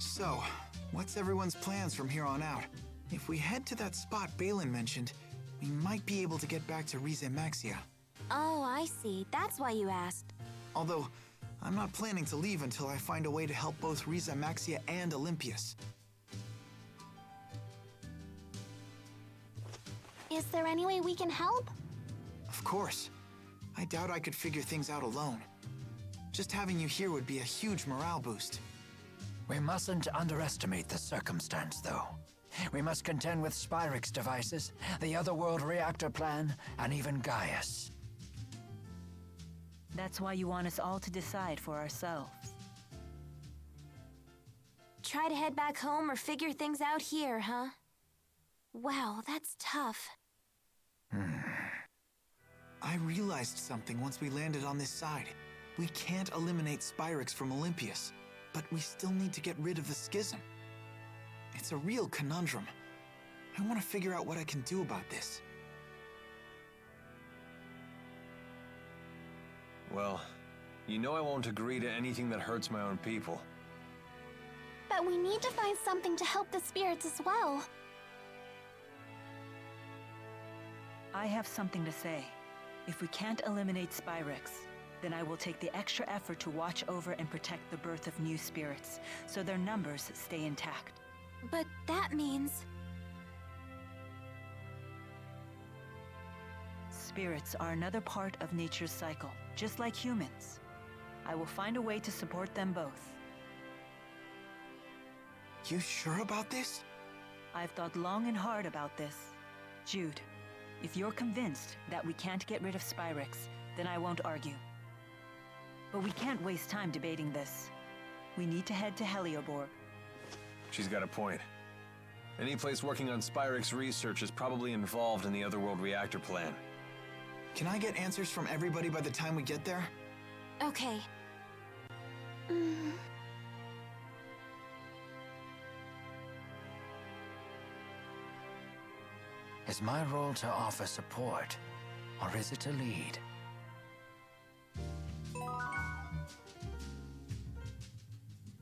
[SPEAKER 1] So, what's everyone's plans from here on out? If we head to that spot Balin mentioned, we might be able to get back to Rize Maxia.
[SPEAKER 2] Oh, I see. That's why you asked.
[SPEAKER 1] Although, I'm not planning to leave until I find a way to help both Rize Maxia and Olympias.
[SPEAKER 16] Is there any way we can help?
[SPEAKER 1] Of course. I doubt I could figure things out alone. Just having you here would be a huge morale boost.
[SPEAKER 5] We mustn't underestimate the circumstance, though. We must contend with Spyrix devices, the Otherworld reactor plan, and even Gaius.
[SPEAKER 8] That's why you want us all to decide for ourselves.
[SPEAKER 2] Try to head back home or figure things out here, huh? Wow, that's tough.
[SPEAKER 1] I realized something once we landed on this side. We can't eliminate Spyrix from Olympias, but we still need to get rid of the schism. It's a real conundrum. I want to figure out what I can do about this.
[SPEAKER 13] Well, you know I won't agree to anything that hurts my own people.
[SPEAKER 16] But we need to find something to help the spirits as well.
[SPEAKER 8] I have something to say. If we can't eliminate Spyrix, then I will take the extra effort to watch over and protect the birth of new spirits, so their numbers stay intact.
[SPEAKER 2] But that means...
[SPEAKER 8] Spirits are another part of nature's cycle, just like humans. I will find a way to support them both.
[SPEAKER 1] You sure about this?
[SPEAKER 8] I've thought long and hard about this. Jyde, if you're convinced that we can't get rid of Spyrix, then I won't argue. But we can't waste time debating this. We need to head to Helioborg.
[SPEAKER 13] She's got a point. Any place working on Spyrix research is probably involved in the Otherworld reactor plan.
[SPEAKER 1] Can I get answers from everybody by the time we get there?
[SPEAKER 2] Okay.
[SPEAKER 5] Is my role to offer support, or is it to lead?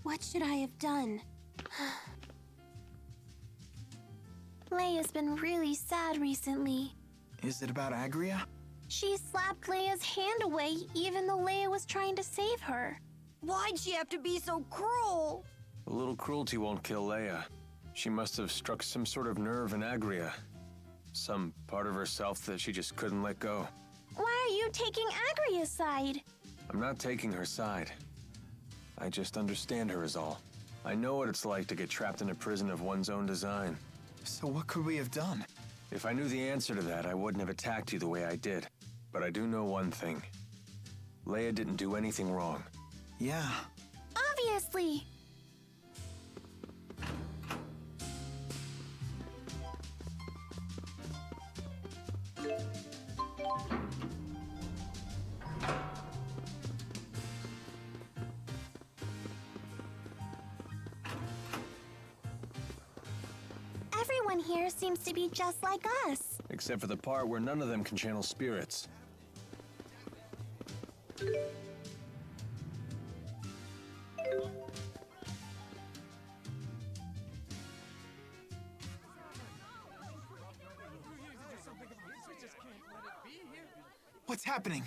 [SPEAKER 16] What should I have done? Leia's been really sad recently.
[SPEAKER 1] Is it about Agria?
[SPEAKER 16] She slapped Leia's hand away even though Leia was trying to save her.
[SPEAKER 2] Why'd she have to be so cruel?
[SPEAKER 13] A little cruelty won't kill Leia. She must have struck some sort of nerve in Agria. Some part of herself that she just couldn't let go.
[SPEAKER 16] Why are you taking Agria's side?
[SPEAKER 13] I'm not taking her side. I just understand her is all. I know what it's like to get trapped in a prison of one's own design.
[SPEAKER 1] So what could we have done?
[SPEAKER 13] If I knew the answer to that, I wouldn't have attacked you the way I did. But I do know one thing. Leia didn't do anything wrong.
[SPEAKER 1] Yeah.
[SPEAKER 16] Obviously. Everyone here seems to be just like us.
[SPEAKER 13] Except for the part where none of them can channel spirits.
[SPEAKER 1] What's happening?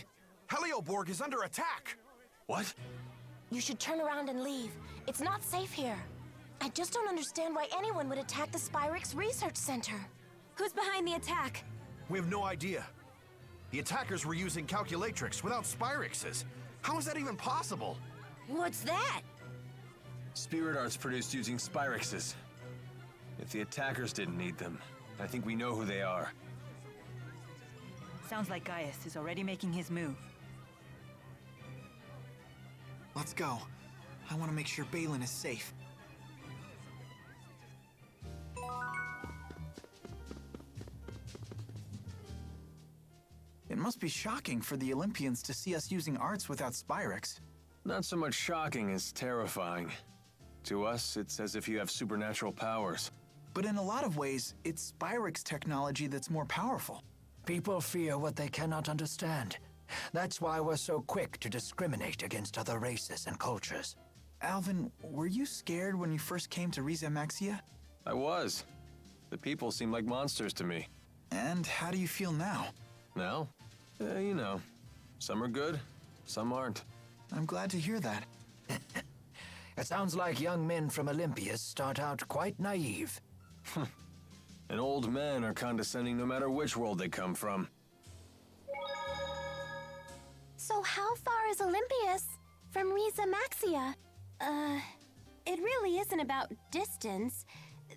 [SPEAKER 11] Helioborg is under attack!
[SPEAKER 13] What?
[SPEAKER 2] You should turn around and leave. It's not safe here. I just don't understand why anyone would attack the Spyrix Research Center. Who's behind the attack?
[SPEAKER 11] We have no idea. The attackers were using calculatrix without Spyrixes. How is that even possible?
[SPEAKER 2] What's that?
[SPEAKER 13] Spirit arts produced using Spyrixes. If the attackers didn't need them, I think we know who they are.
[SPEAKER 8] Sounds like Gaius is already making his move.
[SPEAKER 1] Let's go. I want to make sure Balin is safe. It must be shocking for the Olympians to see us using arts without Spyrix.
[SPEAKER 13] Not so much shocking as terrifying. To us, it's as if you have supernatural powers.
[SPEAKER 1] But in a lot of ways, it's Spyrix technology that's more powerful.
[SPEAKER 5] People fear what they cannot understand. That's why we're so quick to discriminate against other races and cultures.
[SPEAKER 1] Alvin, were you scared when you first came to Riza Maxia?
[SPEAKER 13] I was. The people seem like monsters to me.
[SPEAKER 1] And how do you feel now?
[SPEAKER 13] Now? You know. Some are good, some aren't.
[SPEAKER 1] I'm glad to hear that.
[SPEAKER 5] It sounds like young men from Olympus start out quite naive.
[SPEAKER 13] And old men are condescending no matter which world they come from.
[SPEAKER 16] So how far is Olympus from Riza Maxia? It really isn't about distance.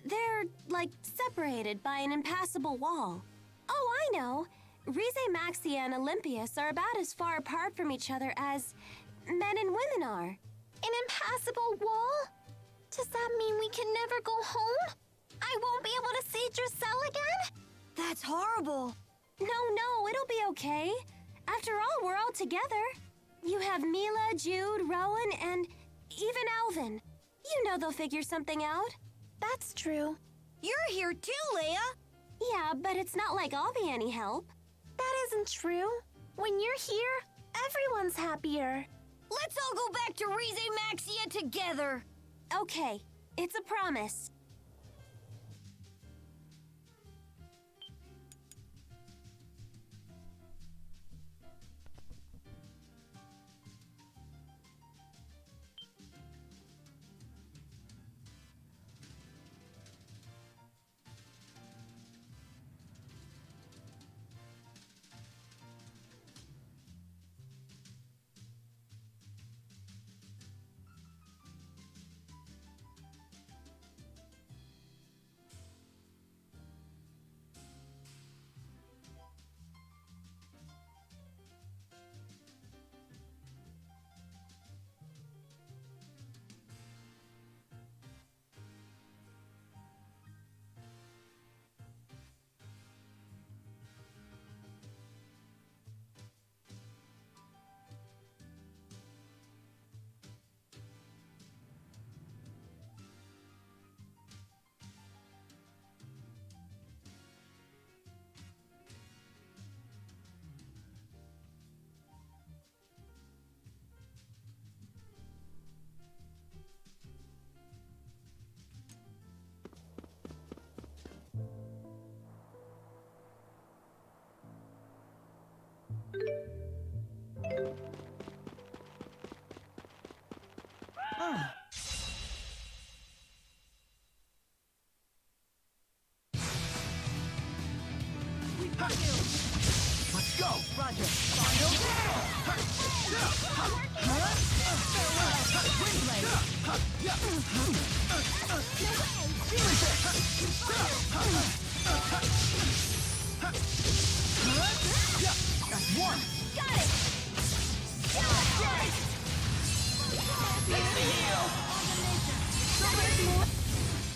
[SPEAKER 16] They're, like, separated by an impassable wall. Oh, I know. Rize Maxia and Olympias are about as far apart from each other as men and women are. An impassable wall? Does that mean we can never go home? I won't be able to see Drusilla again?
[SPEAKER 2] That's horrible.
[SPEAKER 16] No, it'll be okay. After all, we're all together. You have Mila, Jyde, Rowan, and even Alvin. You know they'll figure something out. That's true.
[SPEAKER 2] You're here too, Leia.
[SPEAKER 16] Yeah, but it's not like I'll be any help. That isn't true. When you're here, everyone's happier.
[SPEAKER 2] Let's all go back to Rize Maxia together.
[SPEAKER 16] Okay, it's a promise.
[SPEAKER 11] That's one!
[SPEAKER 2] Got it!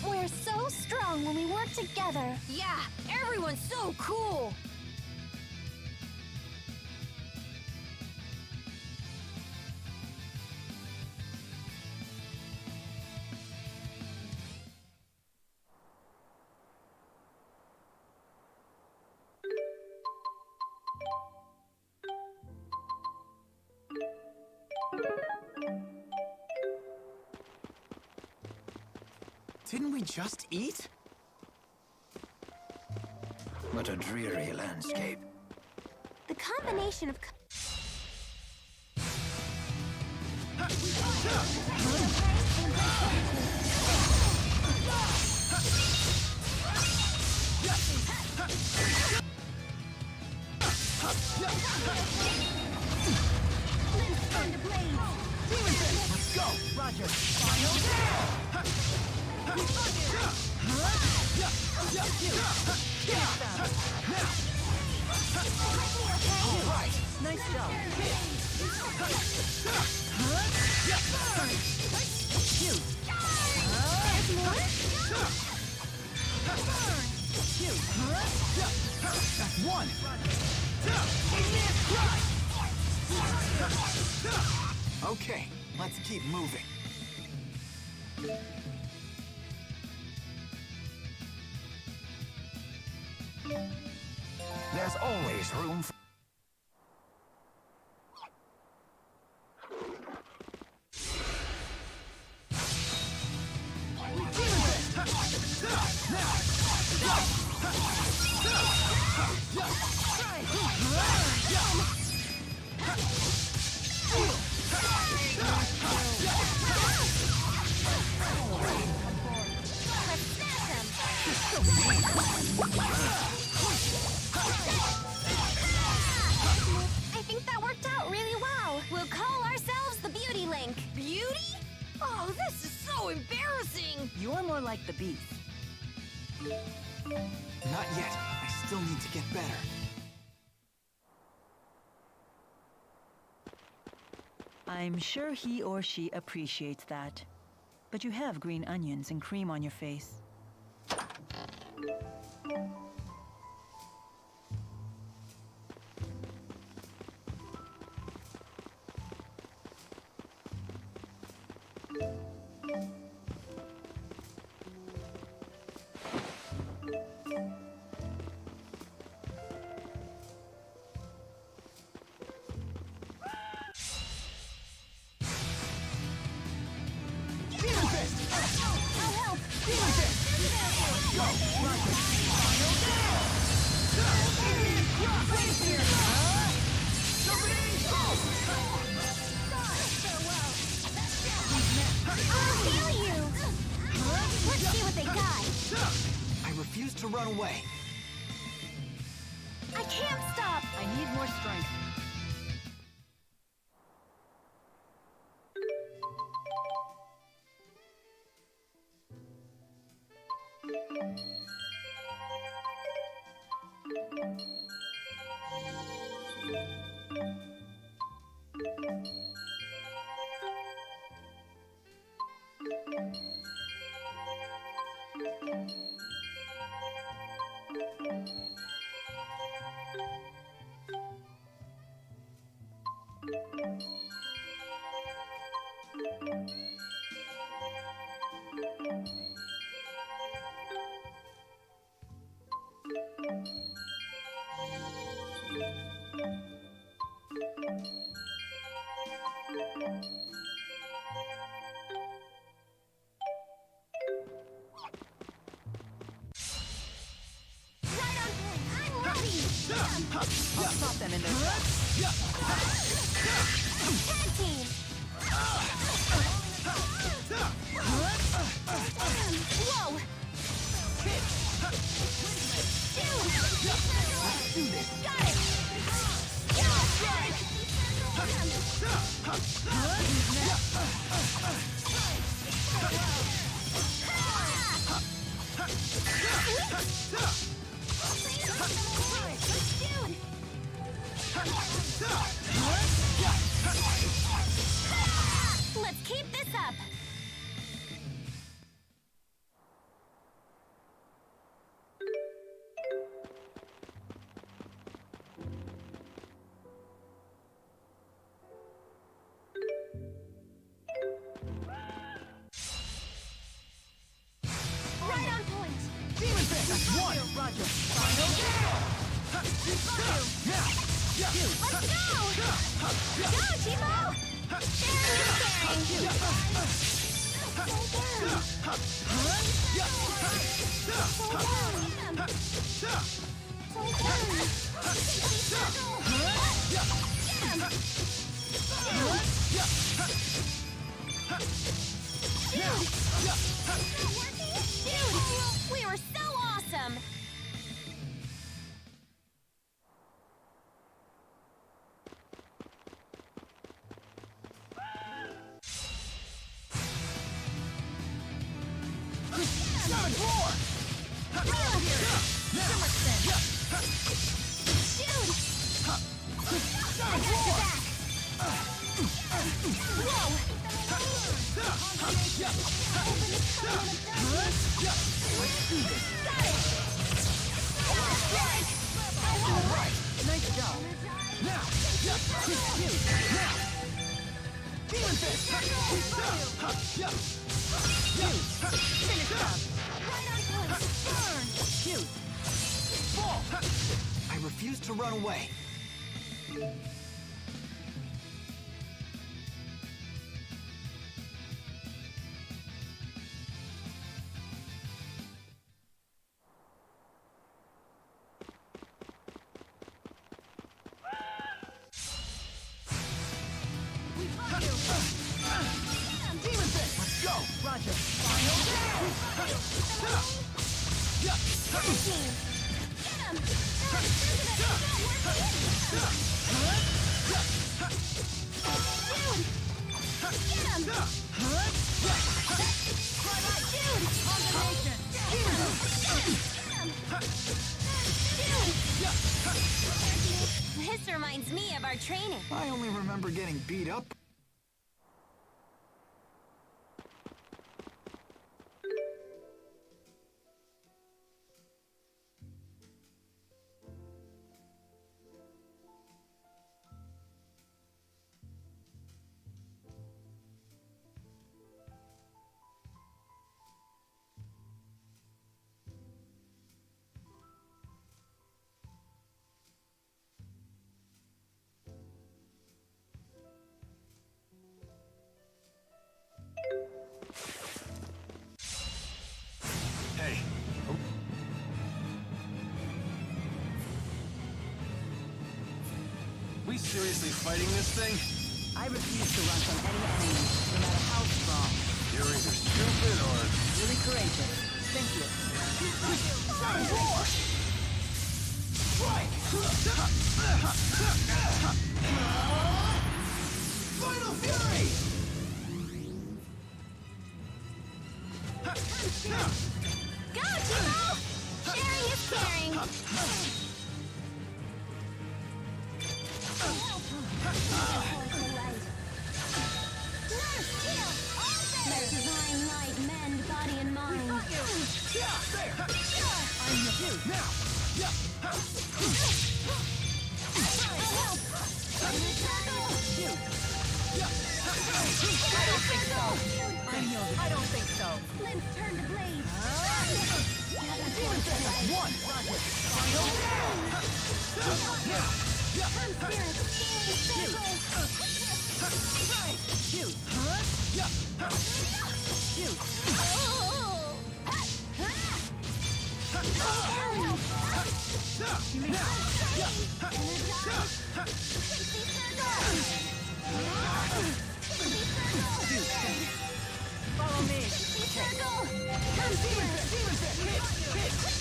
[SPEAKER 16] We're so strong when we work together.
[SPEAKER 6] Yeah, everyone's so cool.
[SPEAKER 1] Didn't we just eat?
[SPEAKER 5] What a dreary landscape.
[SPEAKER 16] The combination of...
[SPEAKER 11] Let's go! Roger.
[SPEAKER 8] All right. Nice job. Cute.
[SPEAKER 11] That's one! Okay, let's keep moving.
[SPEAKER 5] There's always room for...
[SPEAKER 16] I think that worked out really well. We'll call ourselves the Beauty Link.
[SPEAKER 6] Beauty? Oh, this is so embarrassing.
[SPEAKER 8] You're more like the beast.
[SPEAKER 11] Not yet. I still need to get better.
[SPEAKER 8] I'm sure he or she appreciates that. But you have green onions and cream on your face.
[SPEAKER 11] I refuse to run away.
[SPEAKER 16] I can't stop.
[SPEAKER 8] I need more strength.
[SPEAKER 16] I'll
[SPEAKER 8] stop them in their
[SPEAKER 16] Tag team! Whoa!
[SPEAKER 11] Let's do this.
[SPEAKER 16] Got it!
[SPEAKER 2] Let's keep this up!
[SPEAKER 11] Right on point! Demon Fist! That's one! Roger! Final kill!
[SPEAKER 2] Let's go! Go, Chibo! Sharing is Dude, we were so awesome!
[SPEAKER 11] Seven, four!
[SPEAKER 9] Nice job.
[SPEAKER 11] Now! Now! Demon Fist!
[SPEAKER 9] Finish up. Burn. Shoot.
[SPEAKER 11] Fall! I refuse to run away. Demon Fist! Let's go!
[SPEAKER 9] Roger.
[SPEAKER 2] This reminds me of our training.
[SPEAKER 5] I only remember getting beat up.
[SPEAKER 3] Hey.
[SPEAKER 13] We seriously fighting this thing?
[SPEAKER 8] I refuse to run from any enemy, no matter how strong.
[SPEAKER 13] You're either stupid or...
[SPEAKER 8] Really courageous. Thank you.
[SPEAKER 11] Final Fury!
[SPEAKER 2] Go, Chibo! Sharing is caring. Let divine light mend body and mind.
[SPEAKER 11] I'm you. Now!
[SPEAKER 9] I don't think so.
[SPEAKER 2] Limbs turn to blaze.
[SPEAKER 11] One! Final
[SPEAKER 2] Come, spirit, scaling
[SPEAKER 11] Shoot! Shoot!
[SPEAKER 9] Follow me.
[SPEAKER 11] Come, Demon Fist! Hit! Hit!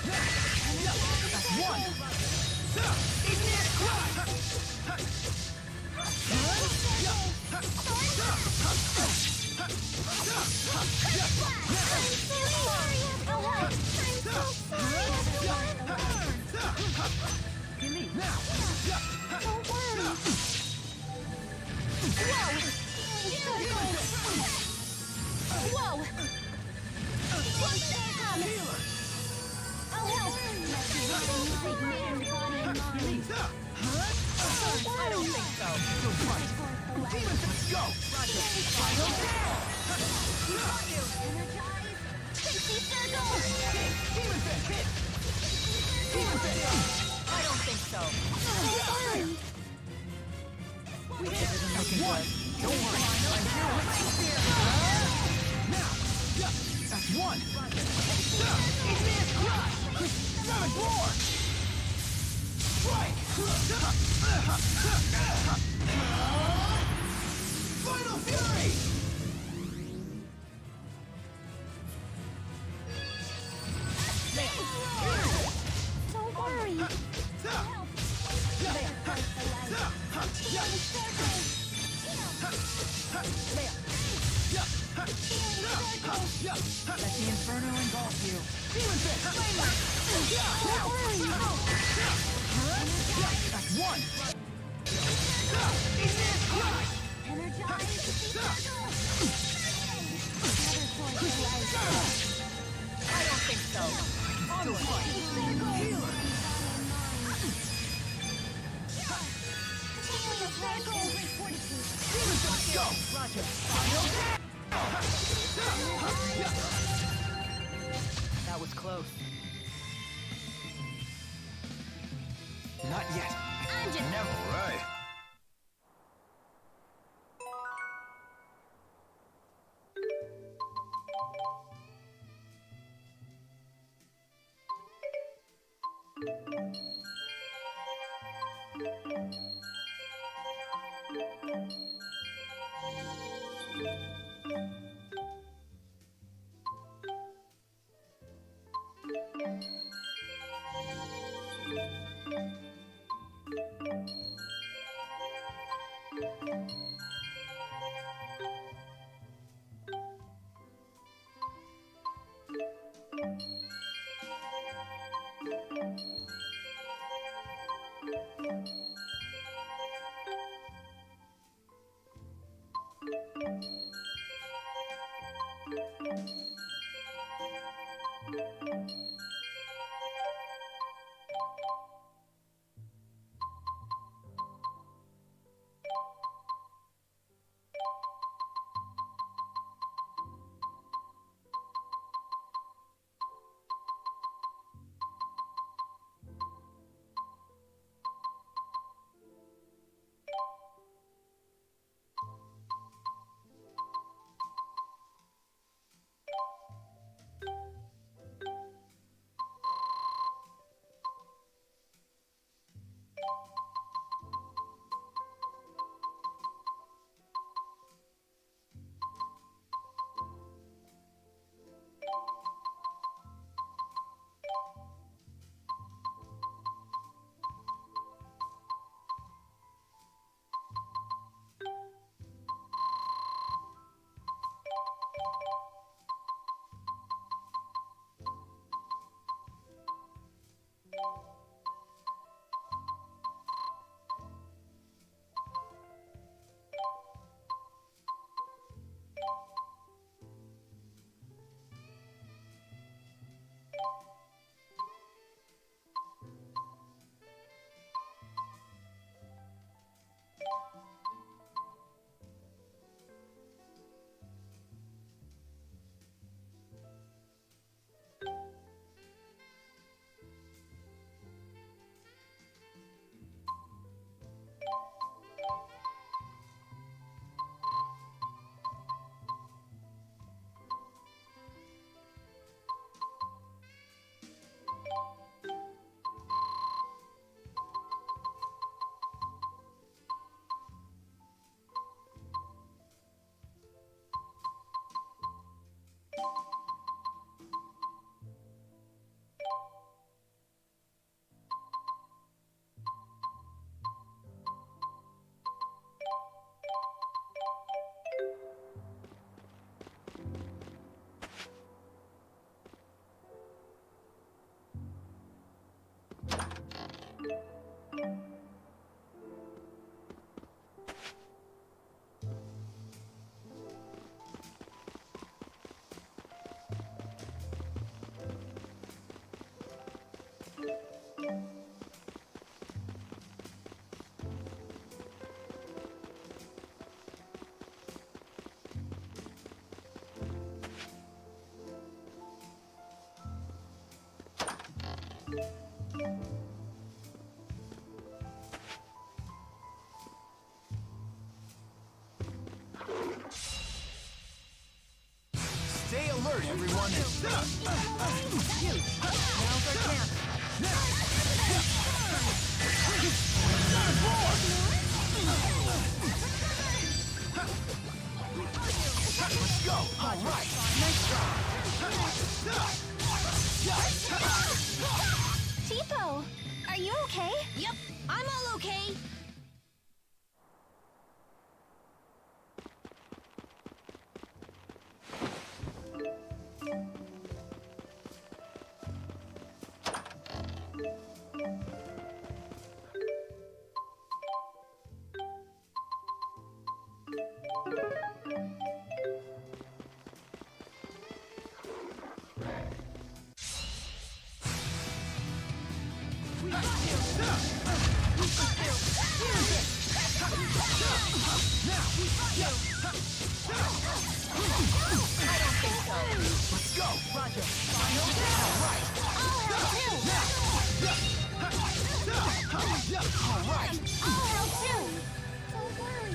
[SPEAKER 11] One! Igneous
[SPEAKER 2] Whoa! I'll help!
[SPEAKER 11] I don't think so. Demon Fist, go! Roger. Final you got you!
[SPEAKER 2] Safety circle!
[SPEAKER 11] Demon Fist, hit! Demon Fist!
[SPEAKER 9] I don't think so.
[SPEAKER 11] This isn't looking good. Don't worry, I'm here with Spear. Now! That's one! Igneous Crush! 7 more! Strike! Final Fury!
[SPEAKER 2] Don't worry.
[SPEAKER 9] Let the Inferno engulf you.
[SPEAKER 11] Demon Fist! That's one! Igneous Crush!
[SPEAKER 9] I don't think so.
[SPEAKER 11] Onward! Healer! Demon Fist, go!
[SPEAKER 9] Roger. That was close.
[SPEAKER 11] Not yet.
[SPEAKER 6] I'm just...
[SPEAKER 13] All right.
[SPEAKER 11] Stay alert, everyone!
[SPEAKER 8] Now's our chance.
[SPEAKER 11] Let's go! All right! Nice
[SPEAKER 16] Tipo, are you okay?
[SPEAKER 6] Yep, I'm all okay.
[SPEAKER 11] Let's go! Roger! All right! All right!
[SPEAKER 16] I'll help too! Don't worry.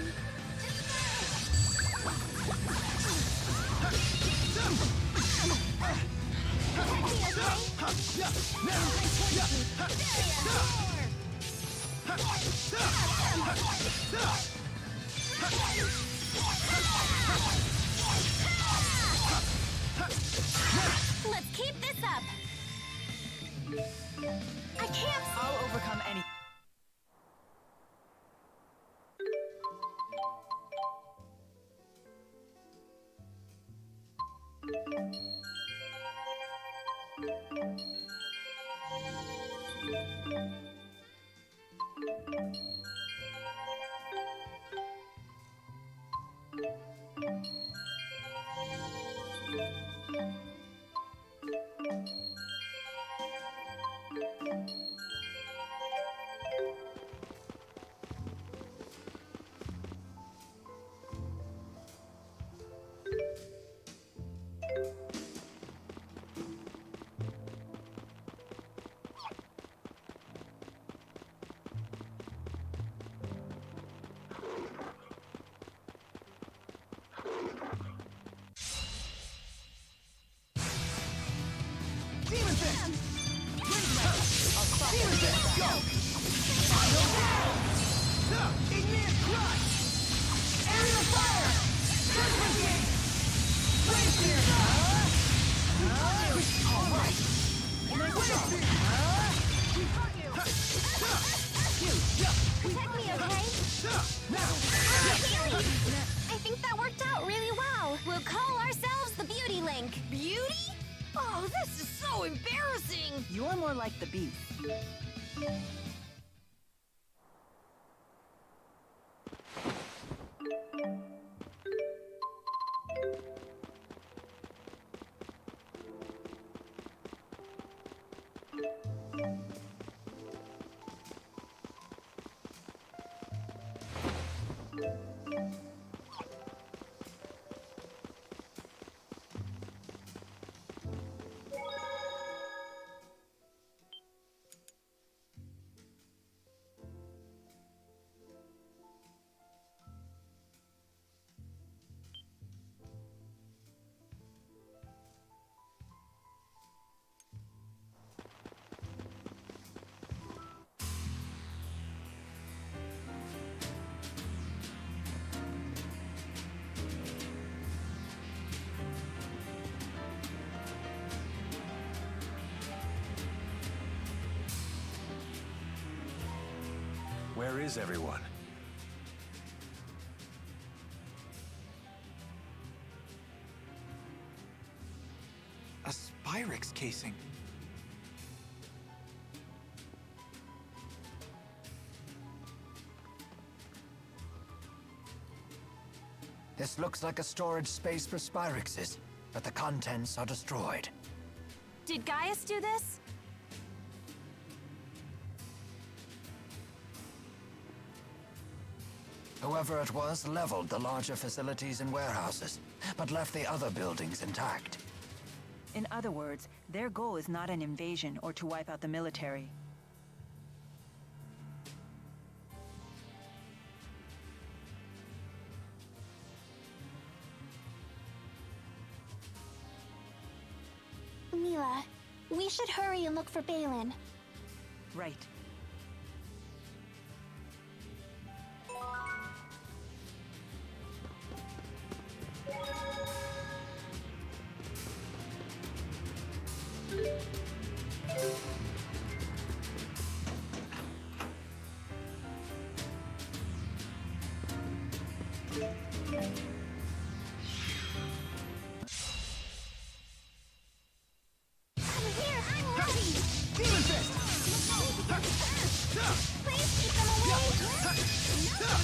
[SPEAKER 2] Let's keep this up.
[SPEAKER 16] I can't.
[SPEAKER 8] I'll overcome any.
[SPEAKER 11] Demon Fist! Demon Fist, go! Final battle! Igneous Crush! Aerial Fire! Judgment Gate! Flame Spear! All right! Flame Spear!
[SPEAKER 16] Protect me, okay? I think that worked out really well.
[SPEAKER 2] We'll call ourselves the Beauty Link.
[SPEAKER 6] Beauty? Oh, this is so embarrassing.
[SPEAKER 8] You're more like the beast.
[SPEAKER 13] Where is everyone?
[SPEAKER 1] A Spyrix casing.
[SPEAKER 5] This looks like a storage space for Spyrixes, but the contents are destroyed.
[SPEAKER 16] Did Gaius do this?
[SPEAKER 5] Whoever it was leveled the larger facilities and warehouses, but left the other buildings intact.
[SPEAKER 8] In other words, their goal is not an invasion or to wipe out the military.
[SPEAKER 16] Mila, we should hurry and look for Balin.
[SPEAKER 8] Right.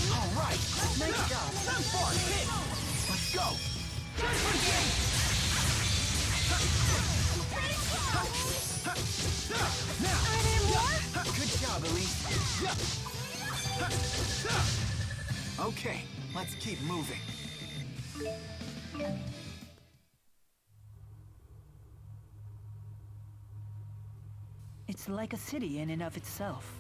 [SPEAKER 11] Alright, nice job. Not far, hit! Let's go! Now!
[SPEAKER 16] Are there more?
[SPEAKER 11] Good job, Elise. Okay, let's keep moving.
[SPEAKER 8] It's like a city in and of itself.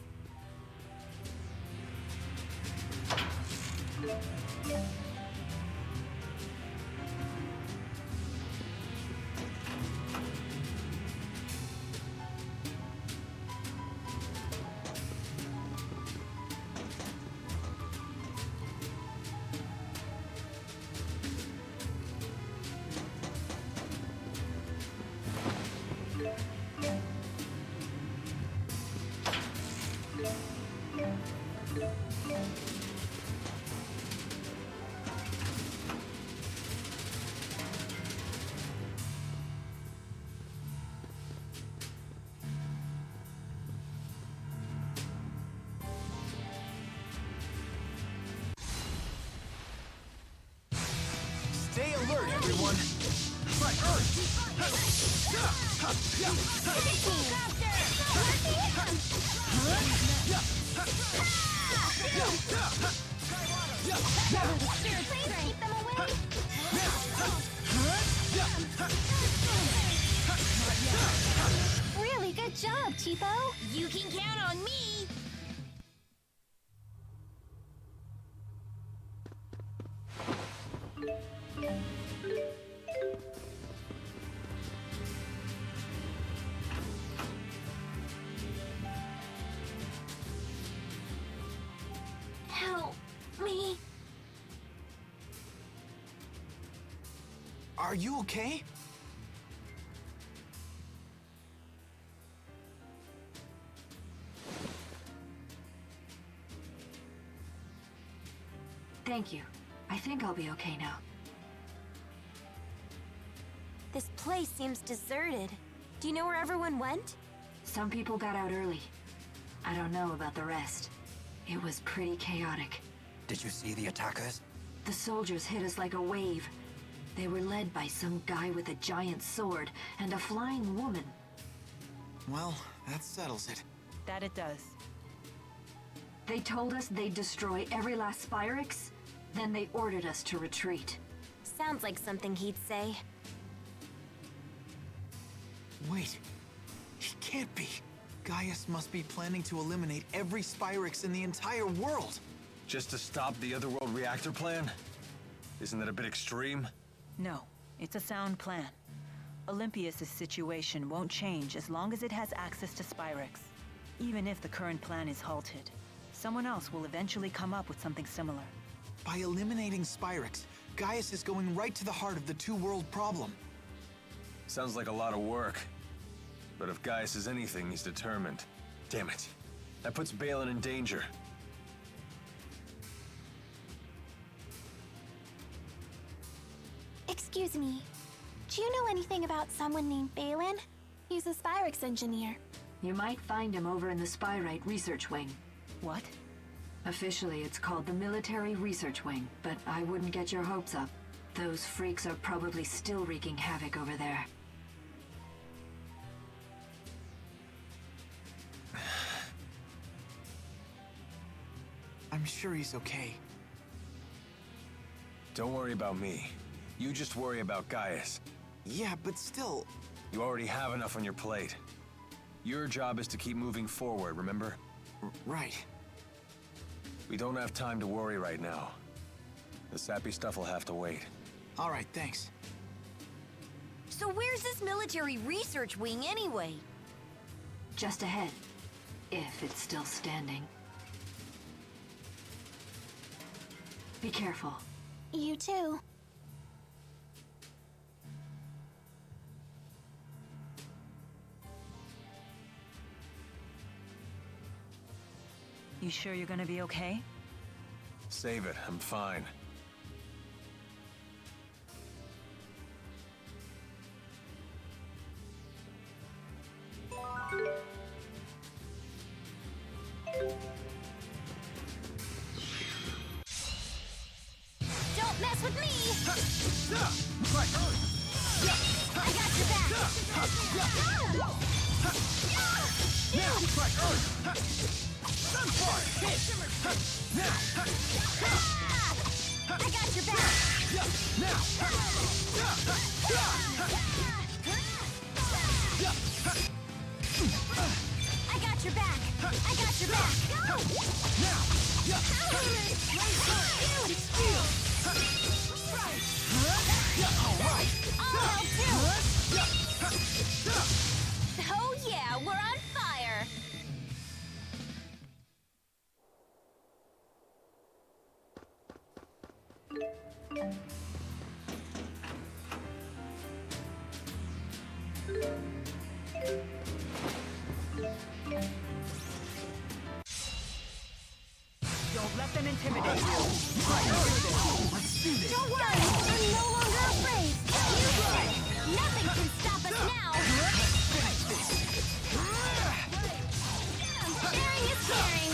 [SPEAKER 11] Stay alert, everyone! Try Earth!
[SPEAKER 16] Keep them away! Really good job, Tipo!
[SPEAKER 6] You can count on me!
[SPEAKER 16] Help me!
[SPEAKER 11] Are you okay?
[SPEAKER 12] Thank you. I think I'll be okay now.
[SPEAKER 16] This place seems deserted. Do you know where everyone went?
[SPEAKER 12] Some people got out early. I don't know about the rest. It was pretty chaotic.
[SPEAKER 5] Did you see the attackers?
[SPEAKER 12] The soldiers hit us like a wave. They were led by some guy with a giant sword and a flying woman.
[SPEAKER 11] Well, that settles it.
[SPEAKER 8] That it does.
[SPEAKER 12] They told us they'd destroy every last Spyrix, then they ordered us to retreat.
[SPEAKER 16] Sounds like something he'd say.
[SPEAKER 11] Wait. He can't be. Gaius must be planning to eliminate every Spyrix in the entire world.
[SPEAKER 13] Just to stop the Otherworld reactor plan? Isn't that a bit extreme?
[SPEAKER 8] No, it's a sound plan. Olympias' situation won't change as long as it has access to Spyrix. Even if the current plan is halted, someone else will eventually come up with something similar.
[SPEAKER 11] By eliminating Spyrix, Gaius is going right to the heart of the two-world problem.
[SPEAKER 13] Sounds like a lot of work. But if Gaius is anything, he's determined. Damn it. That puts Balin in danger.
[SPEAKER 16] Excuse me. Do you know anything about someone named Balin? He's a Spyrix engineer.
[SPEAKER 12] You might find him over in the Spyrite Research Wing.
[SPEAKER 8] What?
[SPEAKER 12] Officially, it's called the Military Research Wing, but I wouldn't get your hopes up. Those freaks are probably still wreaking havoc over there.
[SPEAKER 11] I'm sure he's okay.
[SPEAKER 13] Don't worry about me. You just worry about Gaius.
[SPEAKER 11] Yeah, but still,
[SPEAKER 13] You already have enough on your plate. Your job is to keep moving forward, remember?
[SPEAKER 1] Right.
[SPEAKER 13] We don't have time to worry right now. The sappy stuff will have to wait.
[SPEAKER 1] All right, thanks.
[SPEAKER 6] So where's this military research wing anyway?
[SPEAKER 12] Just ahead, if it's still standing. Be careful.
[SPEAKER 16] You too.
[SPEAKER 8] You sure you're gonna be okay?
[SPEAKER 13] Save it, I'm fine.
[SPEAKER 6] Don't mess with me! I got your back!
[SPEAKER 11] Sunfire! Hit! Now!
[SPEAKER 6] I got your back!
[SPEAKER 11] Now!
[SPEAKER 6] I got your back! I got your back! Go!
[SPEAKER 11] Now! Steel! Alright!
[SPEAKER 6] I'll help too! Oh yeah, we're on fire!
[SPEAKER 9] Don't let them intimidate you.
[SPEAKER 11] Let's do this!
[SPEAKER 16] Don't worry, I'm no longer afraid.
[SPEAKER 6] Nothing can stop us now! Sharing is caring!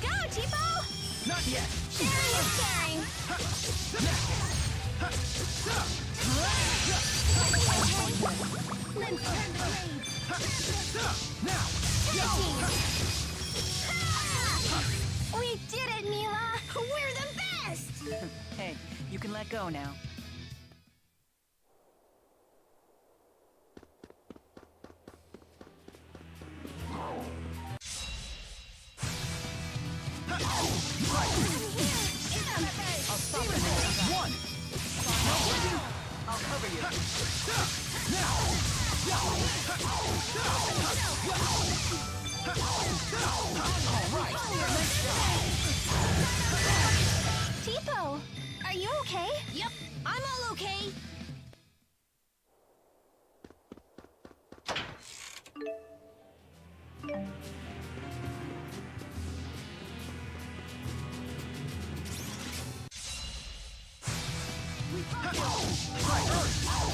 [SPEAKER 6] Go, Tipo!
[SPEAKER 11] Not yet!
[SPEAKER 6] Sharing is caring!
[SPEAKER 16] Let's turn the blades.
[SPEAKER 11] Now!
[SPEAKER 16] We did it, Mila! We're the best!
[SPEAKER 8] Hey, you can let go now.
[SPEAKER 11] I'll stop it. One!
[SPEAKER 9] I'll cover you.
[SPEAKER 11] Now! Alright!
[SPEAKER 16] Tipo, are you okay?
[SPEAKER 6] Yep, I'm all okay!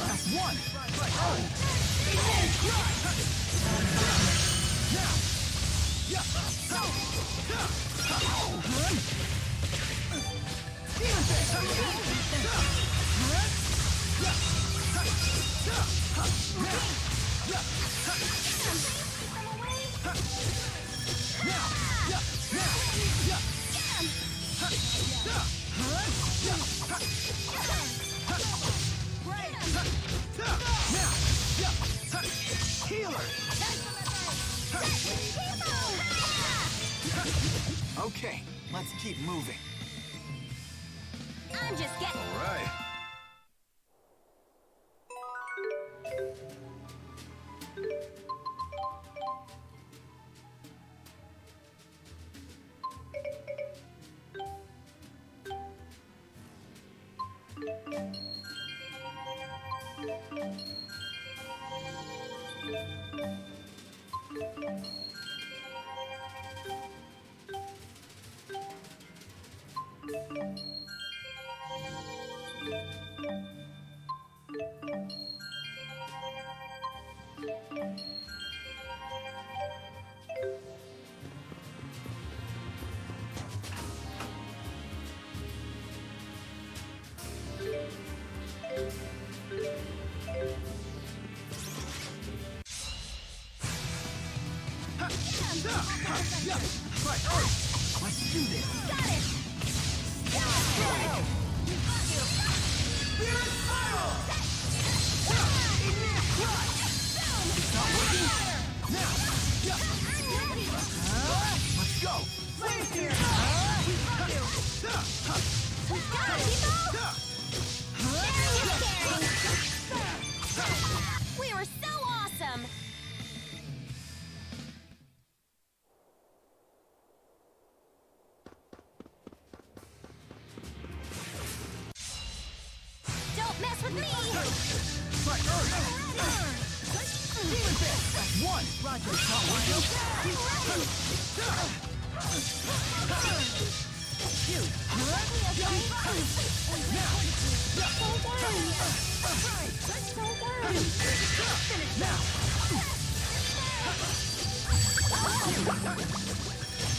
[SPEAKER 11] That's one!
[SPEAKER 1] Okay, let's keep moving.
[SPEAKER 6] I'm just getting...
[SPEAKER 13] All right.
[SPEAKER 11] Let's do this!
[SPEAKER 6] Got it!
[SPEAKER 11] Spirit Spiral! Let's go! Flames here!
[SPEAKER 2] We were so awesome! Don't mess with me!
[SPEAKER 11] Right, Demon Fist! That's one! Roger, not one. Shoot! Finish now!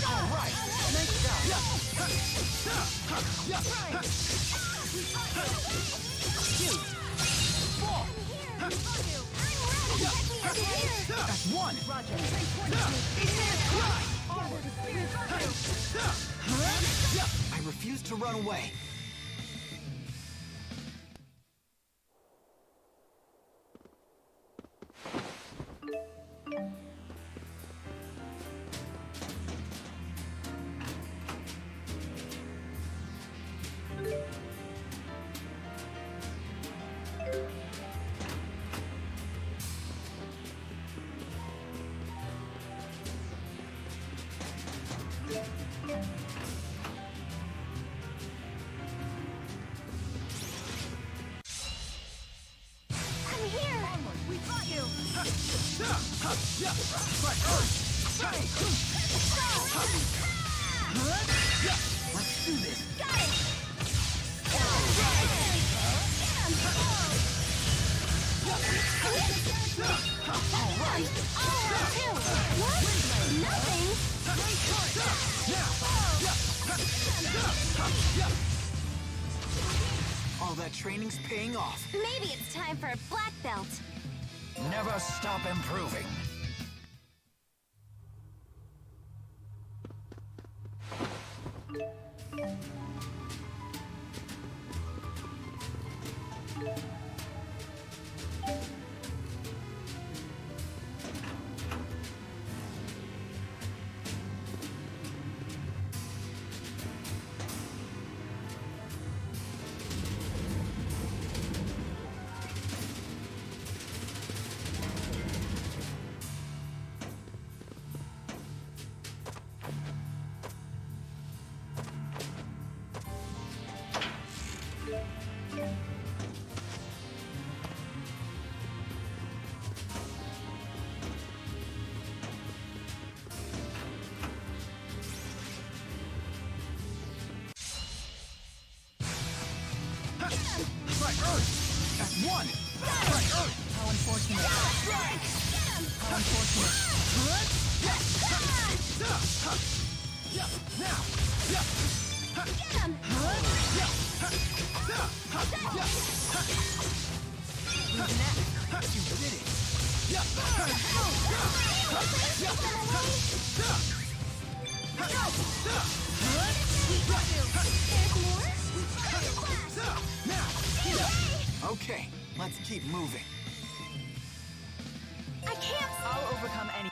[SPEAKER 11] All right! Nice job! Shoot! Fall! That's one! Roger! I refuse to run away! Let's do this.
[SPEAKER 2] Got it!
[SPEAKER 11] All right.
[SPEAKER 2] What? Nothing?
[SPEAKER 11] All that training's paying off.
[SPEAKER 2] Maybe it's time for a black belt.
[SPEAKER 5] Never stop improving.
[SPEAKER 11] Right, Earth! That's one! Right, Earth! How unfortunate! How unfortunate! Now! Who's next? You did it! Okay, let's keep moving.
[SPEAKER 2] I can't.
[SPEAKER 8] I'll overcome any.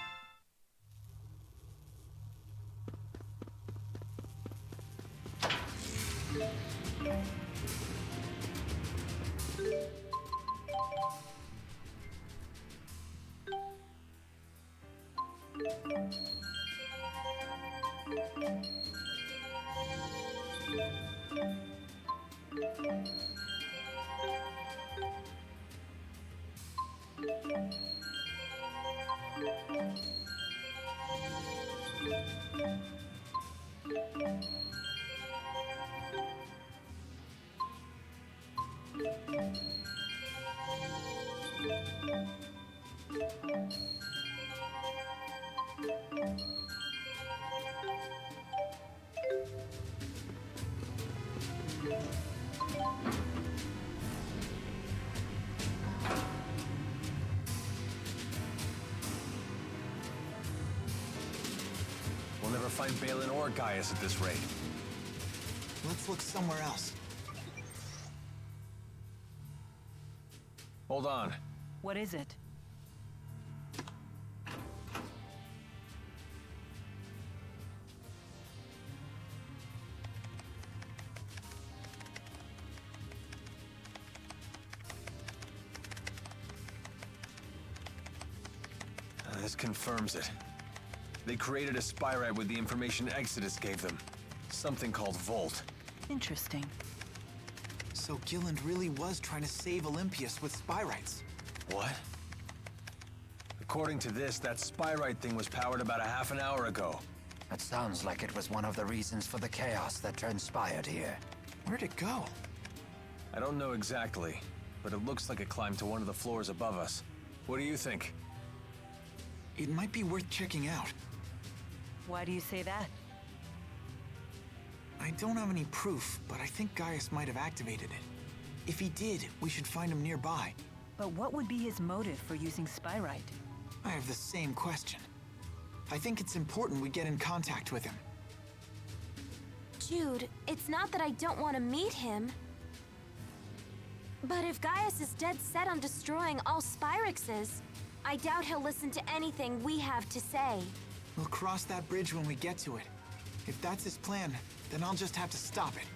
[SPEAKER 13] We'll never find Balin or Gaius at this rate.
[SPEAKER 1] Let's look somewhere else.
[SPEAKER 13] Hold on.
[SPEAKER 8] What is it?
[SPEAKER 13] this confirms it. They created a spyrite with the information Exodus gave them. Something called Volt.
[SPEAKER 8] Interesting.
[SPEAKER 1] So Gilland really was trying to save Olympias with spyrites.
[SPEAKER 13] What? According to this, that spyrite thing was powered about a half an hour ago.
[SPEAKER 5] It sounds like it was one of the reasons for the chaos that transpired here.
[SPEAKER 1] Where'd it go?
[SPEAKER 13] I don't know exactly, but it looks like it climbed to one of the floors above us. What do you think?
[SPEAKER 1] It might be worth checking out.
[SPEAKER 8] Why do you say that?
[SPEAKER 1] I don't have any proof, but I think Gaius might have activated it. If he did, we should find him nearby.
[SPEAKER 8] But what would be his motive for using spyrite?
[SPEAKER 1] I have the same question. I think it's important we get in contact with him.
[SPEAKER 16] Jyde, it's not that I don't want to meet him. But if Gaius is dead set on destroying all Spyrixes, I doubt he'll listen to anything we have to say.
[SPEAKER 1] We'll cross that bridge when we get to it. If that's his plan, then I'll just have to stop it.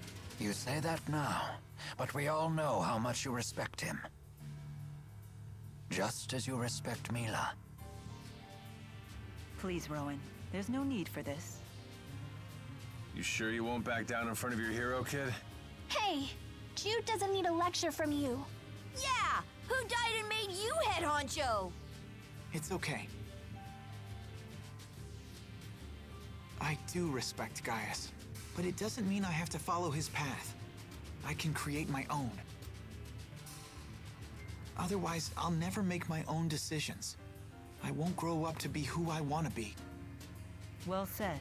[SPEAKER 5] You say that now, but we all know how much you respect him. Just as you respect Mila.
[SPEAKER 8] Please, Rowan. There's no need for this.
[SPEAKER 13] You sure you won't back down in front of your hero, kid?
[SPEAKER 16] Hey, Jyde doesn't need a lecture from you.
[SPEAKER 6] Yeah! Who died and made you head honcho?
[SPEAKER 1] It's okay. I do respect Gaius, but it doesn't mean I have to follow his path. I can create my own. Otherwise, I'll never make my own decisions. I won't grow up to be who I want to be.
[SPEAKER 8] Well said.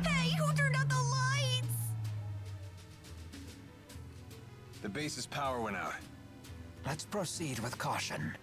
[SPEAKER 6] Hey, who turned out the lights?
[SPEAKER 13] The base's power went out.
[SPEAKER 5] Let's proceed with caution.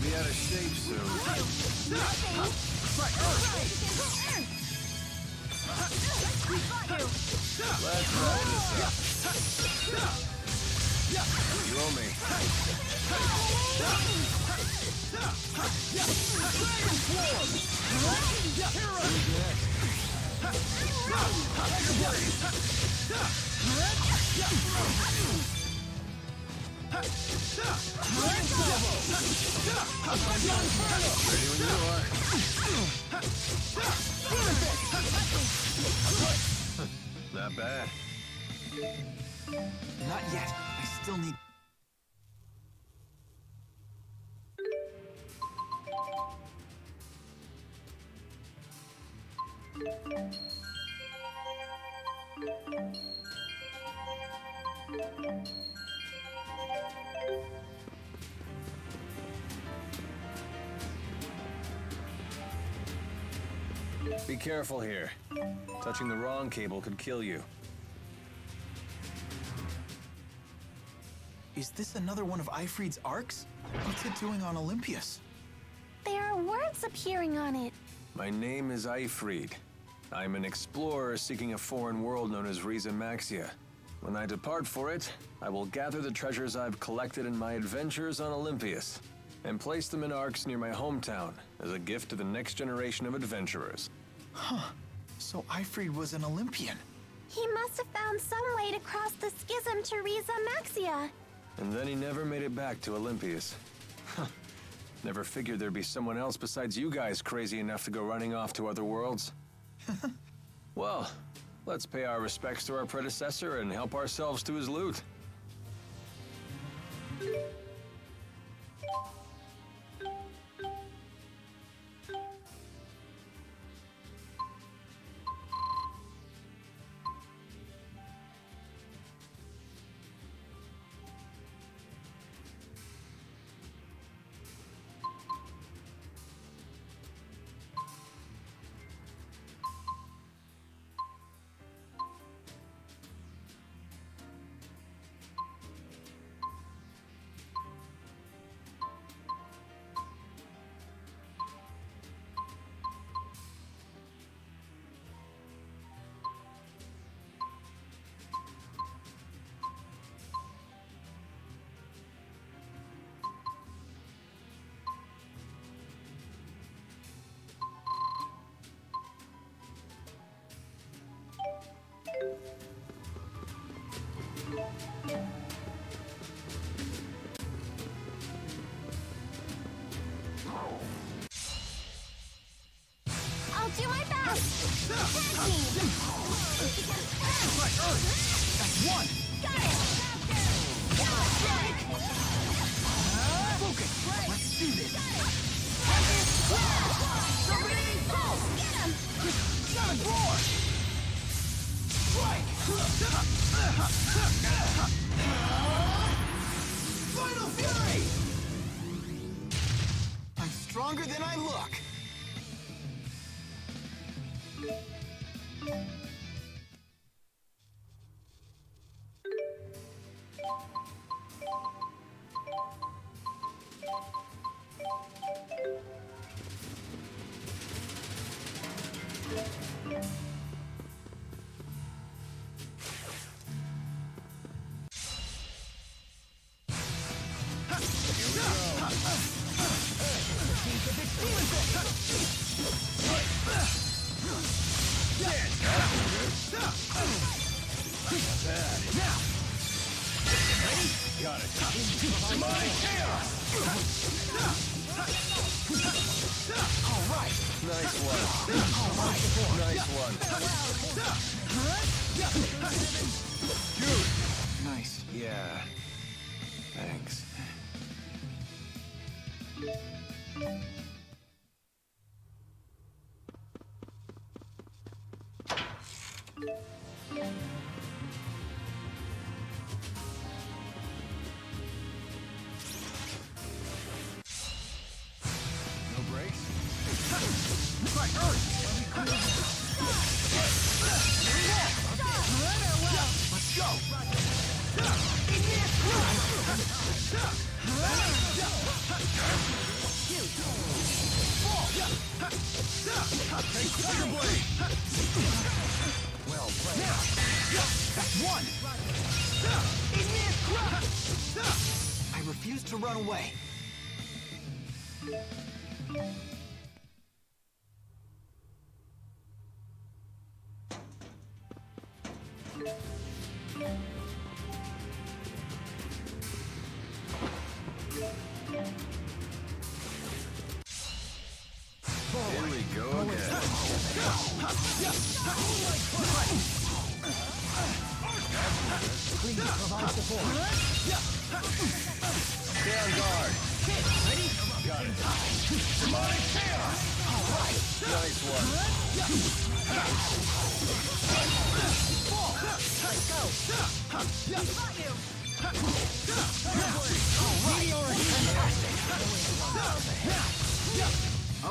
[SPEAKER 13] Be out of shape soon. Let's wrap this up. You owe me. Ready when you are. Not bad.
[SPEAKER 1] Not yet. I still need...
[SPEAKER 13] Be careful here. Touching the wrong cable could kill you.
[SPEAKER 1] Is this another one of Ifrid's arcs? What's it doing on Olympias?
[SPEAKER 16] There are words appearing on it.
[SPEAKER 13] My name is Ifrid. I'm an explorer seeking a foreign world known as Riza Maxia. When I depart for it, I will gather the treasures I've collected in my adventures on Olympias and place them in arcs near my hometown as a gift to the next generation of adventurers.
[SPEAKER 1] Huh. So Ifrid was an Olympian.
[SPEAKER 16] He must have found some way to cross the schism to Riza Maxia.
[SPEAKER 13] And then he never made it back to Olympias. Never figured there'd be someone else besides you guys crazy enough to go running off to other worlds. Well, let's pay our respects to our predecessor and help ourselves to his loot.
[SPEAKER 16] I'll do my best. Tag team.
[SPEAKER 11] That's one.
[SPEAKER 16] Got it.
[SPEAKER 11] Focus. Let's do this.
[SPEAKER 16] Somebody go. Get him.
[SPEAKER 11] Seven roar. Strike. Final fury.
[SPEAKER 1] I'm stronger than I look.
[SPEAKER 3] Got it. Demonic chaos!
[SPEAKER 5] All right.
[SPEAKER 13] Nice one. Nice one.
[SPEAKER 3] Jyde!
[SPEAKER 17] Nice.
[SPEAKER 13] Yeah. Thanks.
[SPEAKER 3] No brakes?
[SPEAKER 11] Right, Earth! Let's go! Well played. That's one!
[SPEAKER 17] I refuse to run away.
[SPEAKER 13] Here we go again.
[SPEAKER 11] Please provide support.
[SPEAKER 13] Stay on guard.
[SPEAKER 11] Ready?
[SPEAKER 3] Got it. Demonic chaos!
[SPEAKER 11] All right.
[SPEAKER 13] Nice one.
[SPEAKER 11] Let's go.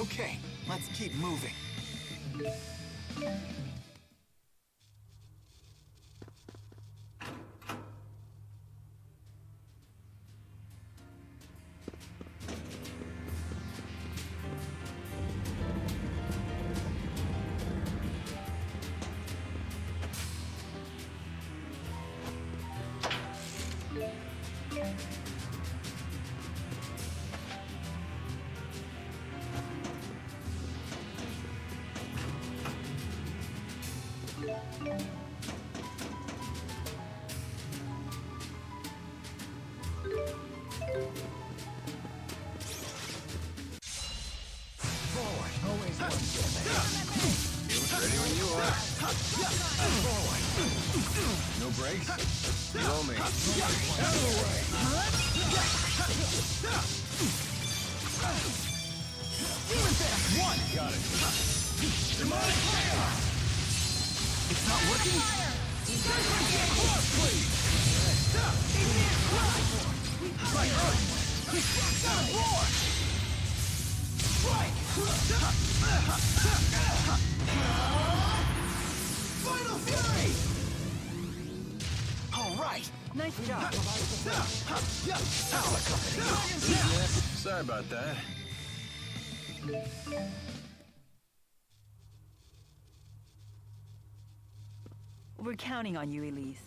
[SPEAKER 17] Okay, let's keep moving.
[SPEAKER 11] Forward. Always one step ahead.
[SPEAKER 13] Ready when you are.
[SPEAKER 11] Forward.
[SPEAKER 13] No brakes? You owe me.
[SPEAKER 11] Out of the way. Demon Fast, one.
[SPEAKER 3] Got it.
[SPEAKER 11] Demonic chaos. It's not working. Close, please. Igneous crush. Right, Earth. God of War. Strike. Final Fury. All right.
[SPEAKER 8] Nice job.
[SPEAKER 11] Power company.
[SPEAKER 13] Sorry about that.
[SPEAKER 8] We're counting on you, Elise.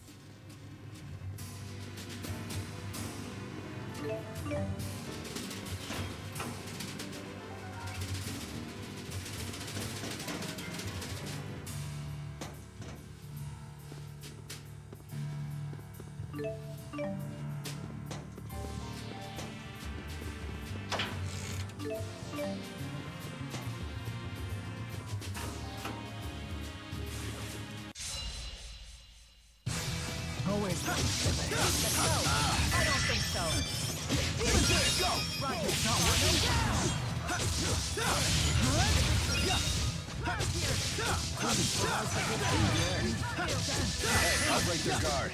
[SPEAKER 11] Always one step ahead.
[SPEAKER 8] Let's go. I don't think so.
[SPEAKER 11] Go.
[SPEAKER 8] Roger.
[SPEAKER 11] It's not working.
[SPEAKER 13] Hey, I'll break your guard.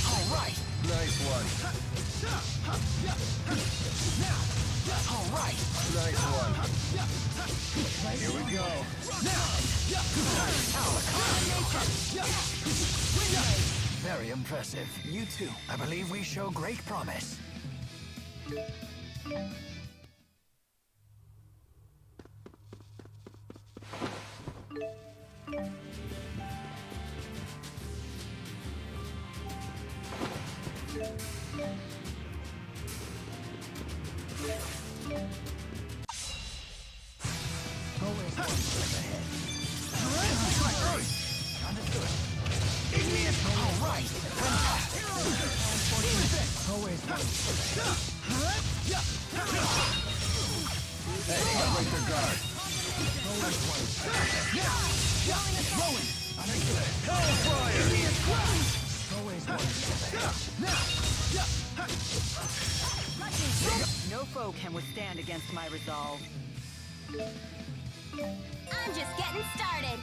[SPEAKER 11] All right.
[SPEAKER 13] Nice one.
[SPEAKER 11] All right.
[SPEAKER 13] Nice one.
[SPEAKER 3] Here we go.
[SPEAKER 5] Very impressive.
[SPEAKER 17] You too.
[SPEAKER 5] I believe we show great promise.
[SPEAKER 11] Always one step ahead. Understood. Igneous. All right. right. Always one.
[SPEAKER 7] Hey, don't break their guard.
[SPEAKER 11] Always one. Rolling. Understood.
[SPEAKER 7] Hellfire!
[SPEAKER 11] Always one.
[SPEAKER 8] No foe can withstand against my resolve.
[SPEAKER 2] I'm just getting started.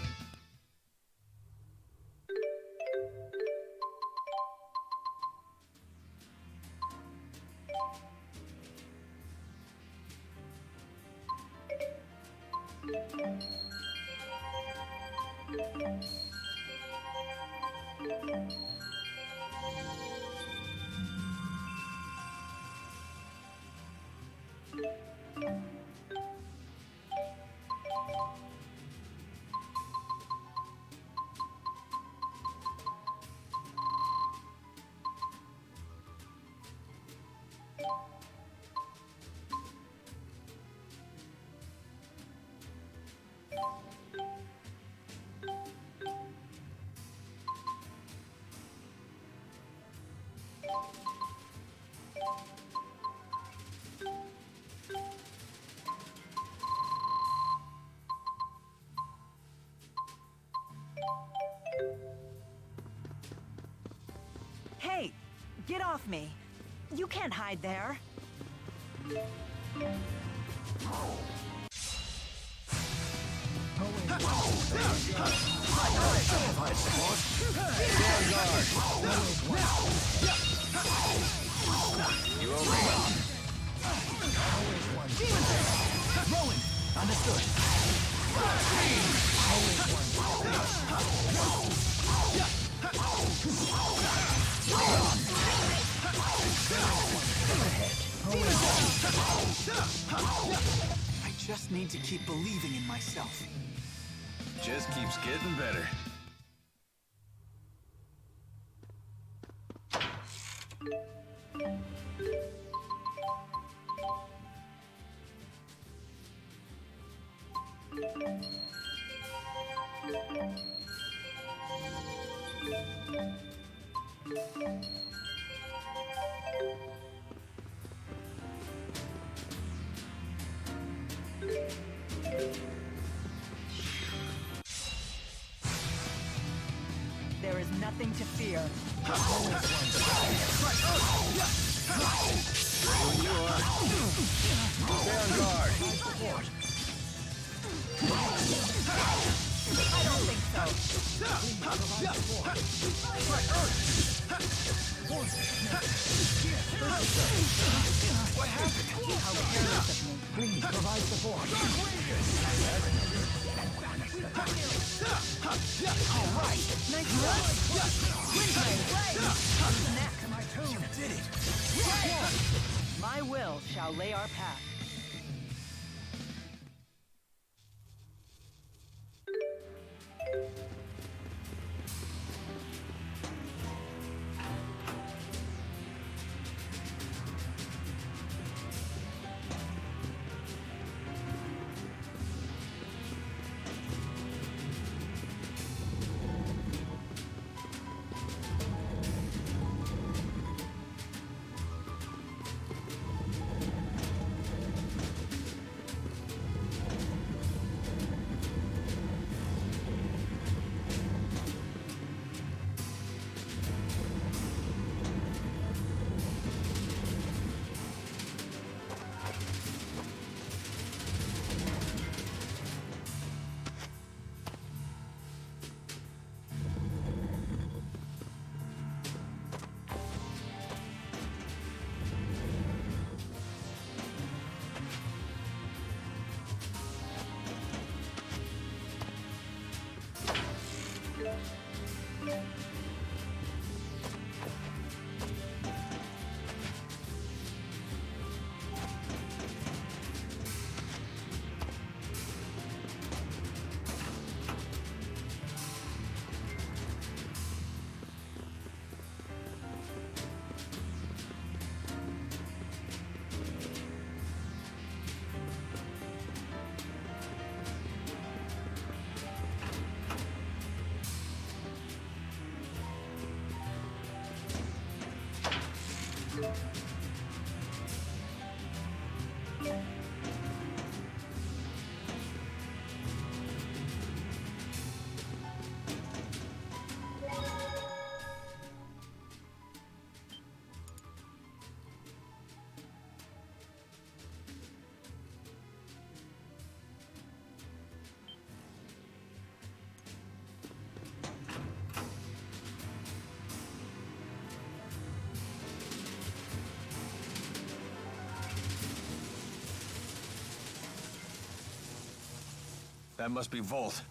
[SPEAKER 8] Hey, get off me. You can't hide there.
[SPEAKER 13] You owe me.
[SPEAKER 11] Rolling. Understood. Always
[SPEAKER 1] I just need to keep believing in myself.
[SPEAKER 13] Just keeps getting better.
[SPEAKER 8] There is nothing to fear.
[SPEAKER 13] You are. Stay on guard.
[SPEAKER 8] I don't think so.
[SPEAKER 11] What happened?
[SPEAKER 8] How careless of me.
[SPEAKER 11] Please provide support. All right.
[SPEAKER 8] Nice work. Who's next?
[SPEAKER 11] My turn. You did it.
[SPEAKER 8] My will shall lay our path.
[SPEAKER 13] That must be Volt.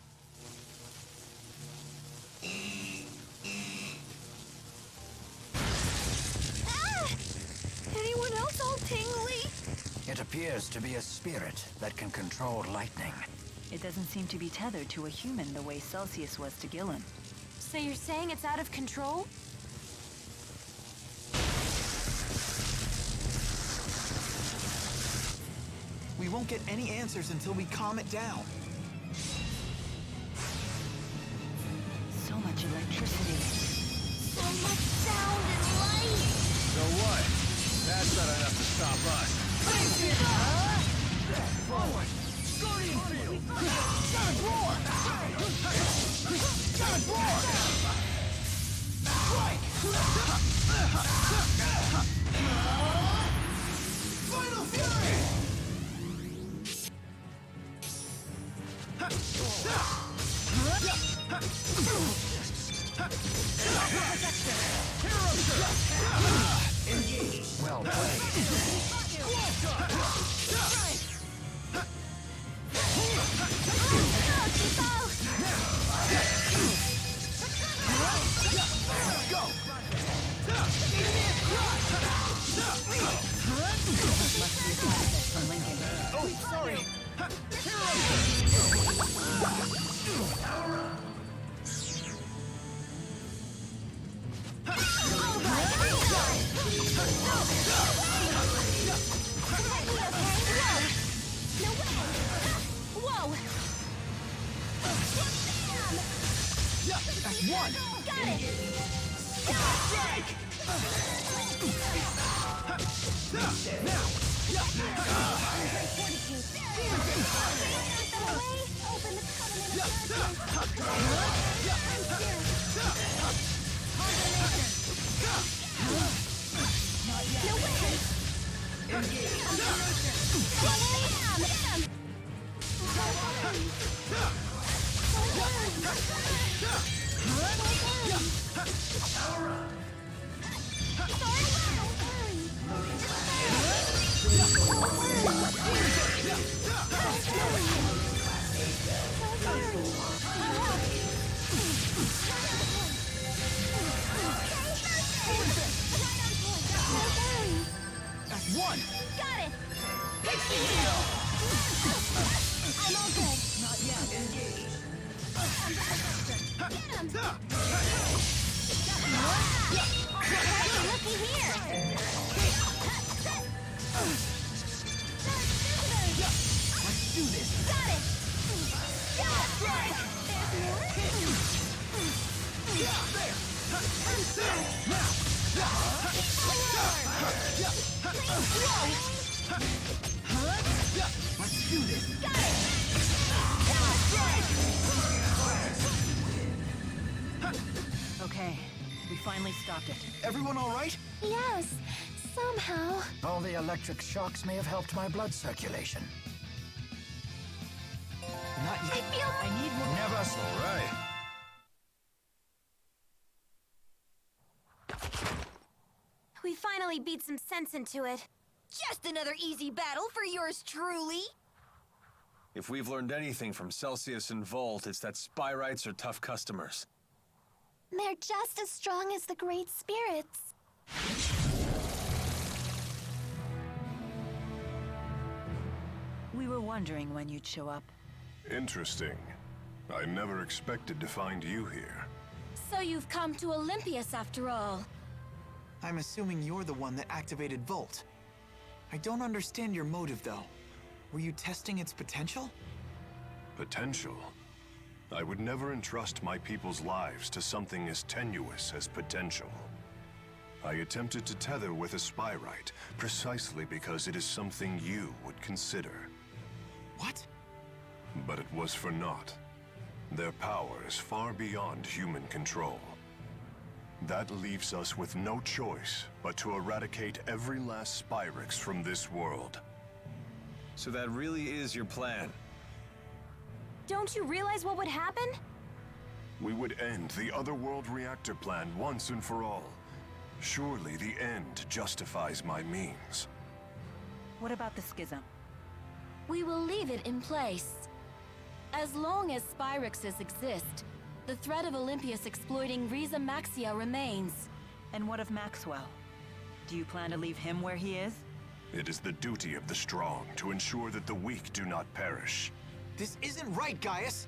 [SPEAKER 16] Anyone else all tingly?
[SPEAKER 5] It appears to be a spirit that can control lightning.
[SPEAKER 8] It doesn't seem to be tethered to a human the way Celsius was to Gillen.
[SPEAKER 2] So you're saying it's out of control?
[SPEAKER 1] We won't get any answers until we calm it down.
[SPEAKER 8] So much electricity.
[SPEAKER 16] So much sound and light!
[SPEAKER 13] So what? That's not enough to stop us.
[SPEAKER 11] Forward! Guardian field! Seventh roar! Seventh roar! Strike! Final fury!
[SPEAKER 5] Engage. Well played.
[SPEAKER 11] Go! Oh, sorry.
[SPEAKER 2] Whoa!
[SPEAKER 11] That's one.
[SPEAKER 2] Got it!
[SPEAKER 11] Strike! That's one.
[SPEAKER 2] Got it!
[SPEAKER 11] I'm all good. Not yet. Engage.
[SPEAKER 2] Looky here!
[SPEAKER 11] Let's do this.
[SPEAKER 2] Got it!
[SPEAKER 11] Let's do this.
[SPEAKER 8] Okay, we finally stopped it.
[SPEAKER 1] Everyone all right?
[SPEAKER 16] Yes, somehow.
[SPEAKER 5] All the electric shocks may have helped my blood circulation.
[SPEAKER 1] Not yet.
[SPEAKER 16] I
[SPEAKER 8] need more.
[SPEAKER 5] Never.
[SPEAKER 13] All right.
[SPEAKER 2] We finally beat some sense into it.
[SPEAKER 6] Just another easy battle for yours truly.
[SPEAKER 13] If we've learned anything from Celsius and Volt, it's that Spyrites are tough customers.
[SPEAKER 16] They're just as strong as the great spirits.
[SPEAKER 8] We were wondering when you'd show up.
[SPEAKER 14] Interesting. I never expected to find you here.
[SPEAKER 2] So you've come to Olympias after all.
[SPEAKER 1] I'm assuming you're the one that activated Volt. I don't understand your motive, though. Were you testing its potential?
[SPEAKER 14] Potential? I would never entrust my people's lives to something as tenuous as potential. I attempted to tether with a Spyrite, precisely because it is something you would consider.
[SPEAKER 1] What?
[SPEAKER 14] But it was for naught. Their power is far beyond human control. That leaves us with no choice but to eradicate every last Spyrix from this world.
[SPEAKER 13] So that really is your plan?
[SPEAKER 2] Don't you realize what would happen?
[SPEAKER 14] We would end the Otherworld reactor plan once and for all. Surely the end justifies my means.
[SPEAKER 8] What about the schism?
[SPEAKER 2] We will leave it in place. As long as Spyrexes exist, the threat of Olympius exploiting Riza Maxia remains.
[SPEAKER 8] And what of Maxwell? Do you plan to leave him where he is?
[SPEAKER 14] It is the duty of the strong to ensure that the weak do not perish.
[SPEAKER 1] This isn't right, Gaius!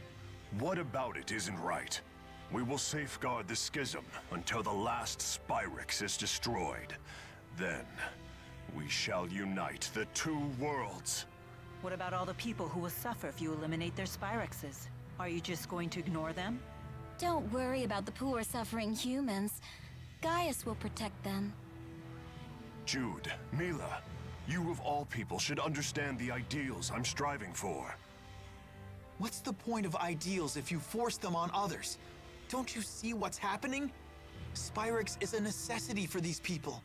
[SPEAKER 14] What about it isn't right? We will safeguard the schism until the last Spyrex is destroyed. Then, we shall unite the two worlds.
[SPEAKER 8] What about all the people who will suffer if you eliminate their Spyrexes? Are you just going to ignore them?
[SPEAKER 2] Don't worry about the poor suffering humans. Gaius will protect them.
[SPEAKER 14] Jyde, Mila, you of all people should understand the ideals I'm striving for.
[SPEAKER 1] What's the point of ideals if you force them on others? Don't you see what's happening? Spyrex is a necessity for these people.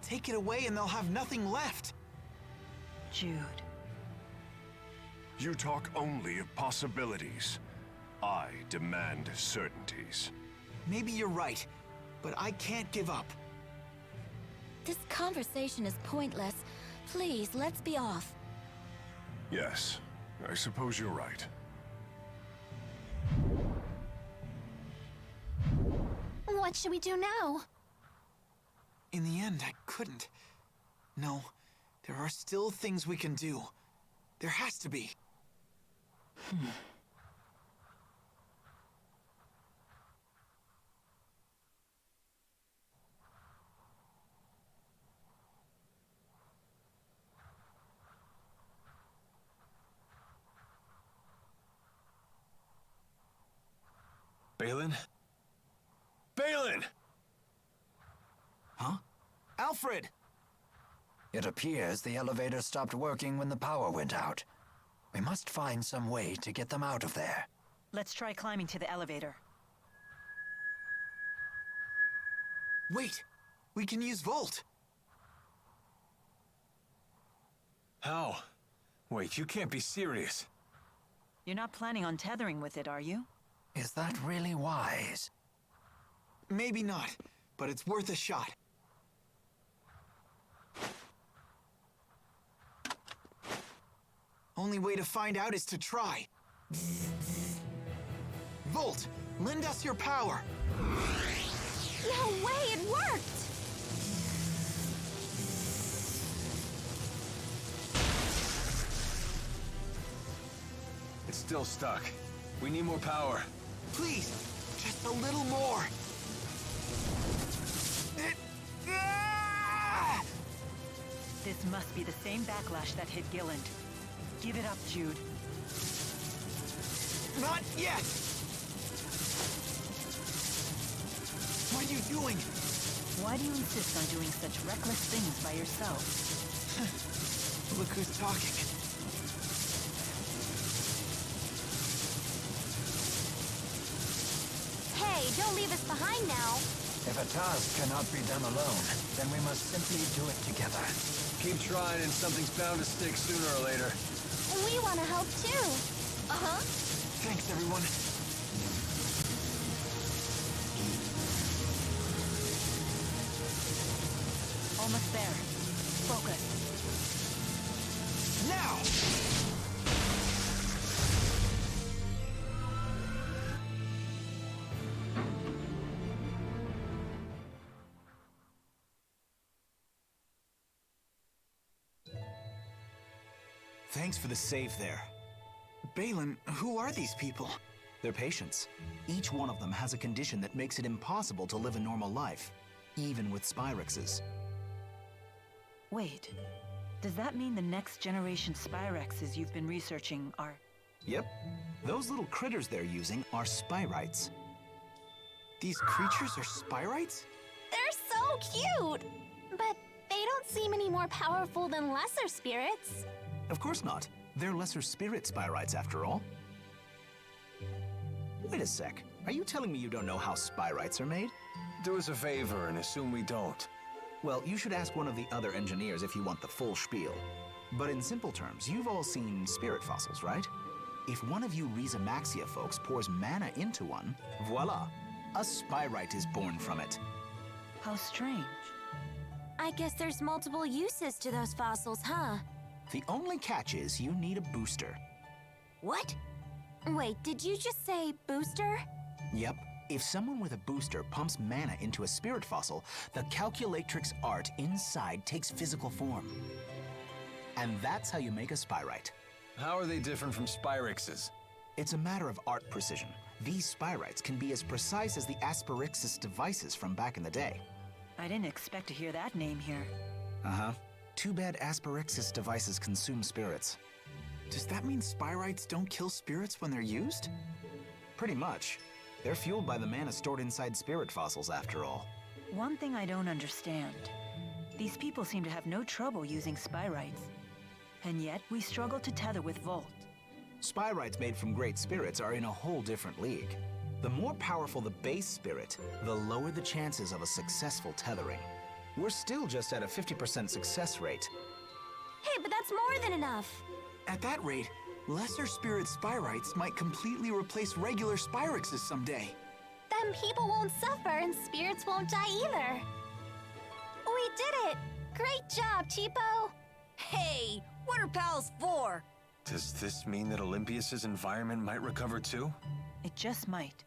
[SPEAKER 1] Take it away and they'll have nothing left.
[SPEAKER 8] Jyde.
[SPEAKER 14] You talk only of possibilities. I demand certainties.
[SPEAKER 1] Maybe you're right, but I can't give up.
[SPEAKER 2] This conversation is pointless. Please, let's be off.
[SPEAKER 14] Yes, I suppose you're right.
[SPEAKER 16] What should we do now?
[SPEAKER 1] In the end, I couldn't. No, there are still things we can do. There has to be.
[SPEAKER 13] Balin? Balin!
[SPEAKER 1] Huh? Alfred!
[SPEAKER 5] It appears the elevator stopped working when the power went out. We must find some way to get them out of there.
[SPEAKER 8] Let's try climbing to the elevator.
[SPEAKER 1] Wait! We can use Volt!
[SPEAKER 13] How? Wait, you can't be serious.
[SPEAKER 8] You're not planning on tethering with it, are you?
[SPEAKER 5] Is that really wise?
[SPEAKER 1] Maybe not, but it's worth a shot. Only way to find out is to try. Volt, lend us your power.
[SPEAKER 16] No way, it worked!
[SPEAKER 13] It's still stuck. We need more power.
[SPEAKER 1] Please, just a little more.
[SPEAKER 8] This must be the same backlash that hit Gilland. Give it up, Jyde.
[SPEAKER 1] Not yet! What are you doing?
[SPEAKER 8] Why do you insist on doing such reckless things by yourself?
[SPEAKER 1] Look who's talking.
[SPEAKER 16] Hey, don't leave us behind now.
[SPEAKER 5] If a task cannot be done alone, then we must simply do it together.
[SPEAKER 13] Keep trying and something's bound to stick sooner or later.
[SPEAKER 16] We want to help too. Uh-huh.
[SPEAKER 1] Thanks, everyone.
[SPEAKER 8] Almost there. Focus.
[SPEAKER 1] Now!
[SPEAKER 17] Thanks for the save there.
[SPEAKER 1] Balin, who are these people?
[SPEAKER 17] They're patients. Each one of them has a condition that makes it impossible to live a normal life, even with Spyrexes.
[SPEAKER 8] Wait, does that mean the next generation Spyrexes you've been researching are...
[SPEAKER 17] Yep. Those little critters they're using are Spyrites.
[SPEAKER 1] These creatures are Spyrites?
[SPEAKER 16] They're so cute! But they don't seem any more powerful than lesser spirits.
[SPEAKER 17] Of course not. They're lesser spirit Spyrites after all. Wait a sec. Are you telling me you don't know how Spyrites are made?
[SPEAKER 13] Do us a favor and assume we don't.
[SPEAKER 17] Well, you should ask one of the other engineers if you want the full spiel. But in simple terms, you've all seen spirit fossils, right? If one of you Riza Maxia folks pours mana into one, voila! A Spyrite is born from it.
[SPEAKER 8] How strange.
[SPEAKER 16] I guess there's multiple uses to those fossils, huh?
[SPEAKER 17] The only catch is you need a booster.
[SPEAKER 16] What? Wait, did you just say booster?
[SPEAKER 17] Yep. If someone with a booster pumps mana into a spirit fossil, the calculatrix art inside takes physical form. And that's how you make a spyrite.
[SPEAKER 13] How are they different from Spyrixes?
[SPEAKER 17] It's a matter of art precision. These spyrites can be as precise as the Asperixis devices from back in the day.
[SPEAKER 8] I didn't expect to hear that name here.
[SPEAKER 17] Uh-huh. Too bad Asperixis devices consume spirits.
[SPEAKER 1] Does that mean spyrites don't kill spirits when they're used?
[SPEAKER 17] Pretty much. They're fueled by the mana stored inside spirit fossils, after all.
[SPEAKER 8] One thing I don't understand. These people seem to have no trouble using spyrites. And yet, we struggle to tether with Volt.
[SPEAKER 17] Spyrites made from great spirits are in a whole different league. The more powerful the base spirit, the lower the chances of a successful tethering. We're still just at a 50% success rate.
[SPEAKER 16] Hey, but that's more than enough.
[SPEAKER 1] At that rate, lesser spirit spyrites might completely replace regular spyrixes someday.
[SPEAKER 16] Then people won't suffer and spirits won't die either. We did it! Great job, Cheapo!
[SPEAKER 2] Hey, what are pals for?
[SPEAKER 13] Does this mean that Olympias's environment might recover too?
[SPEAKER 8] It just might.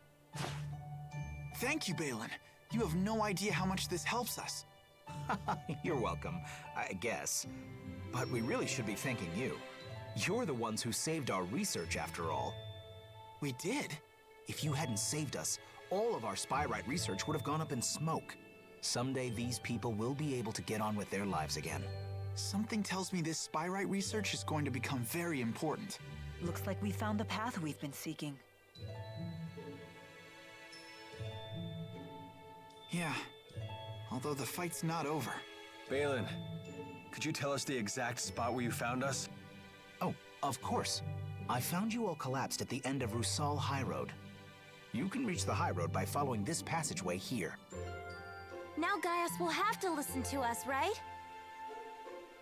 [SPEAKER 1] Thank you, Balin. You have no idea how much this helps us.
[SPEAKER 17] You're welcome, I guess. But we really should be thanking you. You're the ones who saved our research, after all.
[SPEAKER 1] We did?
[SPEAKER 17] If you hadn't saved us, all of our spyrite research would have gone up in smoke. Someday these people will be able to get on with their lives again.
[SPEAKER 1] Something tells me this spyrite research is going to become very important.
[SPEAKER 8] Looks like we found the path we've been seeking.
[SPEAKER 1] Yeah, although the fight's not over.
[SPEAKER 13] Balin, could you tell us the exact spot where you found us?
[SPEAKER 17] Oh, of course. I found you all collapsed at the end of Rusal High Road. You can reach the High Road by following this passageway here.
[SPEAKER 16] Now Gaius will have to listen to us, right?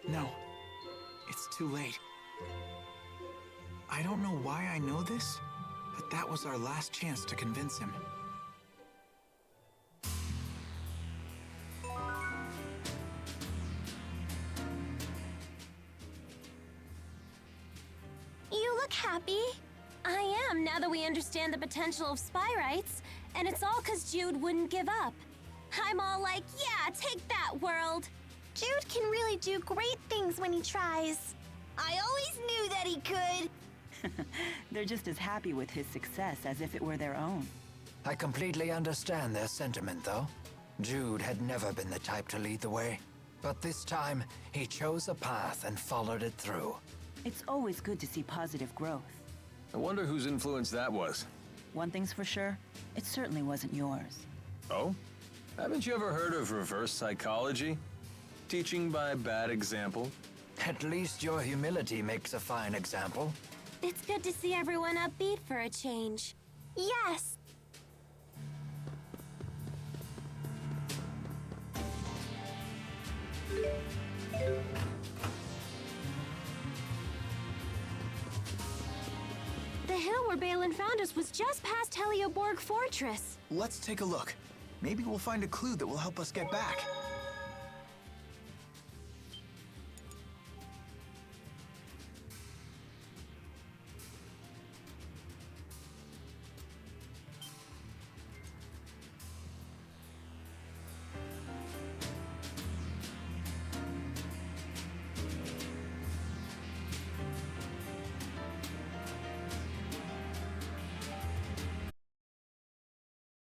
[SPEAKER 1] No, it's too late. I don't know why I know this, but that was our last chance to convince him.
[SPEAKER 16] You look happy. I am, now that we understand the potential of spyrites, and it's all 'cause Jyde wouldn't give up. I'm all like, yeah, take that, world.
[SPEAKER 6] Jyde can really do great things when he tries. I always knew that he could.
[SPEAKER 8] They're just as happy with his success as if it were their own.
[SPEAKER 5] I completely understand their sentiment, though. Jyde had never been the type to lead the way. But this time, he chose a path and followed it through.
[SPEAKER 8] It's always good to see positive growth.
[SPEAKER 13] I wonder whose influence that was.
[SPEAKER 8] One thing's for sure, it certainly wasn't yours.
[SPEAKER 13] Oh? Haven't you ever heard of reverse psychology? Teaching by bad example?
[SPEAKER 5] At least your humility makes a fine example.
[SPEAKER 16] It's good to see everyone upbeat for a change.
[SPEAKER 6] Yes.
[SPEAKER 16] The hill where Balin found us was just past Helioborg Fortress.
[SPEAKER 1] Let's take a look. Maybe we'll find a clue that will help us get back.